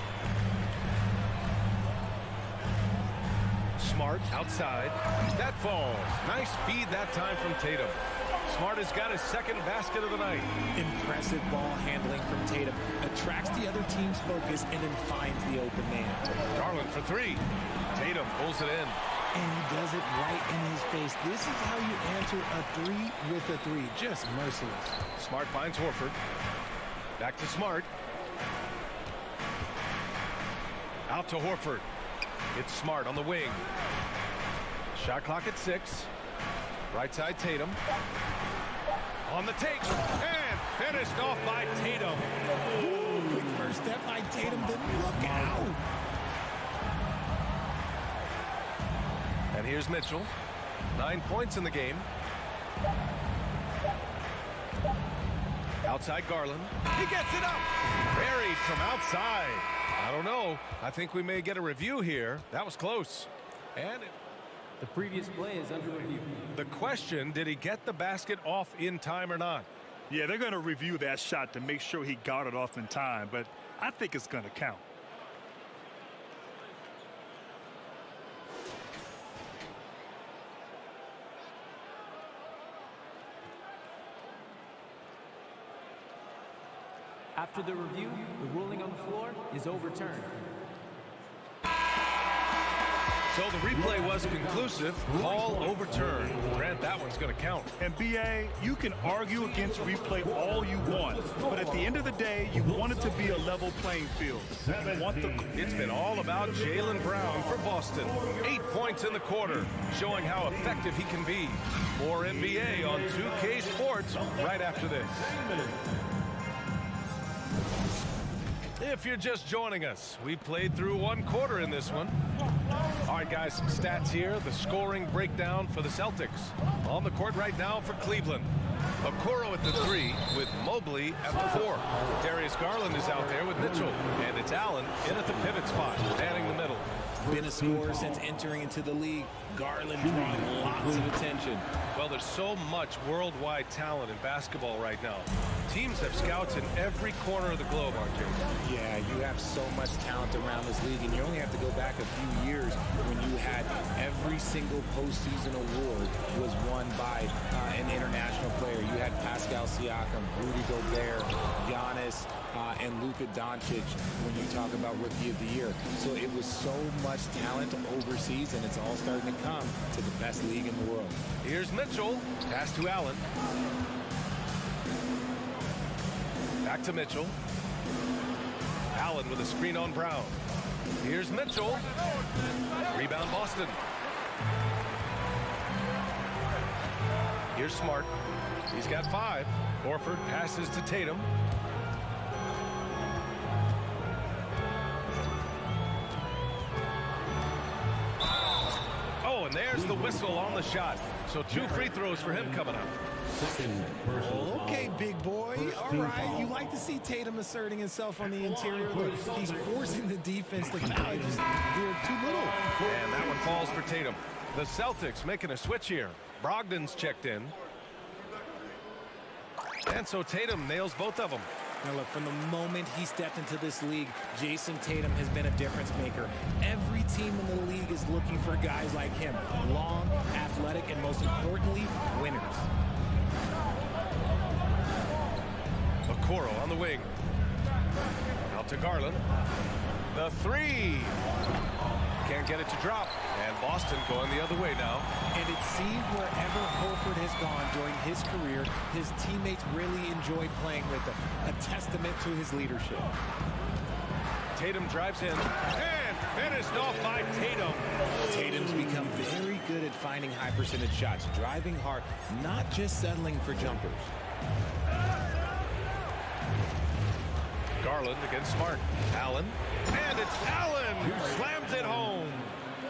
Smart outside. That falls. Nice feed that time from Tatum. Smart has got his second basket of the night. Impressive ball handling from Tatum. Attracts the other team's focus and then finds the open man. Garland for three. Tatum pulls it in. And he does it right in his face. This is how you answer a three with a three. Just merciless. Smart finds Horford. Back to Smart. Out to Horford. It's Smart on the wing. Shot clock at 6. Right side Tatum. On the take. And finished off by Tatum. Ooh, quick first step by Tatum. Didn't look out. And here's Mitchell. 9 points in the game. Outside Garland. He gets it up. Buried from outside. I don't know. I think we may get a review here. That was close. And the previous play is under review. The question, did he get the basket off in time or not? Yeah, they're going to review that shot to make sure he got it off in time, but I think it's going to count. After the review, the ruling on the floor is overturned. So the replay was conclusive. Call overturned. Grant, that one's going to count. And BA, you can argue against replay all you want, but at the end of the day, you want it to be a level playing field. It's been all about Jaylen Brown for Boston. 8 points in the quarter, showing how effective he can be. More NBA on 2K Sports right after this. If you're just joining us, we played through one quarter in this one. All right, guys, some stats here. The scoring breakdown for the Celtics. On the court right now for Cleveland. Okoro at the 3 with Mobley at the 4. Darius Garland is out there with Mitchell. And it's Allen in at the pivot spot, manning the middle. Been a scorer since entering into the league. Garland drawing lots of attention. Well, there's so much worldwide talent in basketball right now. Teams have scouts in every corner of the globe, RJ. Yeah, you have so much talent around this league, and you only have to go back a few years when you had every single postseason award was won by an international player. You had Pascal Siakam, Rudy Gobert, Giannis, and Luka Doncic when you talk about Rookie of the Year. So it was so much talent overseas, and it's all starting to come to the best league in the world. Here's Mitchell. Pass to Allen. Back to Mitchell. Allen with a screen on Brown. Here's Mitchell. Rebound Boston. Here's Smart. He's got 5. Horford passes to Tatum. Oh, and there's the whistle on the shot. So 2 free throws for him coming up. Okay, big boy. All right. You like to see Tatum asserting himself on the interior. He's forcing the defense to foul. Just they're too little. And that one falls for Tatum. The Celtics making a switch here. Brogdon's checked in. And so Tatum nails both of them. Now look, from the moment he stepped into this league, Jason Tatum has been a difference maker. Every team in the league is looking for guys like him. Long, athletic, and most importantly, winners. Okoro on the wing. Out to Garland. The 3. Can't get it to drop. And Boston going the other way now. And it seemed wherever Horford has gone during his career, his teammates really enjoyed playing with him. A testament to his leadership. Tatum drives in. And finished off by Tatum. Tatum's become very good at finding high percentage shots, driving hard, not just settling for jumpers. Garland against Smart. Allen. And it's Allen who slams it home.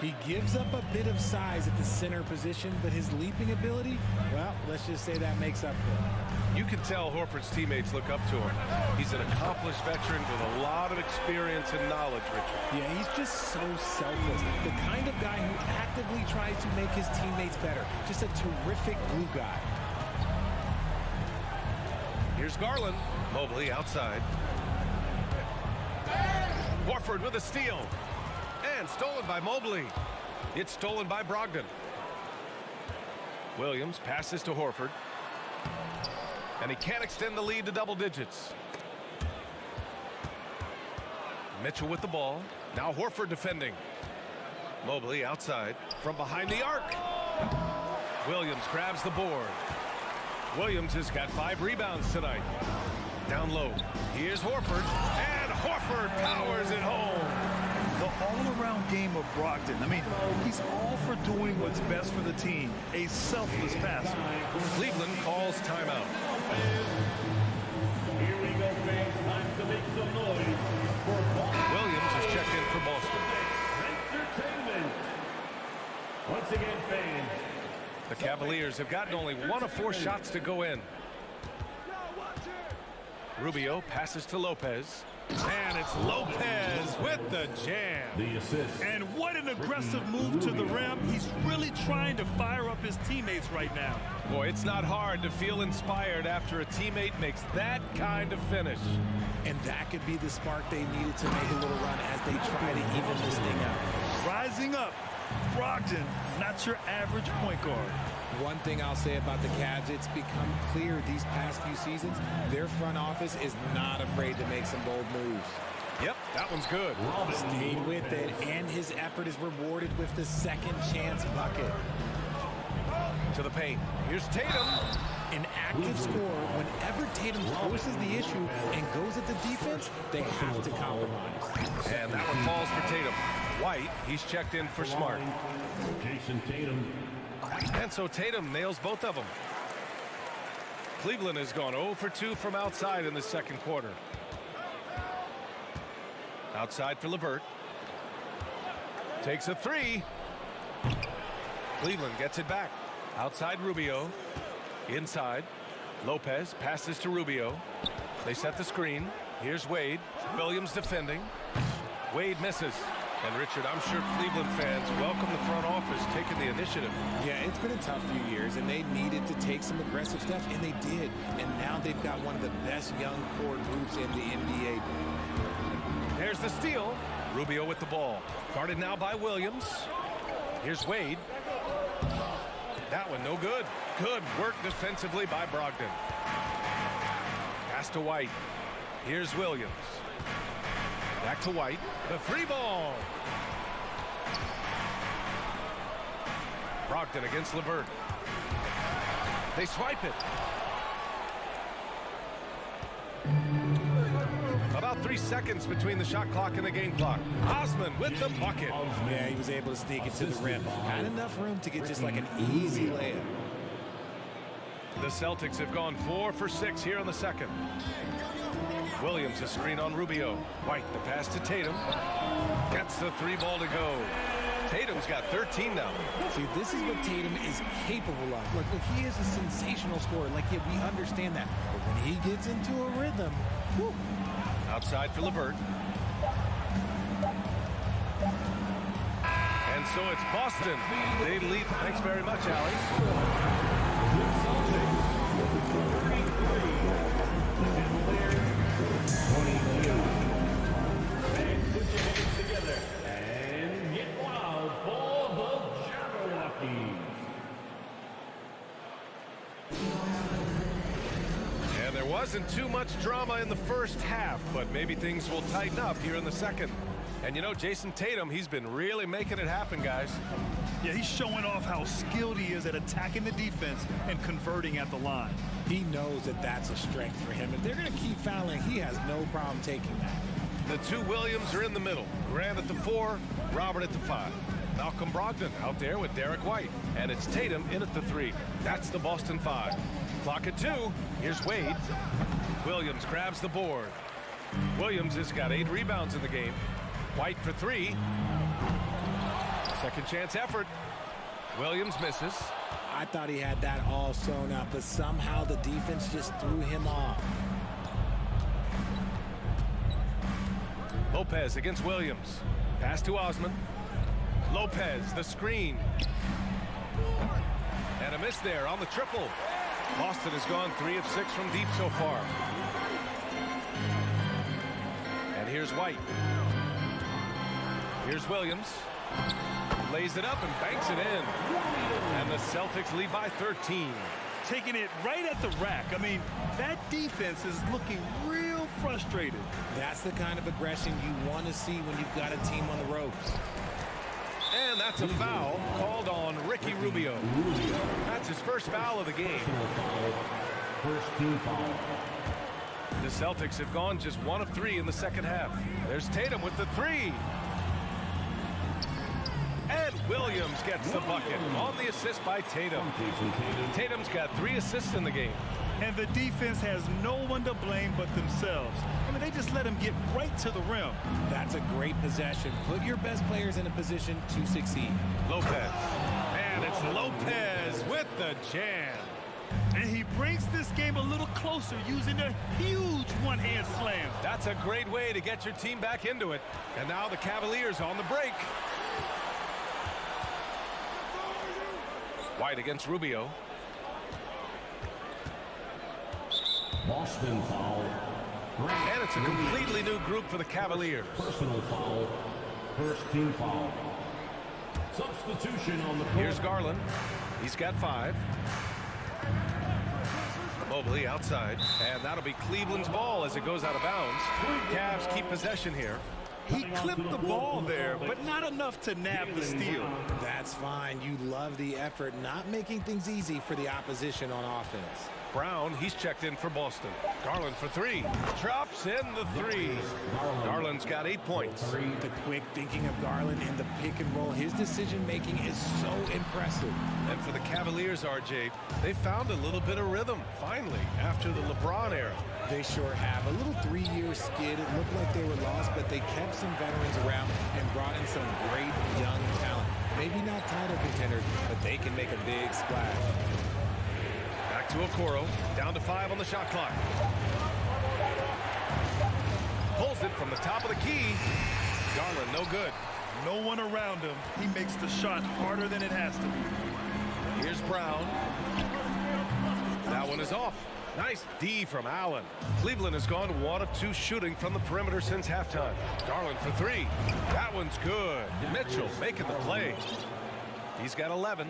He gives up a bit of size at the center position, but his leaping ability, well, let's just say that makes up for it. You can tell Horford's teammates look up to him. He's an accomplished veteran with a lot of experience and knowledge, Richard. Yeah, he's just so selfless. The kind of guy who actively tries to make his teammates better. Just a terrific glue guy. Here's Garland. Mobley outside. Horford with a steal. And stolen by Mobley. It's stolen by Brogdon. Williams passes to Horford. And he can't extend the lead to double digits. Mitchell with the ball. Now Horford defending. Mobley outside from behind the arc. Williams grabs the board. Williams has got 5 rebounds tonight. Down low. Here's Horford. And Horford powers it home. The all-around game of Brogdon. I mean, he's all for doing what's best for the team. A selfless passer. Cleveland calls timeout. Here we go, fans. Time to make some noise for Boston. Williams is checked in for Boston. Entertainment. Once again, fans. The Cavaliers have gotten only 1 of 4 shots to go in. Rubio passes to Lopez. And it's Lopez with the jam. The assist. And what an aggressive move to the rim. He's really trying to fire up his teammates right now. Boy, it's not hard to feel inspired after a teammate makes that kind of finish. And that could be the spark they needed to make a little run as they try to even this thing out. Rising up, Brogdon, not your average point guard. One thing I'll say about the Cavs, it's become clear these past few seasons, their front office is not afraid to make some bold moves. Yep, that one's good. Stayed with it, and his effort is rewarded with the second chance bucket. To the paint. Here's Tatum. An active scorer, whenever Tatum forces the issue and goes at the defense, they have to compromise. And that one falls for Tatum. White, he's checked in for Smart. Jason Tatum. And so Tatum nails both of them. Cleveland has gone 0 for 2 from outside in the second quarter. Outside for LeVert. Takes a 3. Cleveland gets it back. Outside Rubio. Inside. Lopez passes to Rubio. They set the screen. Here's Wade. Williams defending. Wade misses. And Richard, I'm sure Cleveland fans welcome the front office taking the initiative. Yeah, it's been a tough few years, and they needed to take some aggressive steps, and they did. And now they've got one of the best young core groups in the NBA. There's the steal. Rubio with the ball. Guarded now by Williams. Here's Wade. That one no good. Good work defensively by Brogdon. Pass to White. Here's Williams. Back to White. The 3 ball. Brogdon against LeVert. They swipe it. About 3 seconds between the shot clock and the game clock. Osman with the bucket. Yeah, he was able to sneak it to the rim. Had enough room to get just like an easy layup. The Celtics have gone 4 for 6 here in the second. Williams a screen on Rubio. White the pass to Tatum. Gets the 3 ball to go. Tatum's got 13 now. See, this is what Tatum is capable of. Look, he is a sensational scorer. Like, yeah, we understand that. But when he gets into a rhythm, whew. Outside for LeVert. And so it's Boston. They lead. Thanks very much, Allie. And get wild for the Jabberwockies. And there wasn't too much drama in the first half, but maybe things will tighten up here in the second. And you know, Jason Tatum, he's been really making it happen, guys. Yeah, he's showing off how skilled he is at attacking the defense and converting at the line. He knows that that's a strength for him. If they're going to keep fouling, he has no problem taking that. The 2 Williams are in the middle. Grant at the 4, Robert at the 5. Malcolm Brogdon out there with Derek White. And it's Tatum in at the 3. That's the Boston 5. Clock at 2. Here's Wade. Williams grabs the board. Williams has got 8 rebounds in the game. White for 3. Second chance effort. Williams misses. I thought he had that all sewn up, but somehow the defense just threw him off. Lopez against Williams. Pass to Osman. Lopez, the screen. And a miss there on the triple. Boston has gone 3 of 6 from deep so far. And here's White. Here's Williams. Lays it up and banks it in. And the Celtics lead by 13. Taking it right at the rack. I mean, that defense is looking real frustrated. That's the kind of aggression you want to see when you've got a team on the ropes. And that's a foul called on Ricky Rubio. That's his first foul of the game. First team foul. The Celtics have gone just 1 of 3 in the second half. There's Tatum with the 3. And Williams gets the bucket on the assist by Tatum. Tatum's got 3 assists in the game. And the defense has no one to blame but themselves. I mean, they just let him get right to the rim. That's a great possession. Put your best players in a position to succeed. Lopez. And it's Lopez with the jam. And he brings this game a little closer using a huge one-hand slam. That's a great way to get your team back into it. And now the Cavaliers on the break. White against Rubio. Boston foul. And it's a completely new group for the Cavaliers. Personal foul. First team foul. Substitution on the court. Here's Garland. He's got 5. Mobley outside. And that'll be Cleveland's ball as it goes out of bounds. Cavs keep possession here. He clipped the ball there, but not enough to nab the steal. That's fine. You love the effort, not making things easy for the opposition on offense. Brown, he's checked in for Boston. Garland for 3. Drops in the 3. Garland's got 8 points. The quick thinking of Garland in the pick and roll. His decision making is so impressive. And for the Cavaliers, RJ, they found a little bit of rhythm, finally, after the LeBron era. They sure have. A little 3-year skid. It looked like they were lost, but they kept some veterans around and brought in some great young talent. Maybe not title contenders, but they can make a big splash. Back to Okoro. Down to 5 on the shot clock. Pulls it from the top of the key. Garland, no good. No one around him. He makes the shot harder than it has to be. Here's Brown. That one is off. Nice D from Allen. Cleveland has gone 1 of 2 shooting from the perimeter since halftime. Garland for 3. That one's good. Mitchell making the play. He's got 11.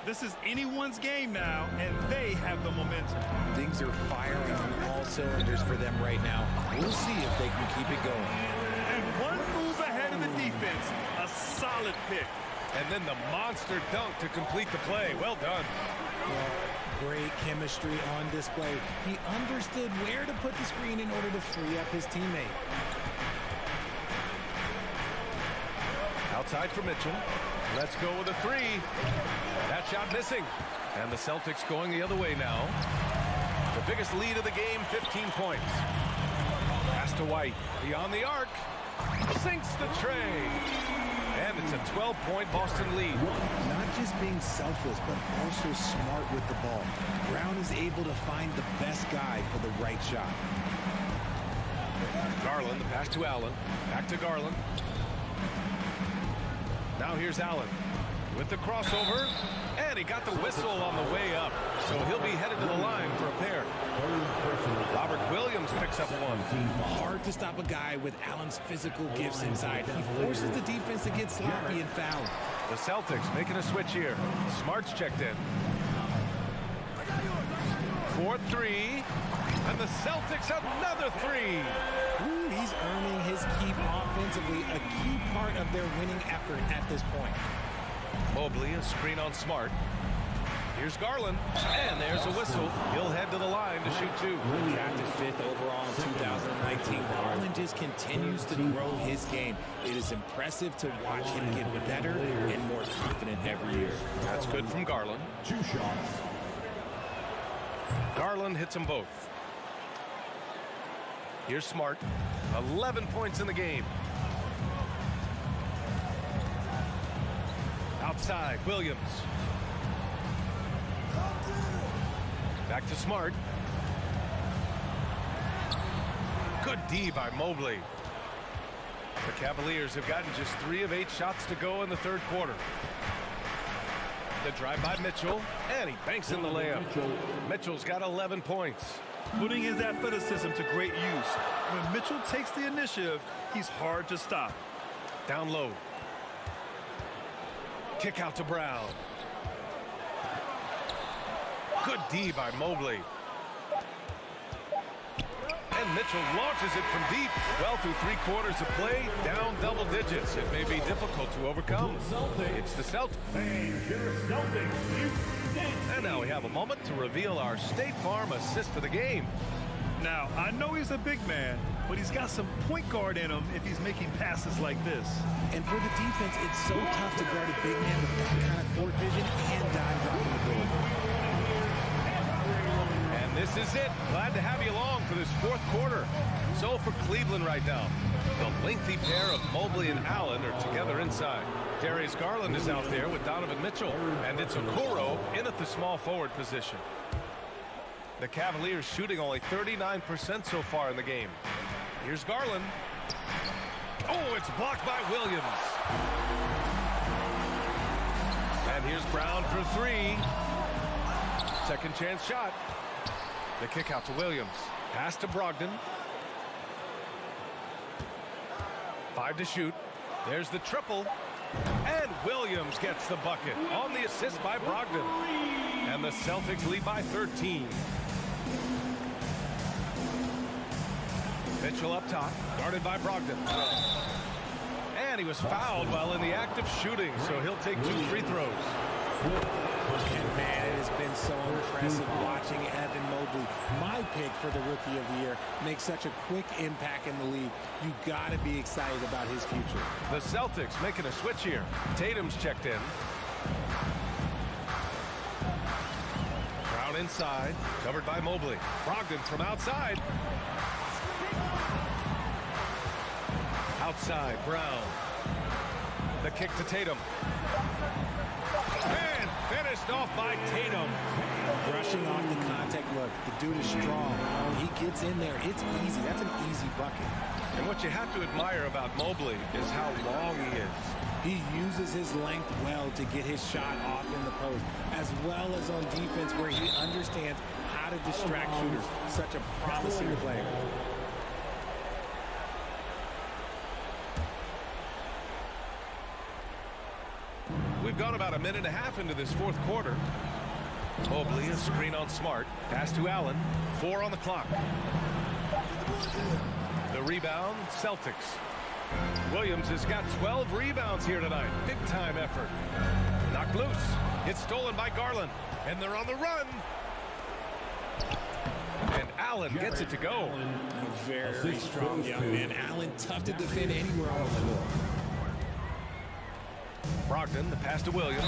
This is anyone's game now, and they have the momentum. Things are firing on all cylinders for them right now. We'll see if they can keep it going. And 1 move ahead of the defense. A solid pick. And then the monster dunk to complete the play. Well done. Well, great chemistry on display. He understood where to put the screen in order to free up his teammate. Outside for Mitchell. Let's go with a 3. That shot missing. And the Celtics going the other way now. The biggest lead of the game, 15 points. Pass to White. Beyond the arc. Sinks the tray. And it's a 12-point Boston lead. Not just being selfless, but also smart with the ball. Brown is able to find the best guy for the right shot. Garland, the pass to Allen. Back to Garland. Now here's Allen with the crossover. And he got the whistle on the way up. So he'll be headed to the line for a pair. Robert Williams picks up 1. Hard to stop a guy with Allen's physical gifts inside. He forces the defense to get sloppy and foul. The Celtics making a switch here. Smart's checked in. 4-3. And the Celtics another 3. Ooh, he's earning his keep offensively, a key part of their winning effort at this point. Mobley, a screen on Smart. Here's Garland, and there's a whistle. He'll head to the line to shoot 2. Drafted 5th overall in 2019, Garland just continues to grow his game. It is impressive to watch him get better and more confident every year. That's good from Garland. 2 shots. Garland hits them both. Here's Smart. 11 points in the game. Outside, Williams. Back to Smart. Good D by Mobley. The Cavaliers have gotten just 3 of 8 shots to go in the third quarter. The drive by Mitchell, and he banks in the layup. Mitchell's got 11 points. Putting his athleticism to great use. When Mitchell takes the initiative, he's hard to stop. Down low. Kick out to Brown. Good D by Mobley. And Mitchell launches it from deep. Well through 3 quarters of play, down double digits. It may be difficult to overcome. It's the Celtics. And now we have a moment to reveal our State Farm assist for the game. Now, I know he's a big man, but he's got some point guard in him if he's making passes like this. And for the defense, it's so tough to guard a big man with that kind of court vision and dive dropping ability. This is it. Glad to have you along for this fourth quarter. So for Cleveland right now, the lengthy pair of Mobley and Allen are together inside. Darius Garland is out there with Donovan Mitchell, and it's Okoro in at the small forward position. The Cavaliers shooting only 39% so far in the game. Here's Garland. Oh, it's blocked by Williams. And here's Brown for 3. Second chance shot. The kick out to Williams. Pass to Brogdon. 5 to shoot. There's the triple. And Williams gets the bucket on the assist by Brogdon. And the Celtics lead by 13. Mitchell up top, guarded by Brogdon. And he was fouled while in the act of shooting, so he'll take 2 free throws. And man, it has been so impressive watching Evan Mobley, my pick for the Rookie of the Year, make such a quick impact in the league. You got to be excited about his future. The Celtics making a switch here. Tatum's checked in. Brown inside, covered by Mobley. Brogdon from outside. Outside, Brown. The kick to Tatum. And finished off by Tatum. Brushing off the contact look. The dude is strong. When he gets in there, it's easy. That's an easy bucket. And what you have to admire about Mobley is how long he is. He uses his length well to get his shot off in the post, as well as on defense where he understands how to distract shooters. Such a promising player. We've gone about a minute and a half into this fourth quarter. Mobley, a screen on Smart. Pass to Allen. 4 on the clock. The rebound, Celtics. Williams has got 12 rebounds here tonight. Big time effort. Knocked loose. It's stolen by Garland. And they're on the run. And Allen gets it to go. A very strong young man. Allen, tough to defend anywhere on the floor. Brogdon, the pass to Williams.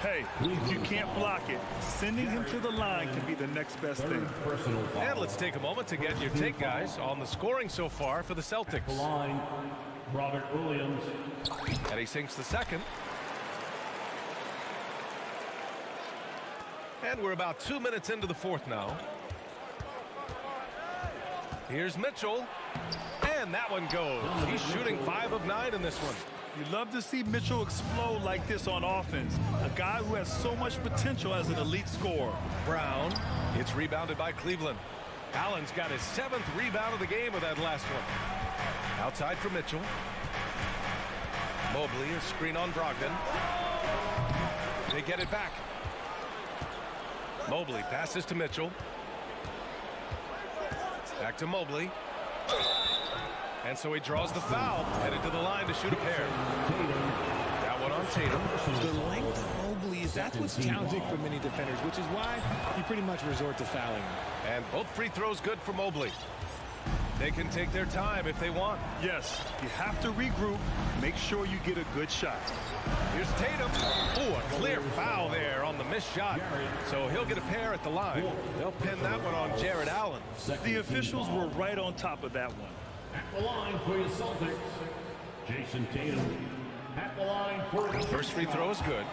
Hey, if you can't block it, sending him to the line can be the next best thing. And let's take a moment to get your take, guys, on the scoring so far for the Celtics. The line, Robert Williams. And he sinks the second. And we're about 2 minutes into the fourth now. Here's Mitchell. And that one goes. He's shooting 5 of 9 in this one. You love to see Mitchell explode like this on offense. A guy who has so much potential as an elite scorer. Brown. It's rebounded by Cleveland. Allen's got his 7th rebound of the game with that last one. Outside for Mitchell. Mobley, a screen on Brogdon. They get it back. Mobley passes to Mitchell. Back to Mobley. And so he draws the foul, headed to the line to shoot a pair. That one on Tatum. The length of Mobley, that's what's challenging for many defenders, which is why you pretty much resort to fouling him. And both free throws good for Mobley. They can take their time if they want. Yes, you have to regroup. Make sure you get a good shot. Here's Tatum. Oh, a clear foul there on the missed shot. So he'll get a pair at the line. They'll pin that one on Jared Allen. The officials were right on top of that one. At the line for your Celtics, Jason Tatum. At the line for the First free throw is good.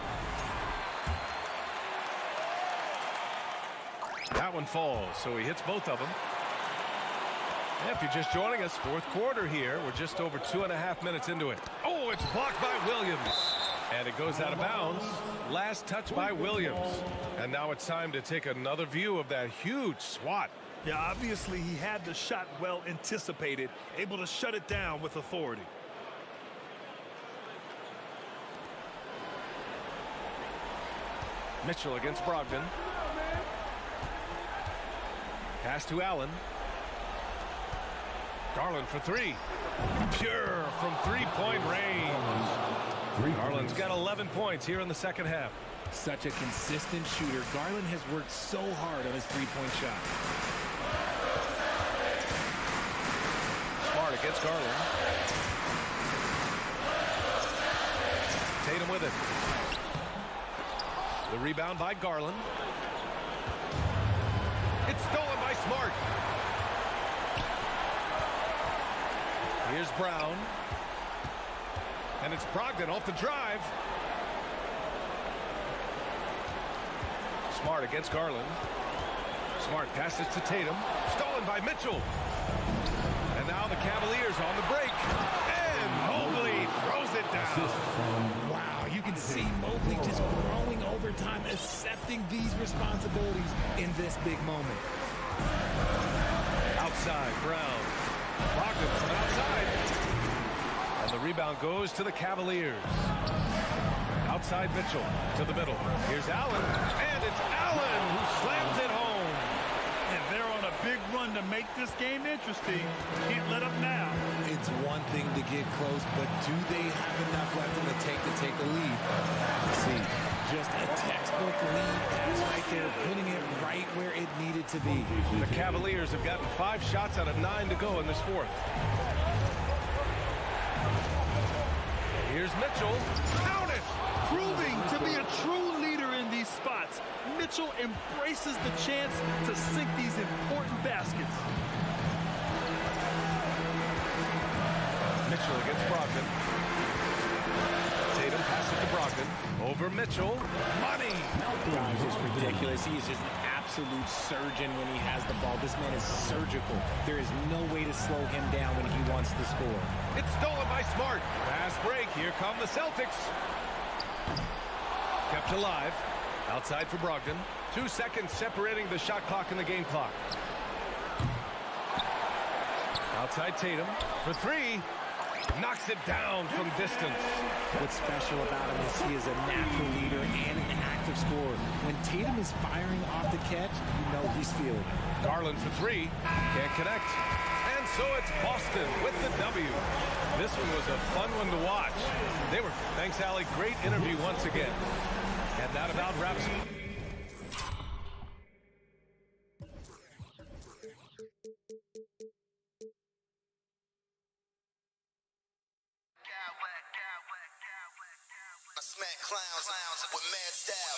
That one falls, so he hits both of them. Yeah, if you're just joining us, fourth quarter here. We're just over 2.5 minutes into it. Oh, it's blocked by Williams. And it goes out of bounds. Last touch by Williams. And now it's time to take another view of that huge swat. Yeah, obviously he had the shot well anticipated, able to shut it down with authority. Mitchell against Brogdon. Pass to Allen. Garland for three. Pure from three-point range. Garland's got 11 points here in the second half. Such a consistent shooter. Garland has worked so hard on his three-point shot. Smart against Garland. Tatum with it. The rebound by Garland. It's stolen by Smart. Here's Brown. And it's Brogdon off the drive. Smart against Garland. Smart passes to Tatum. Stolen by Mitchell. And now the Cavaliers on the break. And Mobley throws it down. Wow, you can see Mobley just growing over time, accepting these responsibilities in this big moment. Outside, Brown. Brogdon from outside. And the rebound goes to the Cavaliers. Outside Mitchell to the middle. Here's Allen. And it's Allen who slams it home. And they're on a big run to make this game interesting. Can't let up now. It's one thing to get close, but do they have enough left in the tank to take the lead? Let's see, just a textbook lead pass right there, putting it right where it needed to be. The Cavaliers have gotten 5 shots out of 9 to go in this fourth. Here's Mitchell. Count it! Proving to be a true leader in these spots. Mitchell embraces the chance to sink these important baskets. Mitchell against Brogdon. Tatum passes to Brogdon. Over Mitchell. Money! Brown's just ridiculous. He is just an absolute surgeon when he has the ball. This man is surgical. There is no way to slow him down when he wants to score. It's stolen by Smart. Fast break. Here come the Celtics. Kept alive. Outside for Brogdon. 2 seconds separating the shot clock and the game clock. Outside Tatum for 3. Knocks it down from distance. What's special about him is he is a natural leader and an active scorer. When Tatum is firing off the catch, you know he's feeling it. Garland for 3. Can't connect. And so it's Boston with the W. This one was a fun one to watch. Thanks, Allie. Great interview once again. And that about wraps it. I smack clowns with mad style.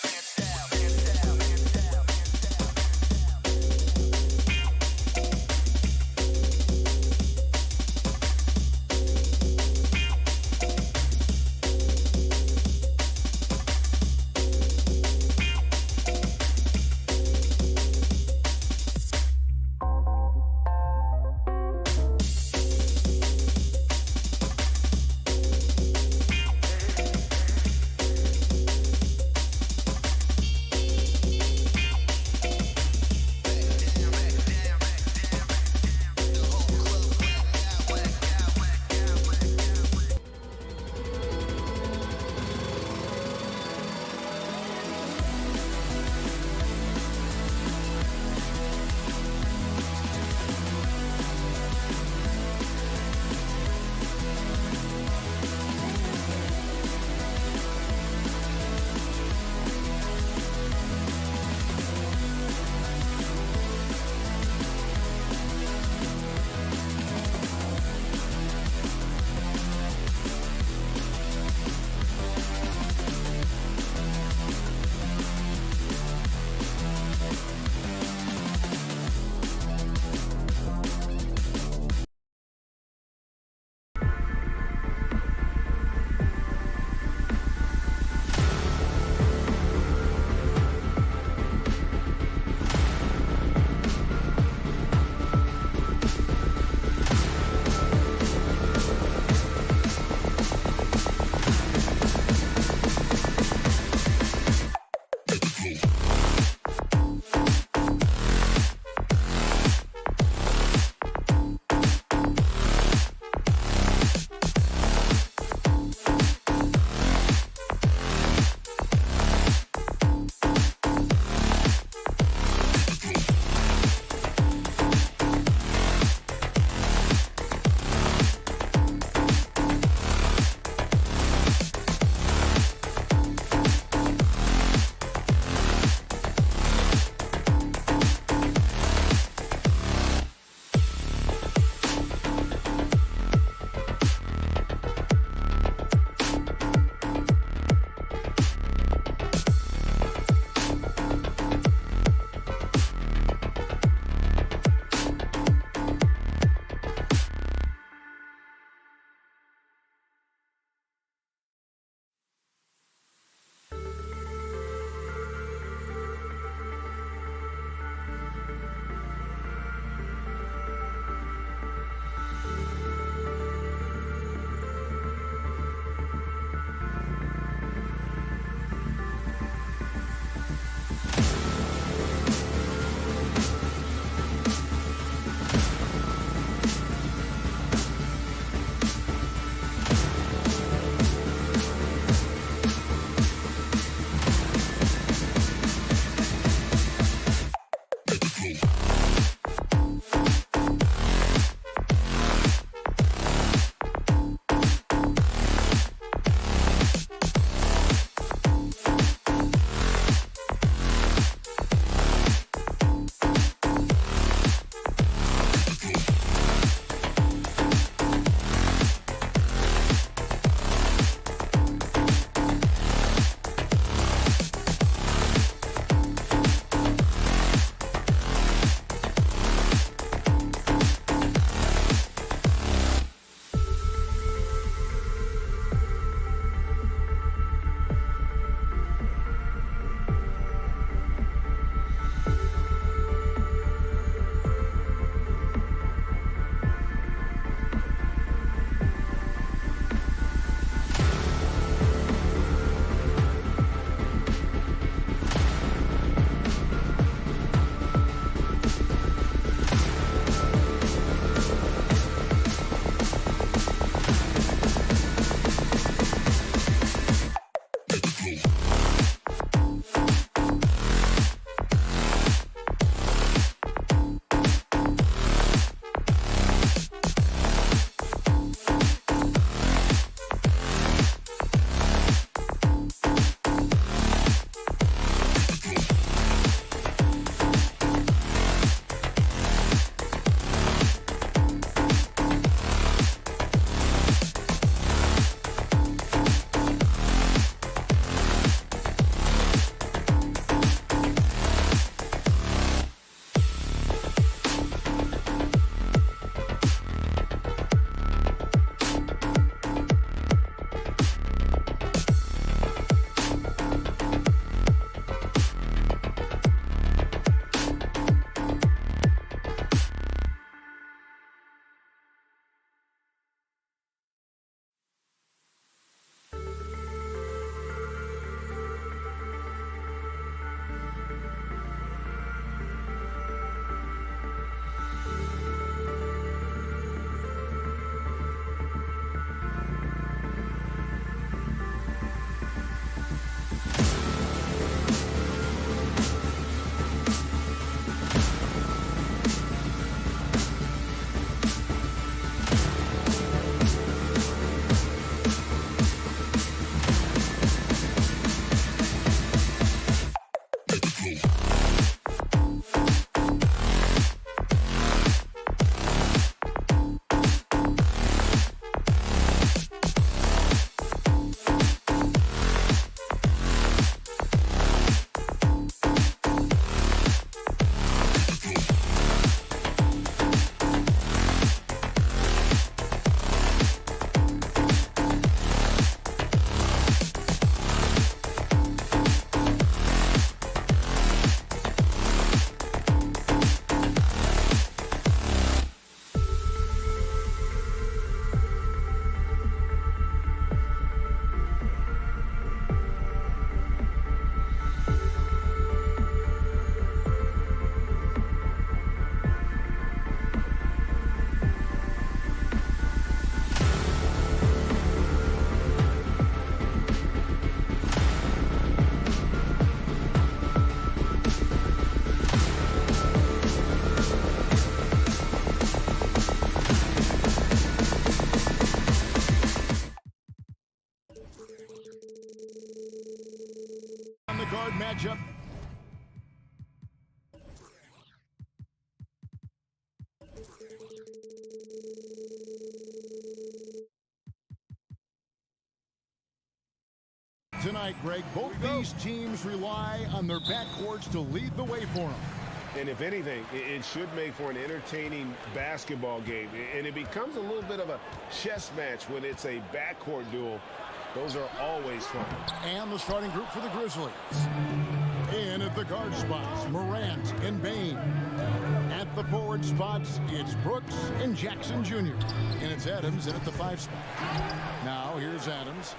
guard matchup. Tonight, Greg, both these teams rely on their backcourts to lead the way for them. And if anything, it should make for an entertaining basketball game. And it becomes a little bit of a chess match when it's a backcourt duel. Those are always fun. And the starting group for the Grizzlies. In at the guard spots, Morant and Bane. At the forward spots, it's Brooks and Jackson Jr. And it's Adams in at the 5 spot. Now, here's Adams.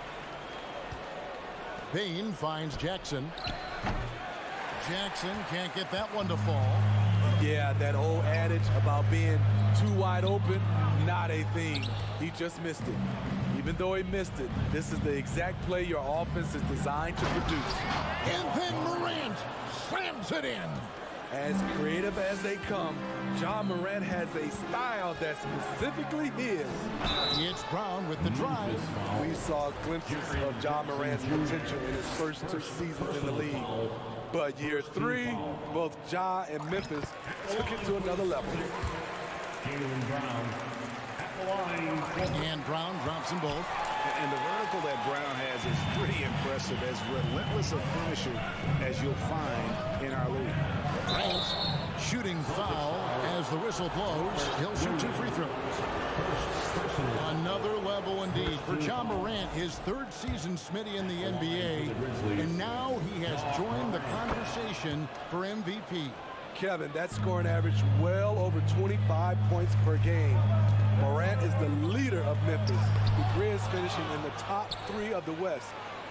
Bane finds Jackson. Jackson can't get that one to fall. Yeah, that old adage about being too wide open, not a thing. He just missed it. Even though he missed it, this is the exact play your offense is designed to produce. And then Morant slams it in. As creative as they come, Ja Morant has a style that's specifically his. It's Brown with the drive. We saw glimpses of Ja Morant's potential in his first 2 seasons in the league. But year 3, both Ja and Memphis took it to another level. And Brown drops them both. And the vertical that Brown has is pretty impressive, as relentless a finisher as you'll find in our league. Bryant shooting foul as the whistle blows. He'll shoot 2 free throws. Another level indeed for Ja Morant, his 3rd season, Smitty, in the NBA. And now he has joined the conversation for MVP. Kevin, that scoring average well over 25 points per game. Morant is the leader of Memphis. The Grizz finishing in the top 3 of the West.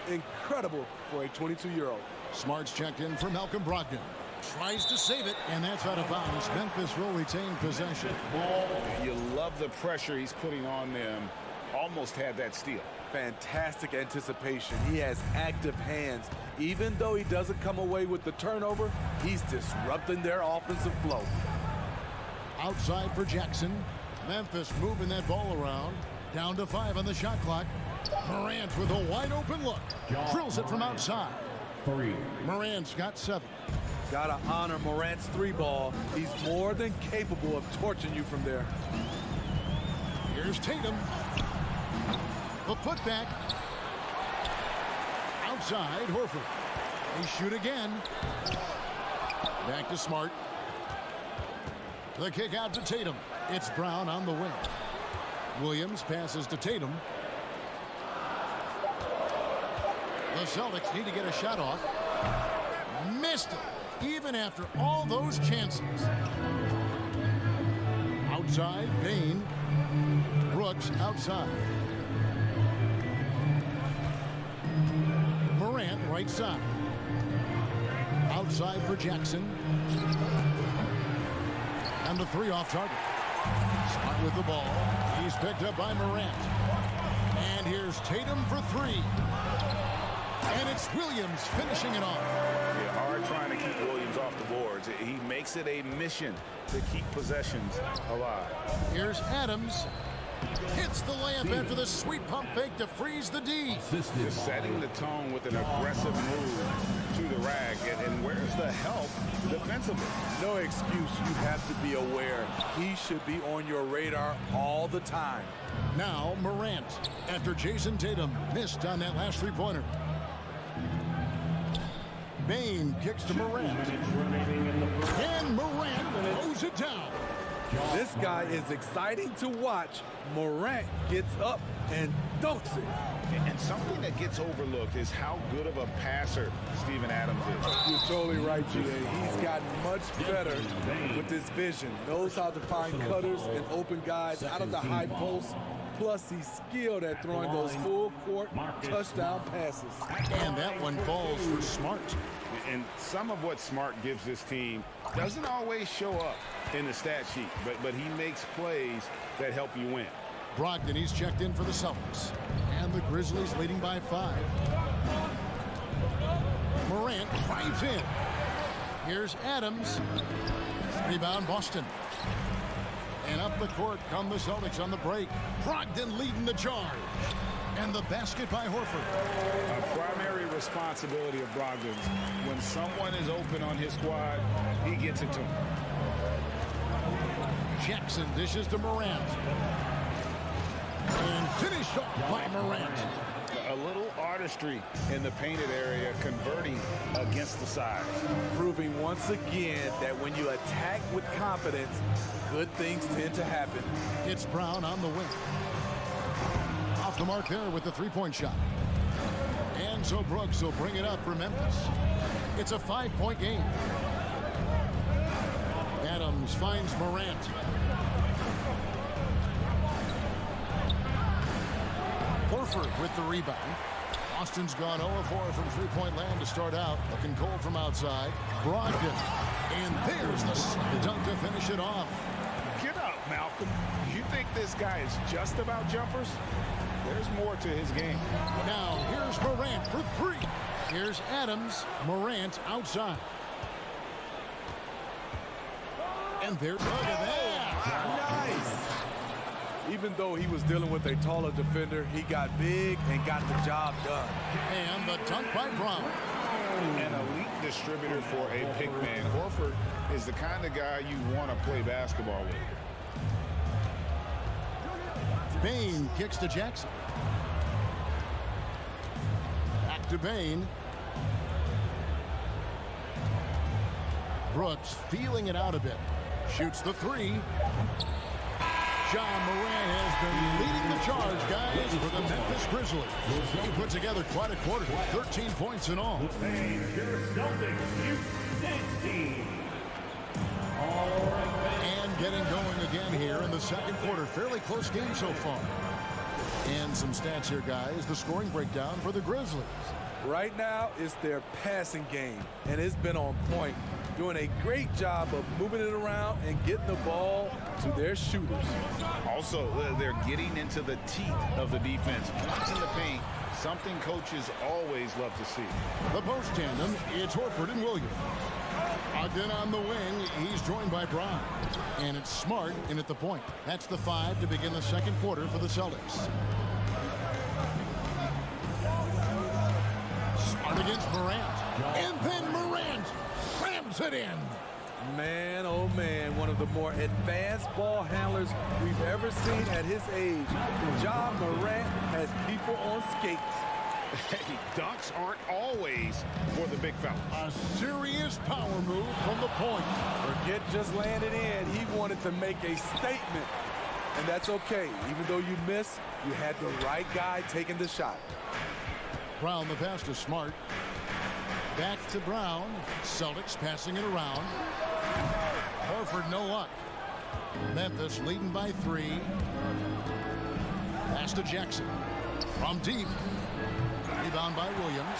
Incredible for a 22-year-old. Smart's checked in for Malcolm Brogdon. Tries to save it, and that's out of bounds. Memphis will retain possession. You love the pressure he's putting on them. Almost had that steal. Fantastic anticipation. He has active hands. Even though he doesn't come away with the turnover, he's disrupting their offensive flow. Outside for Jackson. Memphis moving that ball around. Down to 5 on the shot clock. Morant with a wide open look. Drills it from outside. 3. Morant's got 7. Gotta honor Morant's 3-ball. He's more than capable of torching you from there. Here's Tatum. The putback. Outside, Horford. They shoot again. Back to Smart. The kick out to Tatum. It's Brown on the wing. Williams passes to Tatum. The Celtics need to get a shot off. Missed it, even after all those chances. Outside, Bane. Brooks outside. Morant right side. Outside for Jackson. And the 3 off target. Smart with the ball. He's picked up by Morant. And here's Tatum for 3. And it's Williams finishing it off. Yeah, hard trying to keep Williams off the boards. He makes it a mission to keep possessions alive. Here's Adams. Hits the layup after the sweet pump fake to freeze the D. Just setting the tone with an aggressive move to the rack. And where's the help defensively? No excuse. You have to be aware. He should be on your radar all the time. Now Morant after Jason Tatum missed on that last 3-pointer. Bane kicks to Morant. And Morant throws it down. This guy is exciting to watch. Morant gets up and dunks it. And something that gets overlooked is how good of a passer Steven Adams is. You're totally right, G.A. He's gotten much better with his vision. Knows how to find cutters and open guys out of the high post. Plus, he's skilled at throwing those full-court touchdown passes. And that one falls for Smart. And some of what Smart gives this team doesn't always show up in the stat sheet, but he makes plays that help you win. Brogdon, he's checked in for the Celtics. And the Grizzlies leading by 5. Morant drives in. Here's Adams. Rebound, Boston. And up the court come the Celtics on the break. Brogdon leading the charge. And the basket by Horford. A primary responsibility of Brogdon's. When someone is open on his squad, he gets it to him. Jackson dishes to Morant. And finished off by Morant. A little artistry in the painted area, converting against the size. Proving once again that when you attack with confidence, good things tend to happen. It's Brown on the wing. Off the mark there with the three-point shot. And so Brooks will bring it up for Memphis. It's a 5-point game. Adams finds Morant. Horford with the rebound. Austin's gone 0-4 from three-point land to start out. Looking cold from outside. Brogdon. And there's the dunk to finish it off. Get up, Malcolm. You think this guy is just about jumpers? There's more to his game. Now here's Morant for three. Here's Adams. Morant outside. And there's look at that. Nice. Even though he was dealing with a taller defender, he got big and got the job done. And the dunk by Brown. An elite distributor for a big man. Horford is the kind of guy you want to play basketball with. Bane kicks to Jackson. Back to Bane. Brooks feeling it out a bit. Shoots the three. John Morant has been leading the charge, guys, for the Memphis Grizzlies. He put together quite a quarter, 13 points in all. Your Celtics youth dance team. And getting going again here in the second quarter. Fairly close game so far. And some stats here, guys. The scoring breakdown for the Grizzlies. Right now, it's their passing game, and it's been on point. Doing a great job of moving it around and getting the ball to their shooters. Also, they're getting into the teeth of the defense. Points in the paint, something coaches always love to see. The post tandem, it's Horford and Williams. Ogden on the wing, he's joined by Brown. And it's Smart in at the point. That's the 5 to begin the second quarter for the Celtics. Smart against Morant. And then Morant slams it in. Man, oh man, one of the more advanced ball handlers we've ever seen at his age. Ja Morant has people on skates. Hey, dunks aren't always for the big fellas. A serious power move from the point. Forget just laying it in. He wanted to make a statement. And that's okay. Even though you miss, you had the right guy taking the shot. Brown the pass to Smart. Back to Brown. Celtics passing it around. Horford no luck. Memphis leading by 3. Pass to Jackson. From deep. Rebound by Williams.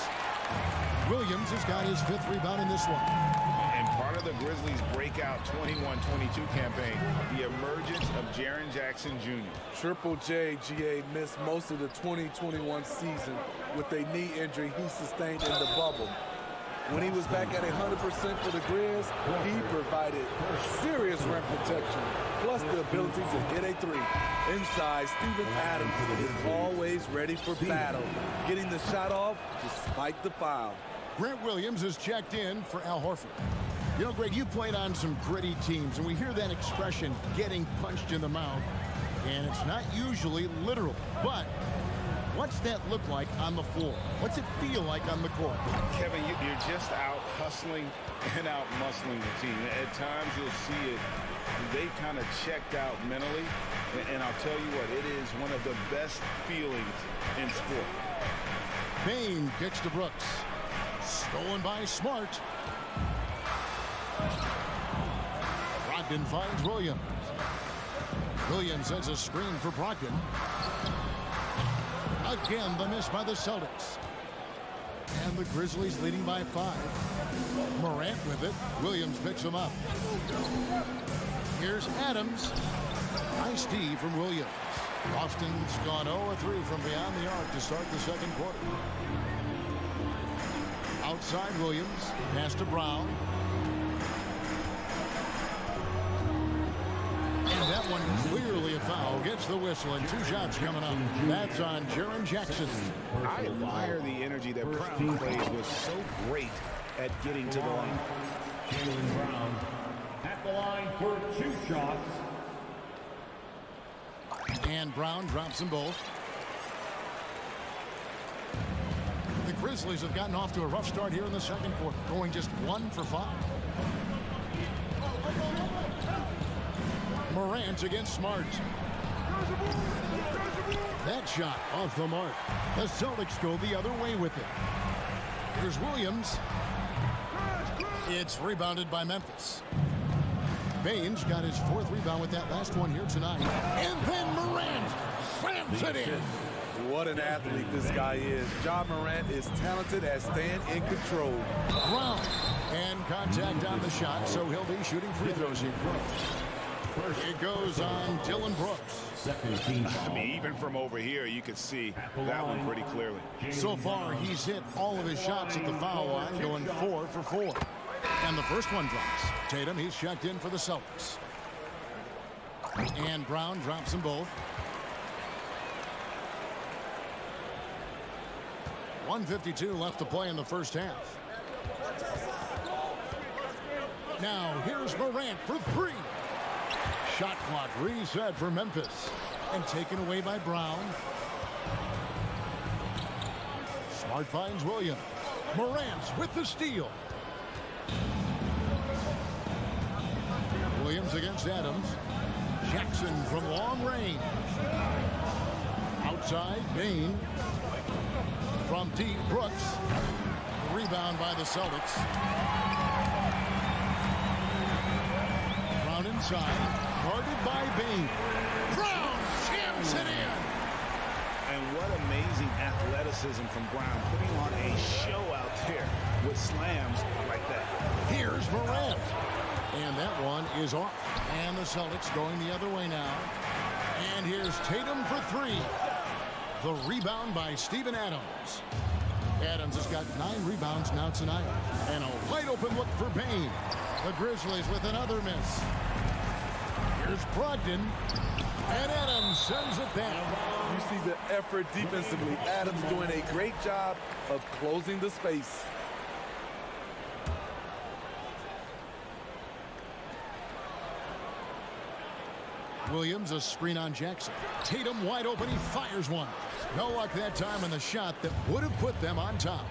Williams has got his 5th rebound in this one. And part of the Grizzlies' breakout 21-22 campaign, the emergence of Jaren Jackson Jr. Triple J, GA, missed most of the 2021 season with a knee injury he sustained in the bubble. When he was back at 100% for the Grizz, he provided serious rim protection, plus the ability to hit a 3. Inside, Steven Adams is always ready for battle, getting the shot off despite the foul. Grant Williams is checked in for Al Horford. You know, Greg, you played on some gritty teams, and we hear that expression, getting punched in the mouth, and it's not usually literal, but what's that look like on the floor? What's it feel like on the court? Kevin, you're just out hustling and out muscling the team. At times you'll see it. They've kind of checked out mentally. And I'll tell you what, it is one of the best feelings in sport. Bane kicks to Brooks. Stolen by Smart. Brogdon finds Williams. Williams sends a screen for Brogdon. Again, the miss by the Celtics. And the Grizzlies leading by 5. Morant with it. Williams picks him up. Here's Adams. Nice D from Williams. Austin's gone 0-3 from beyond the arc to start the second quarter. Outside Williams. Pass to Brown. And that one clearly a foul, gets the whistle, and 2 shots coming up. That's on Jaren Jackson. I admire the energy that Brown plays was so great at getting to the line. Jaylen Brown at the line for 2 shots. And Brown drops them both. The Grizzlies have gotten off to a rough start here in the second quarter, going just 1 for 5. Morant against Smart. That shot off the mark. The Celtics go the other way with it. Here's Williams. It's rebounded by Memphis. Baines got his 4th rebound with that last one here tonight. And then Morant slams it in. What an athlete this guy is. Ja Morant is talented at staying in control. Brown. And contact on the shot, so he'll be shooting free throws here. It goes on Dylan Brooks. I mean, even from over here, you could see that one pretty clearly. So far, he's hit all of his shots at the foul line, going 4 for 4. And the first one drops. Tatum, he's checked in for the Celtics. And Brown drops them both. 1:52 left to play in the first half. Now, here's Morant for 3. Shot clock reset for Memphis. And taken away by Brown. Smart finds Williams. Morant with the steal. Williams against Adams. Jackson from long range. Outside, Bain. From deep, Brooks. Rebound by the Celtics. Brown inside. Guarded by Bain. Brown jams it in. And what amazing athleticism from Brown, putting on a show out there with slams like that. Here's Morant. And that one is off. And the Celtics going the other way now. And here's Tatum for 3. The rebound by Steven Adams. Adams has got 9 rebounds now tonight. And a wide open look for Bain. The Grizzlies with another miss. Here's Brogdon. And Adams sends it down. You see the effort defensively. Adams doing a great job of closing the space. Williams, a screen on Jackson. Tatum wide open, he fires one. No luck that time on the shot that would have put them on top.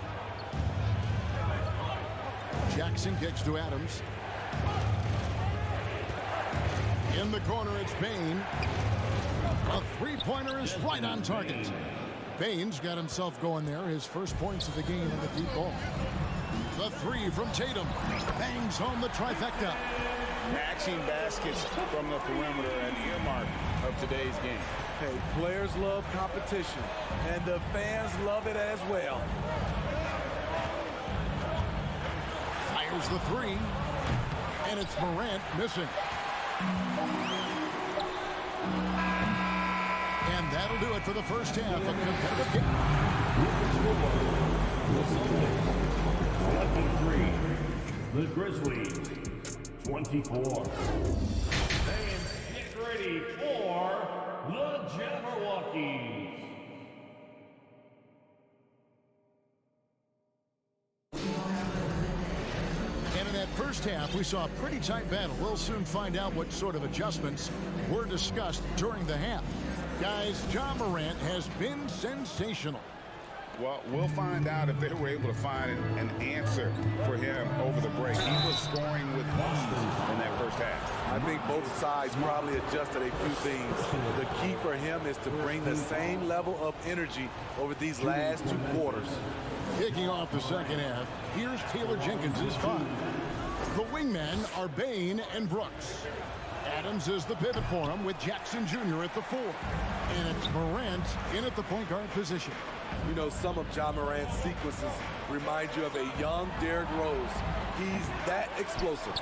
Jackson kicks to Adams. In the corner, it's Bain. A 3-pointer is right on target. Bain's got himself going there. His first points of the game in the deep ball. The 3 from Tatum. Bangs home the trifecta. Matching baskets from the perimeter, an earmark of today's game. Hey, players love competition, and the fans love it as well. Fires the 3, and it's Morant missing. And that'll do it for the first half of competitive game. 23, the Grizzlies. 24. And get ready for the Jabberwockies. And in that first half, we saw a pretty tight battle. We'll soon find out what sort of adjustments were discussed during the half. Guys, Ja Morant has been sensational. Well, we'll find out if they were able to find an answer for him over the break. He was scoring with ease in that first half. I think both sides probably adjusted a few things. The key for him is to bring the same level of energy over these last 2 quarters. Kicking off the second half, here's Taylor Jenkins' 5. The wingmen are Bain and Brooks. Adams is the pivot for him with Jackson Jr. at the 4. And it's Morant in at the point guard position. You know, some of Ja Morant's sequences remind you of a young Derrick Rose. He's that explosive.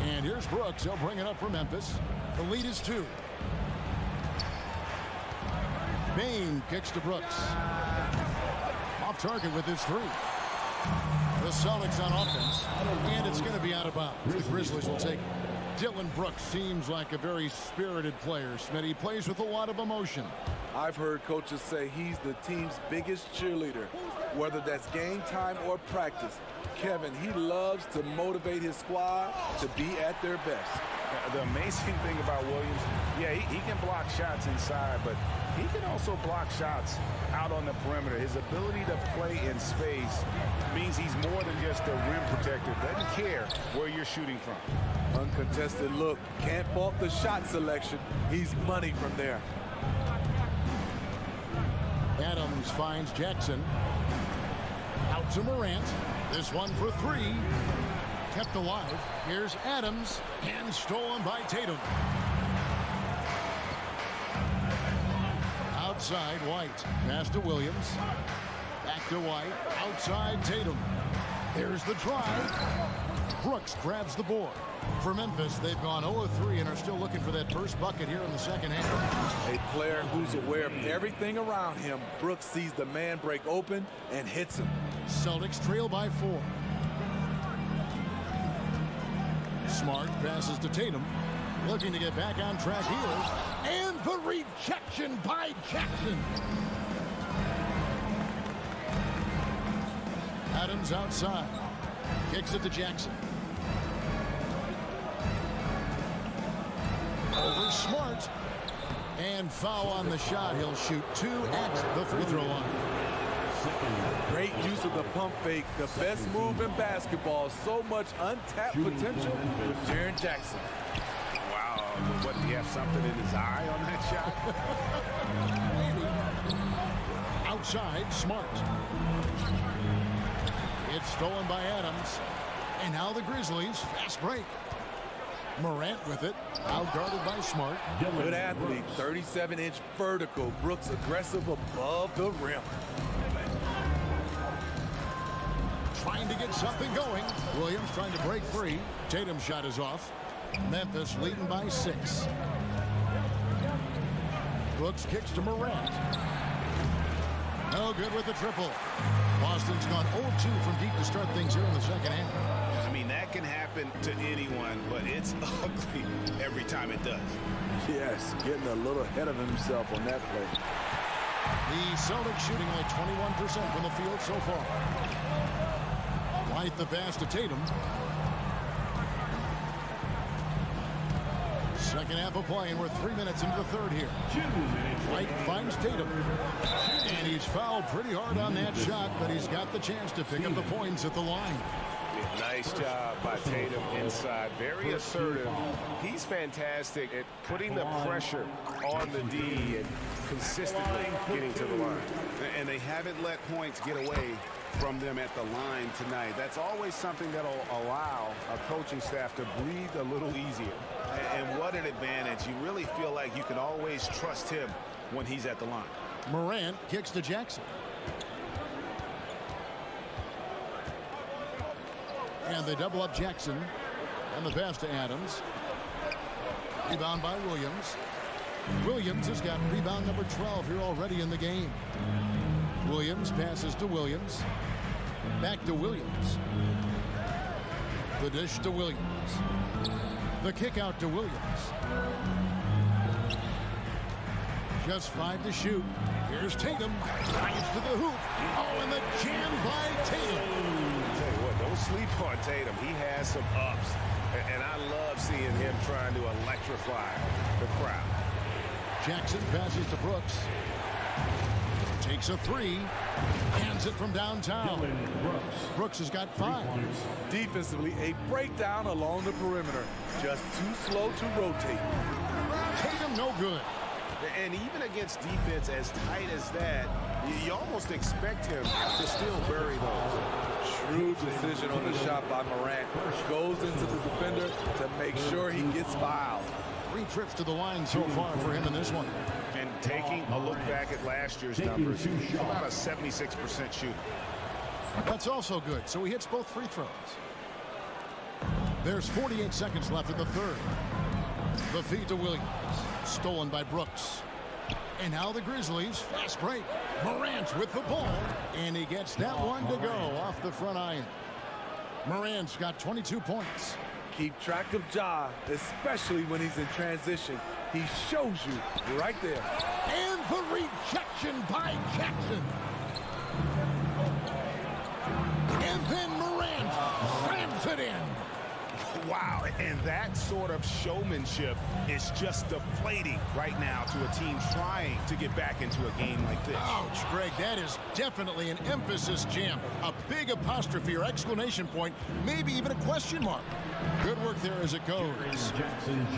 And here's Brooks. He'll bring it up for Memphis. The lead is 2. Bain kicks to Brooks. Off target with his 3. The Celtics on offense. And it's going to be out of bounds. The Grizzlies will take it. Dylan Brooks seems like a very spirited player, Smith. He plays with a lot of emotion. I've heard coaches say he's the team's biggest cheerleader, whether that's game time or practice. Kevin, he loves to motivate his squad to be at their best. The amazing thing about Williams, yeah, he can block shots inside, but he can also block shots out on the perimeter. His ability to play in space means he's more than just a rim protector. Doesn't care where you're shooting from. Uncontested look. Can't fault the shot selection. He's money from there. Adams finds Jackson. Out to Morant. This one for three. Kept alive. Here's Adams. And stolen by Tatum. Outside, White. Pass to Williams. Back to White. Outside, Tatum. There's the drive. Brooks grabs the board. For Memphis, they've gone 0-3 and are still looking for that first bucket here in the second half. A player who's aware of everything around him. Brooks sees the man break open and hits him. Celtics trail by 4. Smart passes to Tatum. Looking to get back on track here. And the rejection by Jackson. Adams outside. Kicks it to Jackson. Over Smart. And foul on the shot. He'll shoot 2 at the free throw line. Great use of the pump fake. The best move in basketball. So much untapped potential with Jaren Jackson. Wow. What, did he have something in his eye on that shot? Maybe. Outside, Smart. It's stolen by Adams. And now the Grizzlies. Fast break. Morant with it. Out guarded by Smart. Good athlete. 37-inch vertical. Brooks aggressive above the rim. Trying to get something going. Williams trying to break free. Tatum's shot is off. Memphis leading by 6. Brooks kicks to Morant. No good with the triple. Boston's gone 0-2 from deep to start things here in the second half. I mean, that can happen to anyone, but it's ugly every time it does. Yes, getting a little ahead of himself on that play. The Celtics shooting only 21% from the field so far. White the pass to Tatum. Second half of play, and we're 3 minutes into the third here. White finds Tatum. And he's fouled pretty hard on that shot, but he's got the chance to pick up the points at the line. Nice job by Tatum inside. Very assertive. He's fantastic at putting the pressure on the D and consistently getting to the line. And they haven't let points get away from them at the line tonight. That's always something that'll allow a coaching staff to breathe a little easier. And what an advantage. You really feel like you can always trust him when he's at the line. Morant kicks to Jackson. And they double up Jackson. And the pass to Adams. Rebound by Williams. Williams has got rebound number 12 here already in the game. Williams passes to Williams. Back to Williams. The dish to Williams. The kick out to Williams. Just 5 to shoot. Here's Tatum. Drives to the hoop. Oh, and the jam by Tatum. Tell you what, don't sleep on Tatum. He has some ups. And I love seeing him trying to electrify the crowd. Jackson passes to Brooks. Takes a 3. Hands it from downtown. Brooks has got 5. Defensively, a breakdown along the perimeter. Just too slow to rotate. Tatum no good. And even against defense as tight as that, you almost expect him to still bury those. Shrewd decision on the shot by Morant. Goes into the defender to make sure he gets fouled. 3 trips to the line so far for him in this one. And taking a look back at last year's numbers, about a 76% shooter. That's also good. So he hits both free throws. There's 48 seconds left in the third. The feed to Williams. Stolen by Brooks. And now the Grizzlies. Fast break. Morant with the ball. And he gets that one to go off the front iron. Morant's got 22 points. Keep track of Ja, especially when he's in transition. He shows you right there. And the rejection by Jackson. And then Morant slams it in. Wow, and that sort of showmanship is just deflating right now to a team trying to get back into a game like this. Ouch, Greg, that is definitely an emphasis jam. A big apostrophe or exclamation point, maybe even a question mark. Good work there as it goes.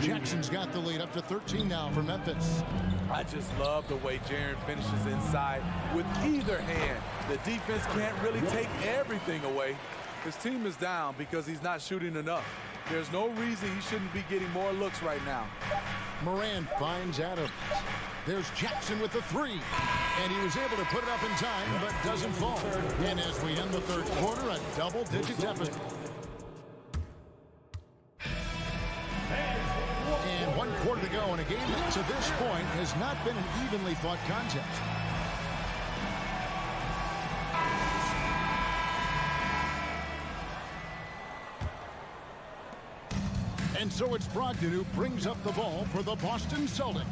Jackson's got the lead up to 13 now for Memphis. I just love the way Jaren finishes inside with either hand. The defense can't really take everything away. His team is down because he's not shooting enough. There's no reason he shouldn't be getting more looks right now. Morant finds Adams. There's Jackson with the three. And he was able to put it up in time, but doesn't fall. And as we end the third quarter, a double-digit deficit. And 1 quarter to go in a game that to this point has not been an evenly fought contest. And so it's Brogdon who brings up the ball for the Boston Celtics.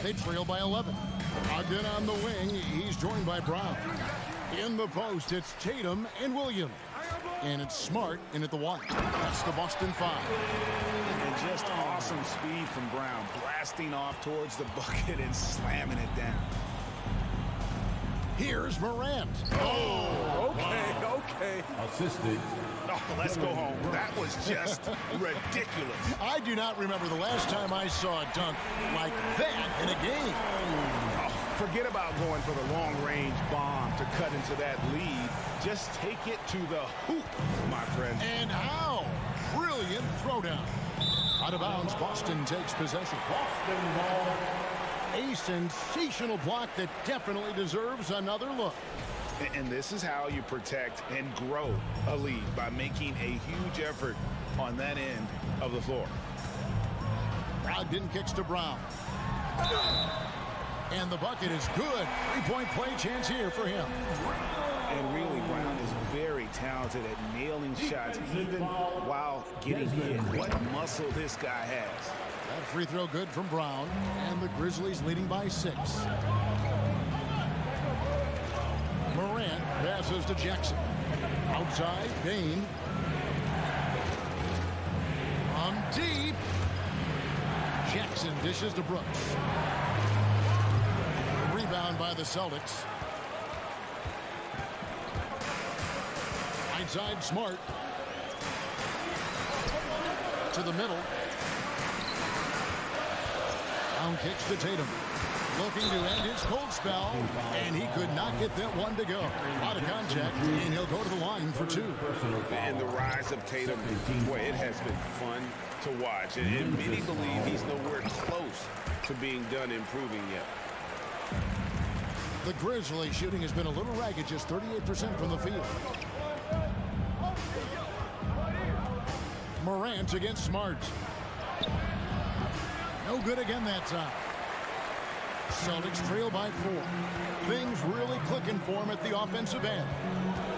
They trail by 11. Brogdon on the wing. He's joined by Brown. In the post, it's Tatum and Williams. And it's Smart in at the one. That's the Boston 5. And just awesome speed from Brown, blasting off towards the bucket and slamming it down. Here's Morant. Oh, okay. Assisted. Oh, let's go home. That was just ridiculous. I do not remember the last time I saw a dunk like that in a game. Oh, forget about going for the long-range bomb to cut into that lead. Just take it to the hoop, my friend. And how? Brilliant throwdown. Out of bounds, Boston takes possession. Boston ball. A sensational block that definitely deserves another look. And this is how you protect and grow a lead, by making a huge effort on that end of the floor. Brogdon kicks to Brown. And the bucket is good. Three-point play chance here for him. And really, Brown is very talented at nailing shots, even while getting hit. What muscle this guy has. That free throw good from Brown. And the Grizzlies leading by 6. Morant passes to Jackson. Outside, Bain. From deep. Jackson dishes to Brooks. Rebound by the Celtics. Right side, Smart. To the middle. Brown kicks to Tatum. Looking to end his cold spell, and he could not get that one to go. A lot of contact, and he'll go to the line for 2. And the rise of Tatum, boy, it has been fun to watch. And many believe he's nowhere close to being done improving yet. The Grizzlies shooting has been a little ragged, just 38% from the field. Morant against Smart. No good again that time. Celtics trail by 4. Things really clicking for them at the offensive end.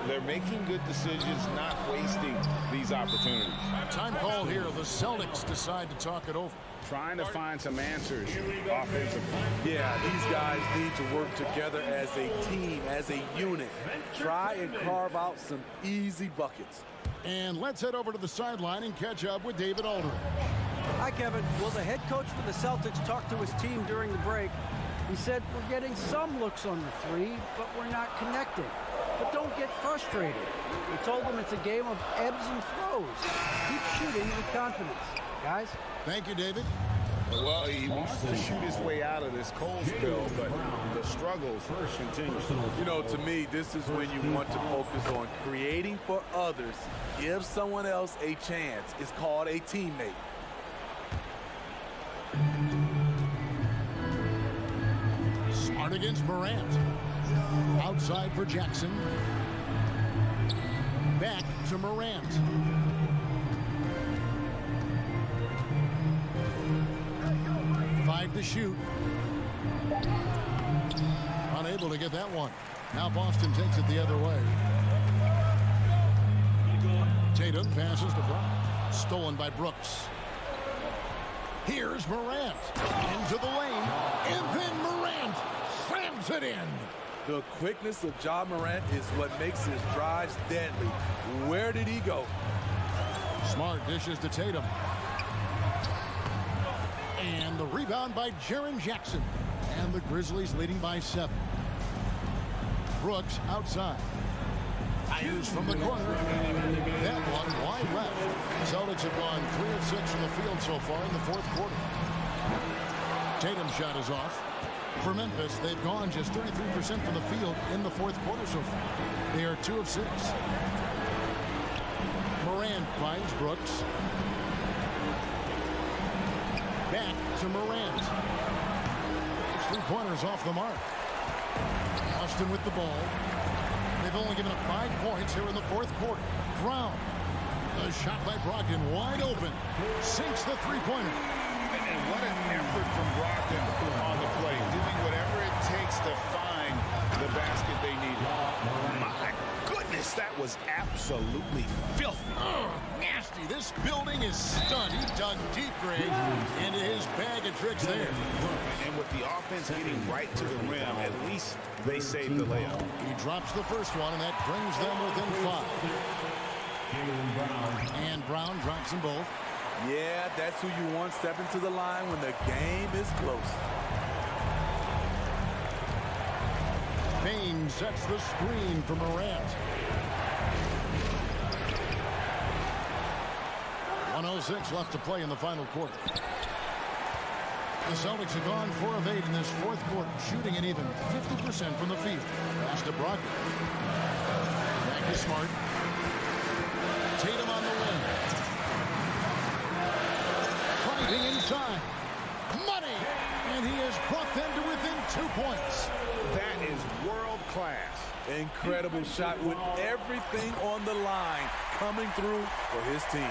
They're making good decisions, not wasting these opportunities. Time call here. The Celtics decide to talk it over. Trying to find some answers offensively. Yeah, these guys need to work together as a team, as a unit. Try and carve out some easy buckets. And let's head over to the sideline and catch up with David Aldridge. Hi, Kevin. Well, the head coach for the Celtics talked to his team during the break. He said, we're getting some looks on the three, but we're not connecting. But don't get frustrated. He told them it's a game of ebbs and flows. Keep shooting with confidence. Guys? Thank you, David. Well, he wants to shoot his way out of this cold spell, but the struggles continue. You know, to me, this is when you want to focus on creating for others. Give someone else a chance. It's called a teammate. Smart against Morant. Outside for Jackson. Back to Morant. Five to shoot. Unable to get that one. Now Boston takes it the other way. Tatum passes to Brown. Stolen by Brooks. Here's Morant. Into the lane. And then Morant slams it in. The quickness of Ja Morant is what makes his drives deadly. Where did he go? Smart dishes to Tatum. And the rebound by Jaren Jackson. And the Grizzlies leading by 7. Brooks outside. Fires from the corner. That one wide left. Celtics have gone 3 of 6 from the field so far in the 4th quarter. Tatum's shot is off. For Memphis, they've gone just 33% from the field in the 4th quarter so far. They are 2 of 6. Morant finds Brooks. Back to Morant. 3-pointers off the mark. Austin with the ball. They've only given up 5 points here in the 4th quarter. Brown. A shot by Brogdon wide open. Sinks the 3-pointer. And what an effort from Brogdon on the play. Doing whatever it takes to find the basket they need. My goodness, that was absolutely filthy. Oh, nasty. This building is stunned. He dug deep, Greg, into his bag of tricks there. And with the offense getting right to the rim, at least they saved the layup. He drops the first one, and that brings them within 5. And Brown drops them both. Yeah, that's who you want stepping to the line when the game is close. Payne sets the screen for Morant. 1:06 left to play in the final quarter. The Celtics have gone 4 of 8 in this 4th quarter, shooting an even 50% from the field. Pass to Brogdon. Back to Smart. Tatum on the wing. Driving inside. Money! And he has brought them to within 2 points. That is world class. Incredible shot with everything on the line coming through for his team.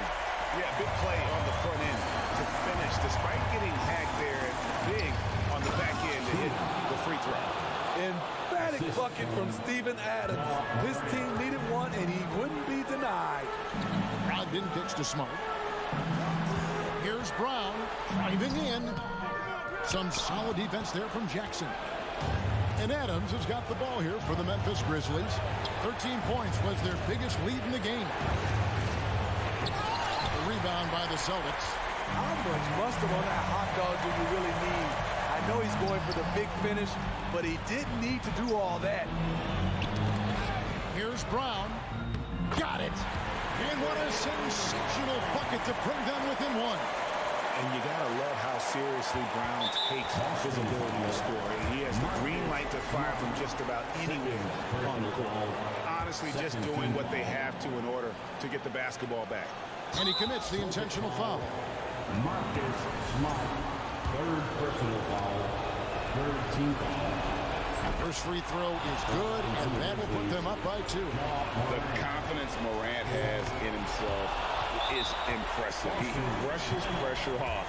Yeah, big play on the front end to finish, despite getting hacked there and big on the back end to hit the free throw. Emphatic bucket from Steven Adams. His team needed one, and he wouldn't be denied. Brogdon kicks to Smart. Here's Brown driving in. Some solid defense there from Jackson. And Adams has got the ball here for the Memphis Grizzlies. 13 points was their biggest lead in the game. The rebound by the Celtics. How much mustard on that hot dog do you really need? I know he's going for the big finish, but he didn't need to do all that. Here's Brown. Got it. And what a sensational bucket to bring them within 1. And you got to love how seriously Brown takes his ability to score. He has the green light to fire from just about anywhere on the court. Honestly, just doing what they have to in order to get the basketball back. And he commits the intentional foul. Marcus Smart, 3rd personal foul, 3rd team foul. First free throw is good, and that will put them up by 2. The confidence Morant has in himself is impressive. He brushes pressure off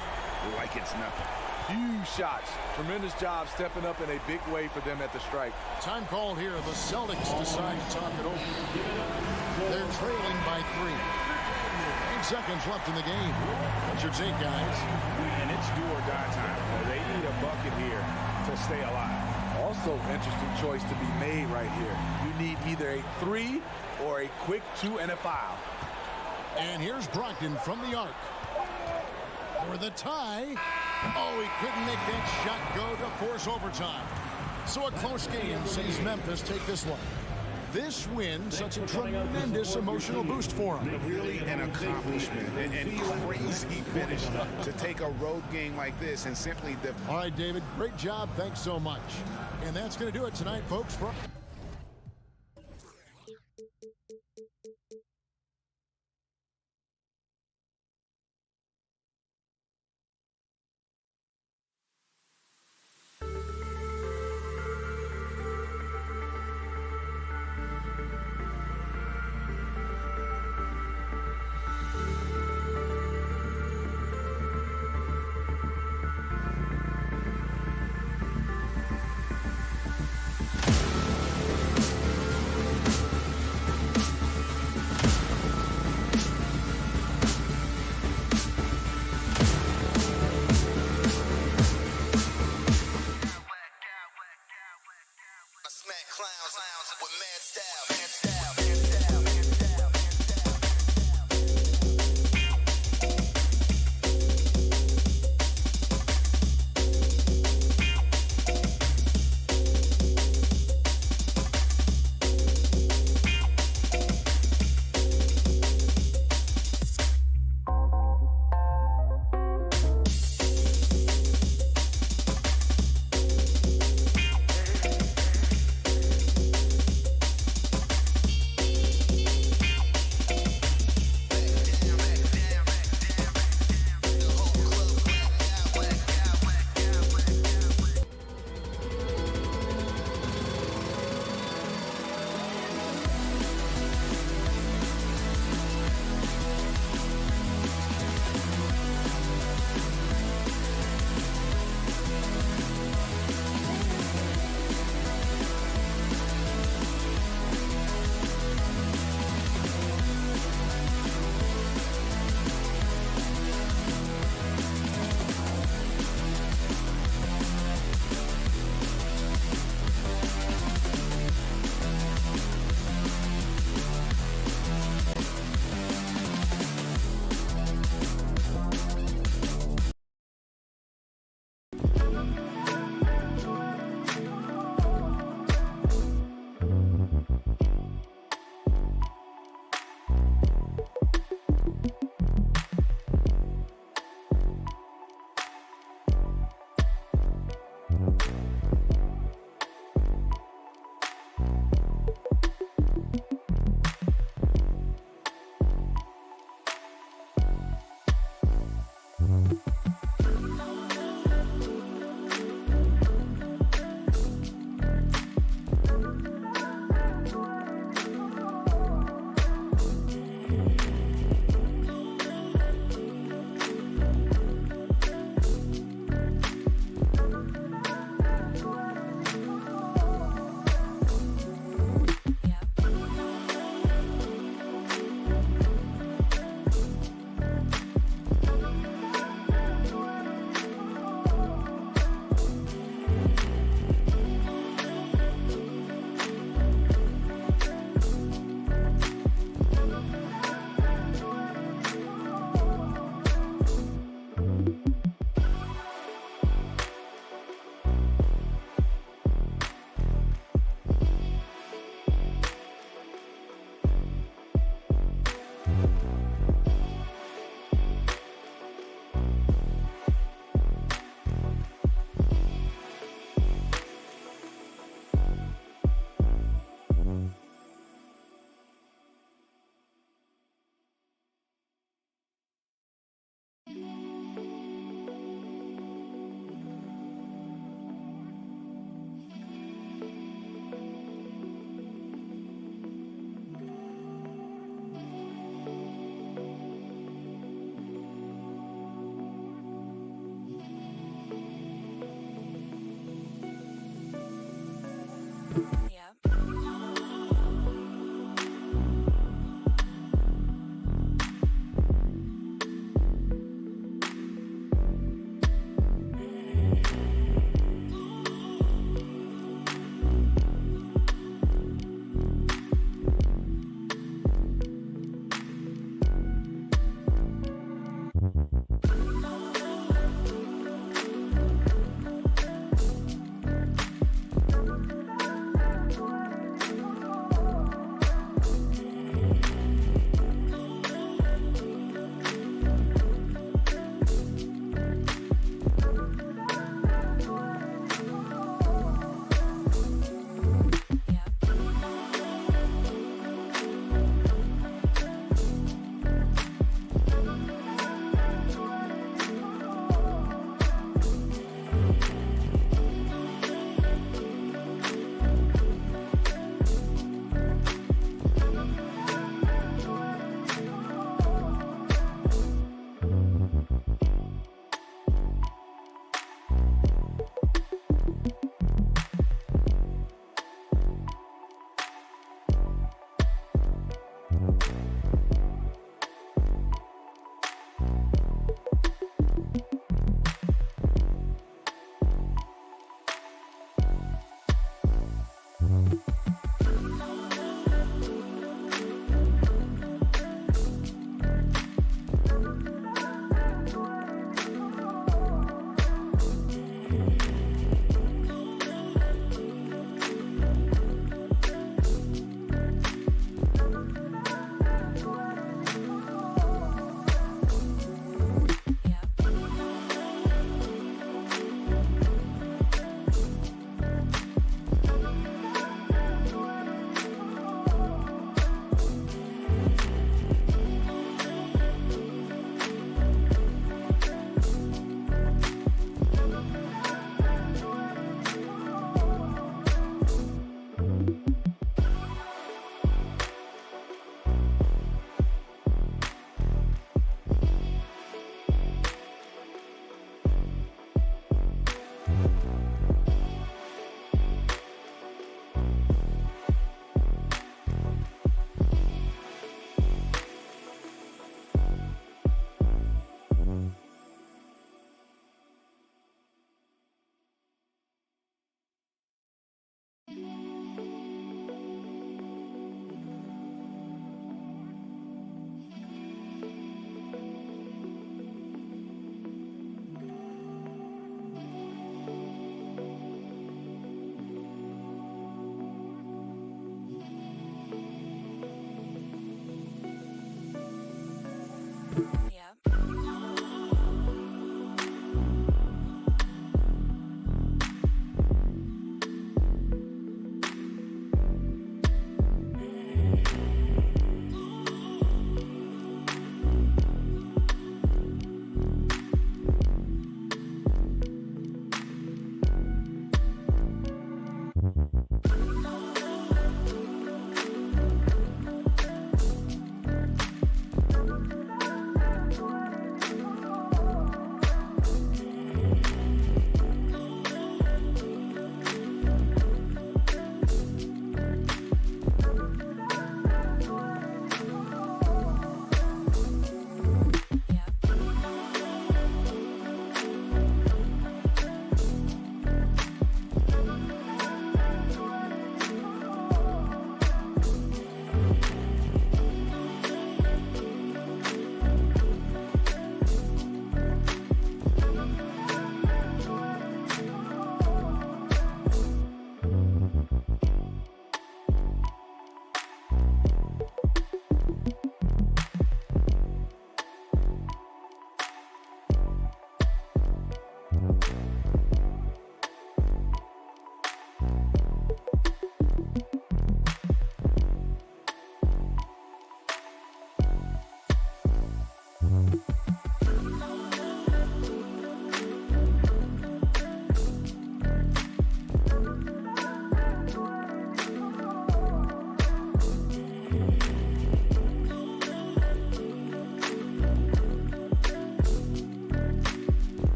like it's nothing. Huge shots. Tremendous job stepping up in a big way for them at the strike. Time called here. The Celtics decide to talk it over. They're trailing by 3. 8 seconds left in the game. What's your take, guys? And it's do or die time. They need a bucket here to stay alive. Also, interesting choice to be made right here. You need either a 3 or a quick 2 and a foul. And here's Brogdon from the arc. For the tie. Oh, he couldn't make that shot go to force overtime. So a close game sees Memphis take this one. This win, such a tremendous emotional boost for them. Really an accomplishment and crazy finish to take a road game like this and simply... All right, David, great job. Thanks so much. And that's going to do it tonight, folks. clowns with mad style.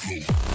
go.